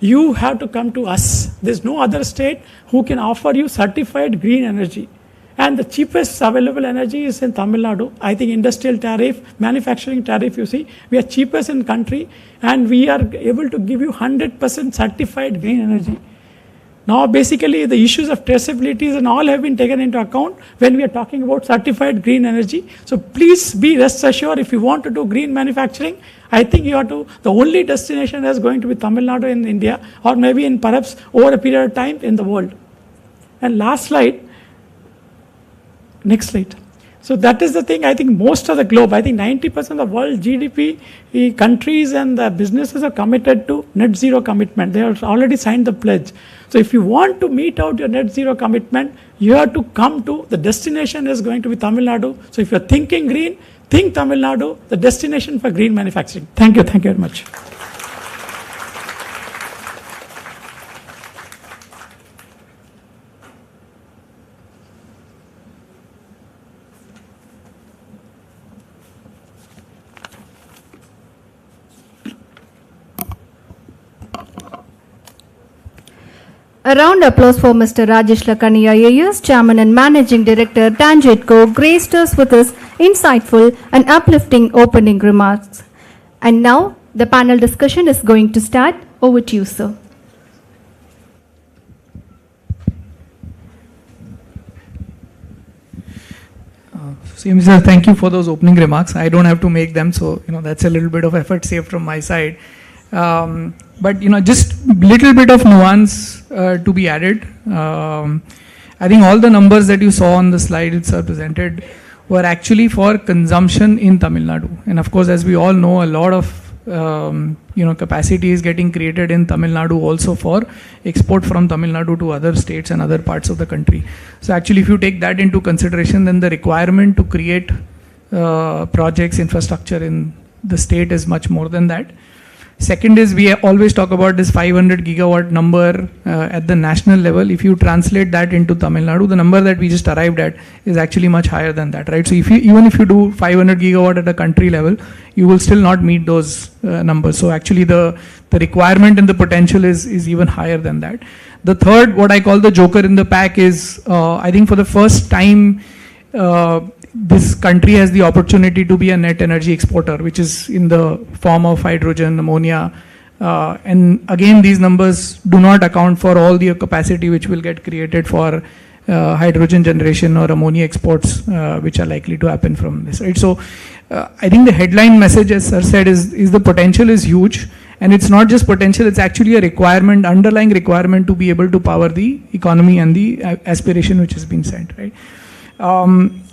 you have to come to us. There's no other state who can offer you certified green energy. And the cheapest available energy is in Tamil Nadu. I think industrial tariff, manufacturing tariff, you see, we are cheapest in country, and we are able to give you 100% certified green energy. Now basically the issues of traceability and all have been taken into account when we are talking about certified green energy. So please be rest assured, if you want to do green manufacturing, I think you have to, the only destination is going to be Tamil Nadu in India, or maybe in perhaps over a period of time in the world. And last slide, next slide. So that is the thing, I think most of the globe, I think 90% of world GDP countries and the businesses are committed to net zero commitment. They have already signed the pledge. So if you want to meet out your net zero commitment, you have to come to, the destination is going to be Tamil Nadu. So if you're thinking green, think Tamil Nadu, the destination for green manufacturing. Thank you very much. A round of applause for Mr. Rajesh Lakhani IAS, Chairman and Managing Director, TANGEDCO, graced us with his insightful and uplifting opening remarks. And now the panel discussion is going to start. Over to you, sir. CM sir, thank you for those opening remarks. I don't have to make them, so that's a little bit of effort saved from my side. But just little bit of nuance to be added. I think all the numbers that you saw on the slides presented were actually for consumption in Tamil Nadu. And of course, as we all know, a lot of capacity is getting created in Tamil Nadu also for export from Tamil Nadu to other states and other parts of the country. So actually, if you take that into consideration, then the requirement to create projects, infrastructure in the state is much more than that. Second is, we always talk about this 500 gigawatt number at the national level. If you translate that into Tamil Nadu, the number that we just arrived at is actually much higher than that, right? So even if you do 500 gigawatt at a country level, you will still not meet those numbers. So actually the requirement and the potential is even higher than that. The third, what I call the joker in the pack, is I think for the first time, this country has the opportunity to be a net energy exporter, which is in the form of hydrogen, ammonia. And again, these numbers do not account for all the capacity which will get created for hydrogen generation or ammonia exports, which are likely to happen from this, right? So I think the headline message, as sir said, is the potential is huge. And it's not just potential, it's actually a requirement, underlying requirement to be able to power the economy and the aspiration which has been set, right?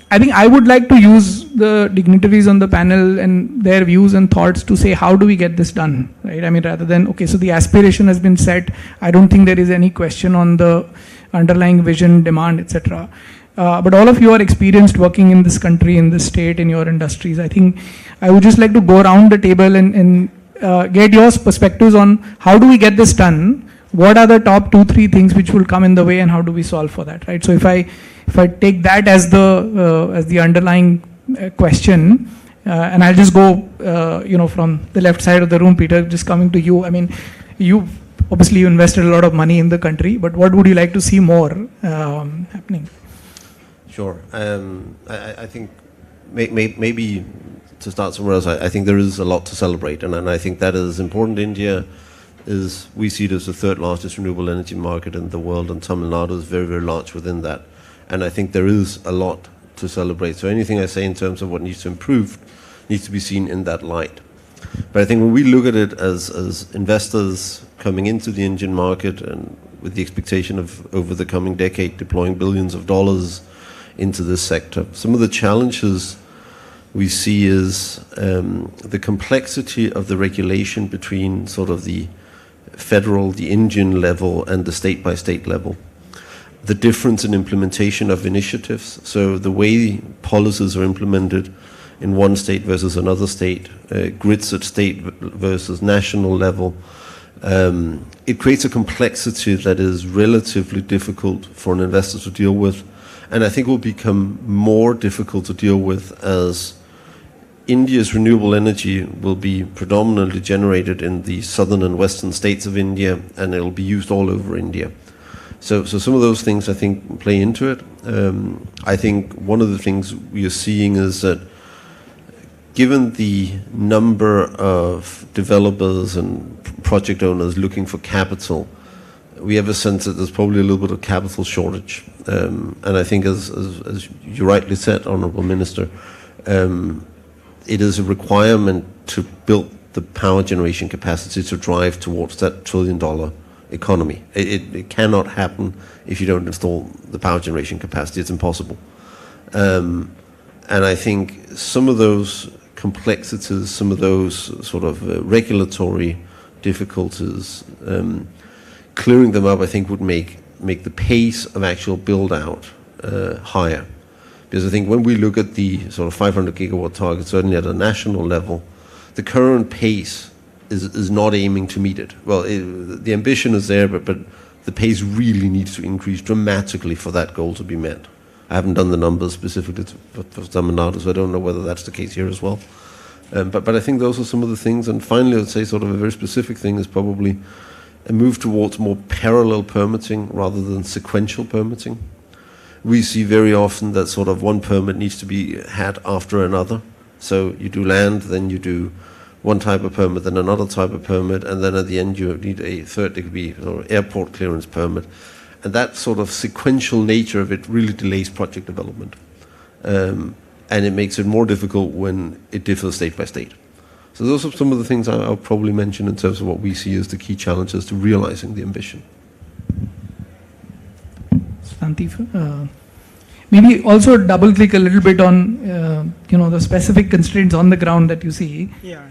I think I would like to use the dignitaries on the panel and their views and thoughts to say, how do we get this done, right? I mean, rather than, okay, so the aspiration has been set. I don't think there is any question on the underlying vision, demand, etc. But all of you are experienced working in this country, in this state, in your industries. I think I would just like to go around the table and get your perspectives on how do we get this done? What are the top 2-3 things which will come in the way, and how do we solve for that, right? So if I take that as the underlying question, and I'll just go, from the left side of the room, Peter, just coming to you. I mean, you obviously invested a lot of money in the country, but what would you like to see more happening? Sure. I think maybe to start somewhere else, I think there is a lot to celebrate, and I think that is important. India is, we see it as the third largest renewable energy market in the world, and Tamil Nadu is very, very large within that. And I think there is a lot to celebrate. So anything I say in terms of what needs to improve needs to be seen in that light. But I think when we look at it as investors coming into the Indian market and with the expectation of over the coming decade deploying billions of dollars into this sector, some of the challenges we see is the complexity of the regulation between sort of the federal, the Indian level, and the state-by-state level. The difference in implementation of initiatives, so the way policies are implemented in one state versus another state, grids at state versus national level, it creates a complexity that is relatively difficult for an investor to deal with, and I think will become more difficult to deal with as India's renewable energy will be predominantly generated in the southern and western states of India, and it will be used all over India. So some of those things I think play into it. I think one of the things we are seeing is that given the number of developers and project owners looking for capital, we have a sense that there's probably a little bit of capital shortage. And I think as you rightly said, Honourable Minister, it is a requirement to build the power generation capacity to drive towards that $1 trillion economy. It cannot happen if you don't install the power generation capacity. It's impossible. And I think some of those complexities, some of those sort of regulatory difficulties, clearing them up, I think would make the pace of actual build out higher. Because I think when we look at the sort of 500 gigawatt target, certainly at a national level, the current pace is not aiming to meet it. Well, the ambition is there, but the pace really needs to increase dramatically for that goal to be met. I haven't done the numbers specifically for Tamil Nadu, so I don't know whether that's the case here as well. But I think those are some of the things. And finally, I'd say sort of a very specific thing is probably a move towards more parallel permitting rather than sequential permitting. We see very often that sort of one permit needs to be had after another. So you do land, then you do one type of permit, then another type of permit, and then at the end you need a third, it could be airport clearance permit. And that sort of sequential nature of it really delays project development. and it makes it more difficult when it differs state by state. So those are some of the things I'll probably mention in terms of what we see as the key challenges to realizing the ambition. Thanthi, maybe also double click a little bit on the specific constraints on the ground that you see. Yeah.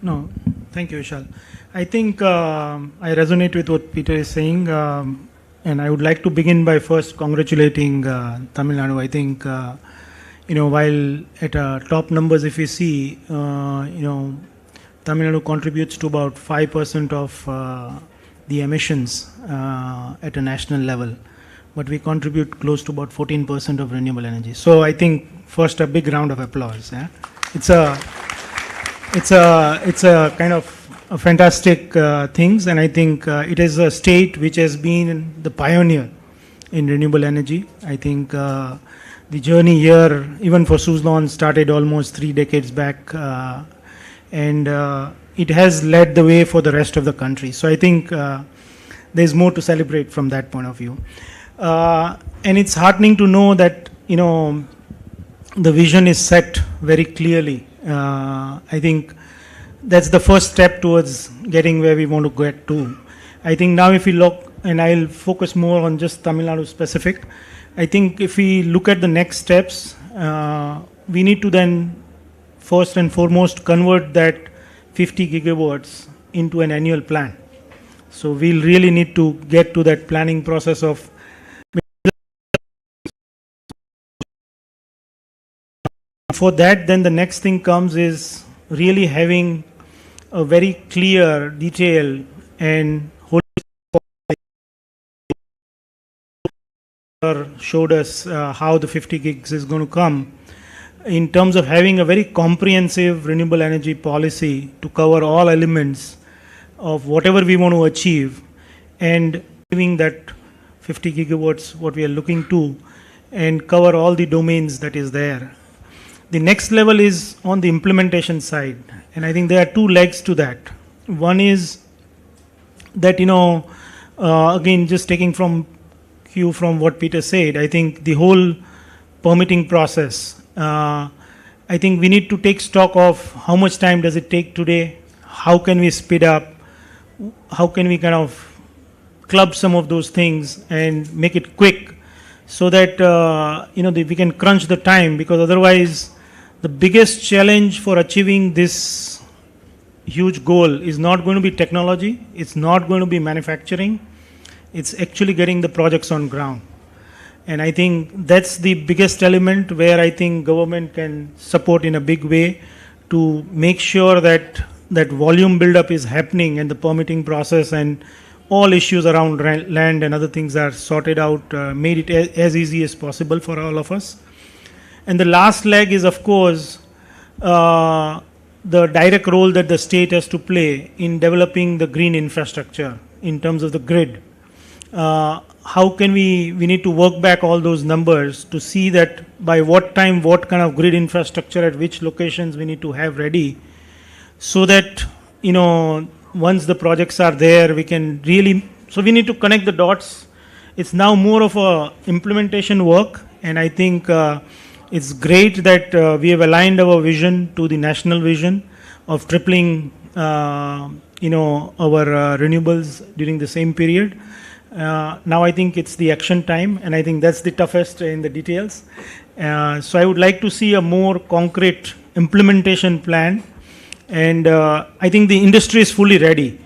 No, thank you, Vishal. I think I resonate with what Peter is saying, and I would like to begin by first congratulating Tamil Nadu. I think while at top numbers, if you see, Tamil Nadu contributes to about 5% of the emissions at a national level, but we contribute close to about 14% of renewable energy. So I think first a big round of applause. Yeah? It's a kind of a fantastic things, and I think it is a state which has been the pioneer in renewable energy. I think the journey here, even for Suzlon, started almost 3 decades back, and it has led the way for the rest of the country. So I think there's more to celebrate from that point of view. And it's heartening to know that the vision is set very clearly. I think that's the first step towards getting where we want to get to. I think now if we look, and I'll focus more on just Tamil Nadu specific, I think if we look at the next steps, we need to then first and foremost convert that 50 gigawatts into an annual plan. So we'll really need to get to that planning process of for that. Then the next thing comes is really having a very clear, detailed and showed us how the 50 gigs is going to come in terms of having a very comprehensive renewable energy policy to cover all elements of whatever we want to achieve, and giving that 50 gigawatts what we are looking to, and cover all the domains that is there. The next level is on the implementation side, and I think there are 2 legs to that. One is that, again, just taking from cue from what Peter said, I think the whole permitting process, I think we need to take stock of how much time does it take today, how can we speed up, how can we kind of club some of those things and make it quick so that we can crunch the time, because otherwise the biggest challenge for achieving this huge goal is not going to be technology, it's not going to be manufacturing, it's actually getting the projects on ground. And I think that's the biggest element where I think government can support in a big way to make sure that that volume buildup is happening and the permitting process and all issues around land and other things are sorted out, made it as easy as possible for all of us. And the last leg is, of course, the direct role that the state has to play in developing the green infrastructure in terms of the grid. How can we need to work back all those numbers to see that by what time, what kind of grid infrastructure at which locations we need to have ready, so that, once the projects are there, we can really, so we need to connect the dots. It's now more of a implementation work, and I think it's great that we have aligned our vision to the national vision of tripling, our renewables during the same period. Now I think it's the action time, and I think that's the toughest in the details. So I would like to see a more concrete implementation plan, and I think the industry is fully ready.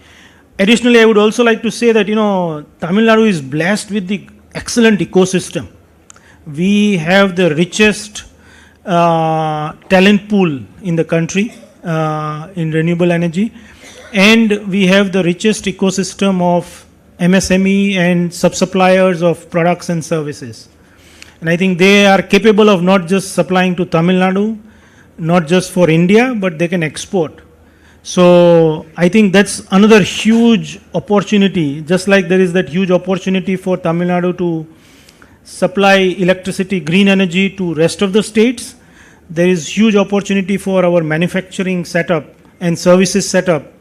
Additionally, I would also like to say that, Tamil Nadu is blessed with the excellent ecosystem. We have the richest talent pool in the country in renewable energy, and we have the richest ecosystem of MSME and sub-suppliers of products and services. And I think they are capable of not just supplying to Tamil Nadu, not just for India, but they can export. So I think that's another huge opportunity, just like there is that huge opportunity for Tamil Nadu to supply electricity, green energy to rest of the states. There is huge opportunity for our manufacturing setup and services setup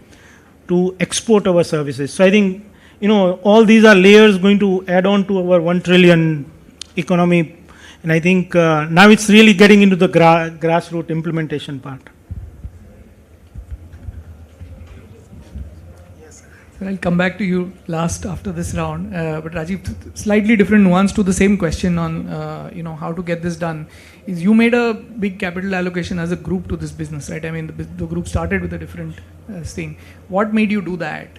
to export our services. So I think, all these are layers going to add on to our 1 trillion economy And I think now it's really getting into the grassroots implementation part. So I'll come back to you last after this round. But Rajiv, slightly different nuance to the same question on how to get this done. Is you made a big capital allocation as a group to this business, right? I mean, the group started with a different thing. What made you do that?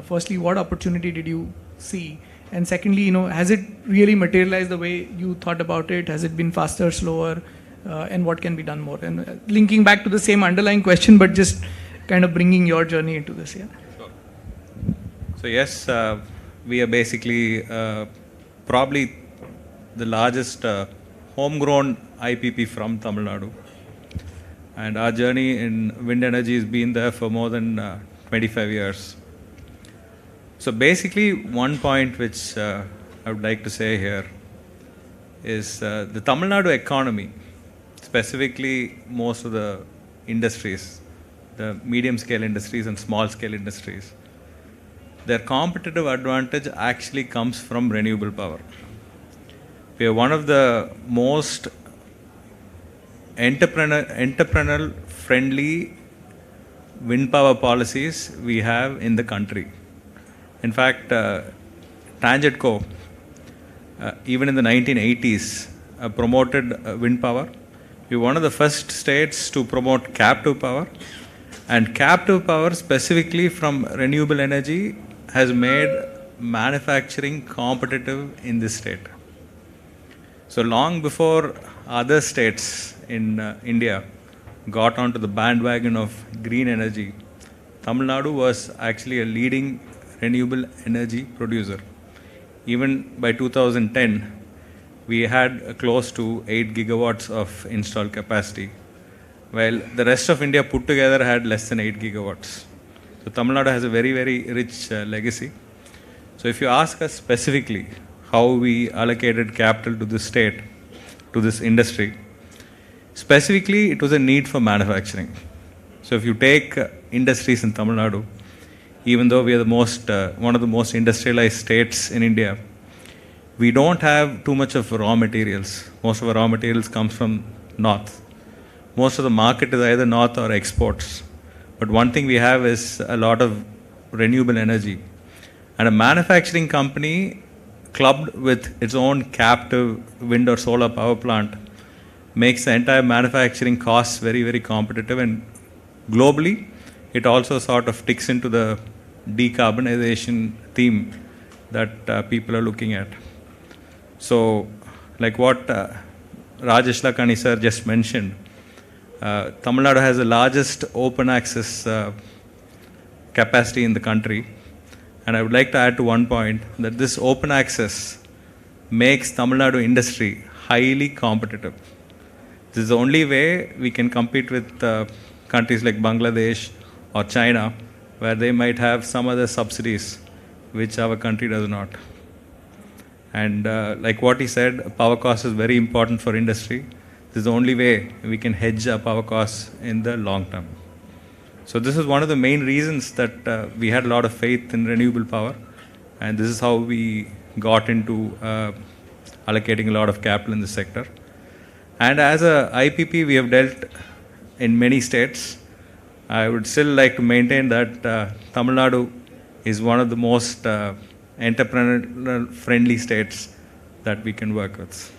Firstly, what opportunity did you see? And secondly, has it really materialized the way you thought about it? Has it been faster, slower? And what can be done more? And linking back to the same underlying question, but just kind of bringing your journey into this, yeah. So yes, we are basically probably the largest homegrown IPP from Tamil Nadu. And our journey in wind energy has been there for more than 25 years. So basically, one point which I would like to say here is the Tamil Nadu economy, specifically most of the industries, the medium scale industries and small scale industries, their competitive advantage actually comes from renewable power. We are one of the most entrepreneurial friendly wind power policies we have in the country. In fact, TANGEDCO, even in the 1980s, promoted wind power. We were one of the first states to promote captive power, and captive power specifically from renewable energy has made manufacturing competitive in this state. So long before other states in India got onto the bandwagon of green energy, Tamil Nadu was actually a leading renewable energy producer. Even by 2010, we had close to 8 gigawatts of installed capacity, while the rest of India put together had less than 8 gigawatts. So Tamil Nadu has a very, very rich legacy. So if you ask us specifically how we allocated capital to this state, to this industry, specifically it was a need for manufacturing. So if you take industries in Tamil Nadu, even though we are one of the most industrialized states in India, we don't have too much of raw materials. Most of our raw materials comes from north. Most of the market is either north or exports. But one thing we have is a lot of renewable energy. And a manufacturing company clubbed with its own captive wind or solar power plant makes the entire manufacturing costs very, very competitive. And globally, it also sort of ticks into the decarbonization theme that people are looking at. So, like what Rajesh Lakhani sir just mentioned, Tamil Nadu has the largest open access capacity in the country. And I would like to add to one point that this open access makes Tamil Nadu industry highly competitive. This is the only way we can compete with countries like Bangladesh or China, where they might have some other subsidies which our country does not. And like what he said, power cost is very important for industry. This is the only way we can hedge our power costs in the long term. So this is one of the main reasons that we had a lot of faith in renewable power, and this is how we got into allocating a lot of capital in the sector. And as a IPP, we have dealt in many states. I would still like to maintain that Tamil Nadu is one of the most entrepreneurial friendly states that we can work with.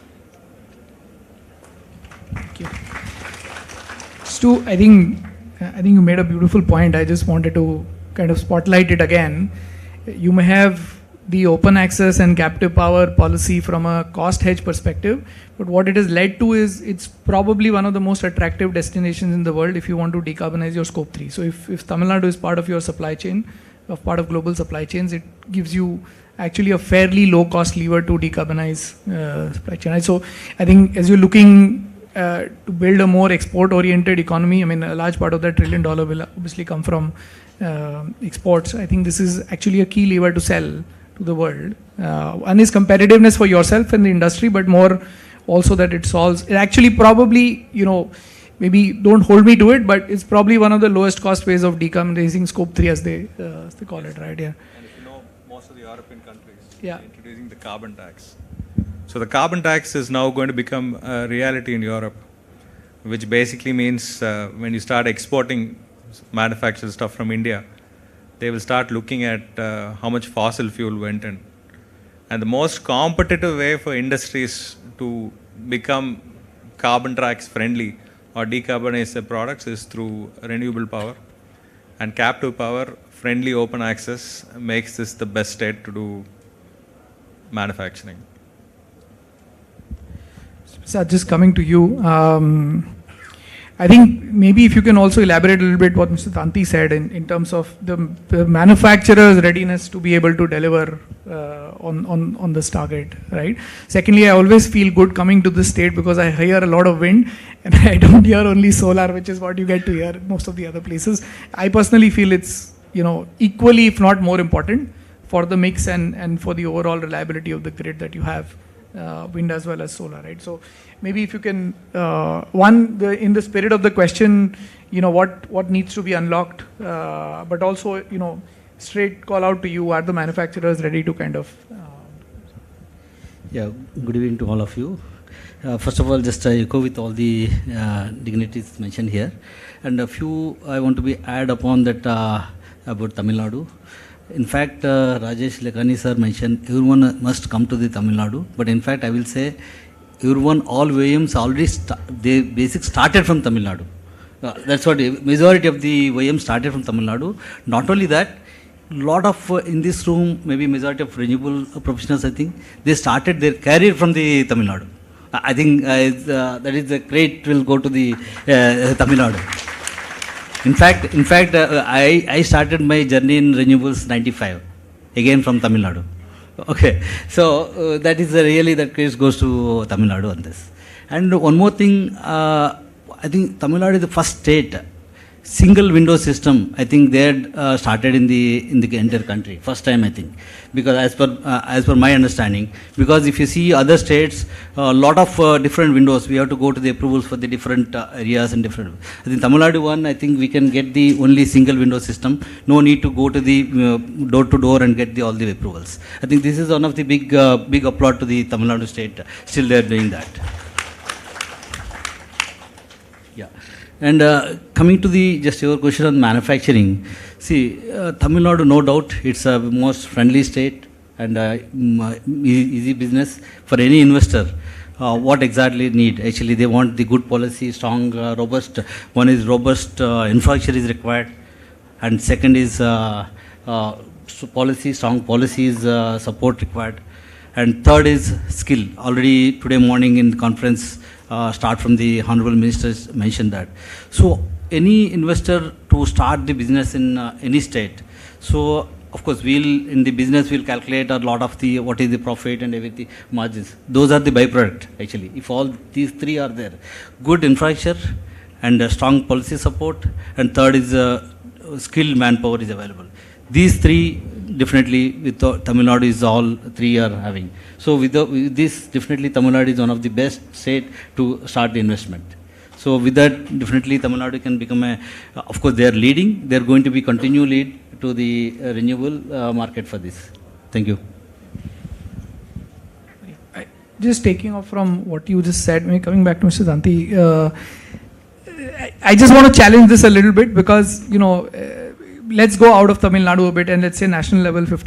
Thank you. Stu, I think you made a beautiful point. I just wanted to kind of spotlight it again. You may have the open access and captive power policy from a cost hedge perspective, but what it has led to is it's probably one of the most attractive destinations in the world if you want to decarbonize your scope 3. So if Tamil Nadu is part of your supply chain, of part of global supply chains, it gives you actually a fairly low cost lever to decarbonize supply chain. So I think as you're looking to build a more export oriented economy, I mean a large part of that $1 trillion will obviously come from exports. I think this is actually a key lever to sell to the world. One is competitiveness for yourself and the industry, but more also that it solves, it actually probably, maybe don't hold me to it, but it's probably one of the lowest cost ways of decarbonizing scope 3 as they call it, right? Yeah. And if you know, most of the European countries are introducing the carbon tax. So the carbon tax is now going to become a reality in Europe, which basically means when you start exporting manufactured stuff from India, they will start looking at how much fossil fuel went in. And the most competitive way for industries to become carbon tax friendly or decarbonize their products is through renewable power. And captive power, friendly open access makes this the best state to do manufacturing. So just coming to you, I think maybe if you can also elaborate a little bit what Mr. Thanthi said in terms of the manufacturer's readiness to be able to deliver on this target, right? Secondly, I always feel good coming to this state because I hear a lot of wind and I don't hear only solar, which is what you get to hear in most of the other places. I personally feel it's, equally, if not more important for the mix and for the overall reliability of the grid that you have, wind as well as solar, right? So maybe if you can, in the spirit of the question, what needs to be unlocked, but also, straight call out to you, are the manufacturers ready to kind of... Yeah, good evening to all of you. First of all, just echo with all the dignitaries mentioned here. And a few I want to be add upon that about Tamil Nadu. In fact, Rajesh Lekani sir mentioned everyone must come to the Tamil Nadu. But in fact, I will say everyone, all OEMs already started from Tamil Nadu. That's what majority of the OEMs started from Tamil Nadu. Not only that, lot of in this room, maybe majority of renewable professionals, I think, they started their career from the Tamil Nadu. I think that is the great will go to the Tamil Nadu. In fact, I started my journey in renewables 95, again from Tamil Nadu. Okay, so that is really that case goes to Tamil Nadu on this. And one more thing, I think Tamil Nadu is the first state, single window system. I think they had started in the entire country, first time I think, because as per my understanding, because if you see other states, a lot of different windows, we have to go to the approvals for the different areas and different. I think Tamil Nadu one, I think we can get the only single window system. No need to go to the door to door and get all the approvals. I think this is one of the big applaud to the Tamil Nadu state. Still they are doing that. Yeah. And coming to just your question on manufacturing, see, Tamil Nadu, no doubt, it's a most friendly state and easy business for any investor. What exactly need? Actually, they want the good policy, strong, robust. One is robust infrastructure is required, and second is strong policies, support required, and third is skill. Already today morning in the conference, start from the Honorable Ministers mentioned that. So any investor to start the business in any state, so of course in the business we'll calculate a lot of the what is the profit and everything, margins. Those are the byproduct actually. If all these three are there, good infrastructure and strong policy support, and third is skilled manpower is available. These three definitely with Tamil Nadu is all three are having. So with this, definitely Tamil Nadu is one of the best state to start the investment. So with that, definitely Tamil Nadu can become of course they are leading, they are going to be continue lead to the renewable market for this. Thank you. Just taking off from what you just said, coming back to Mr. Thanthi, I just want to challenge this a little bit because, let's go out of Tamil Nadu a bit and let's say national level 50.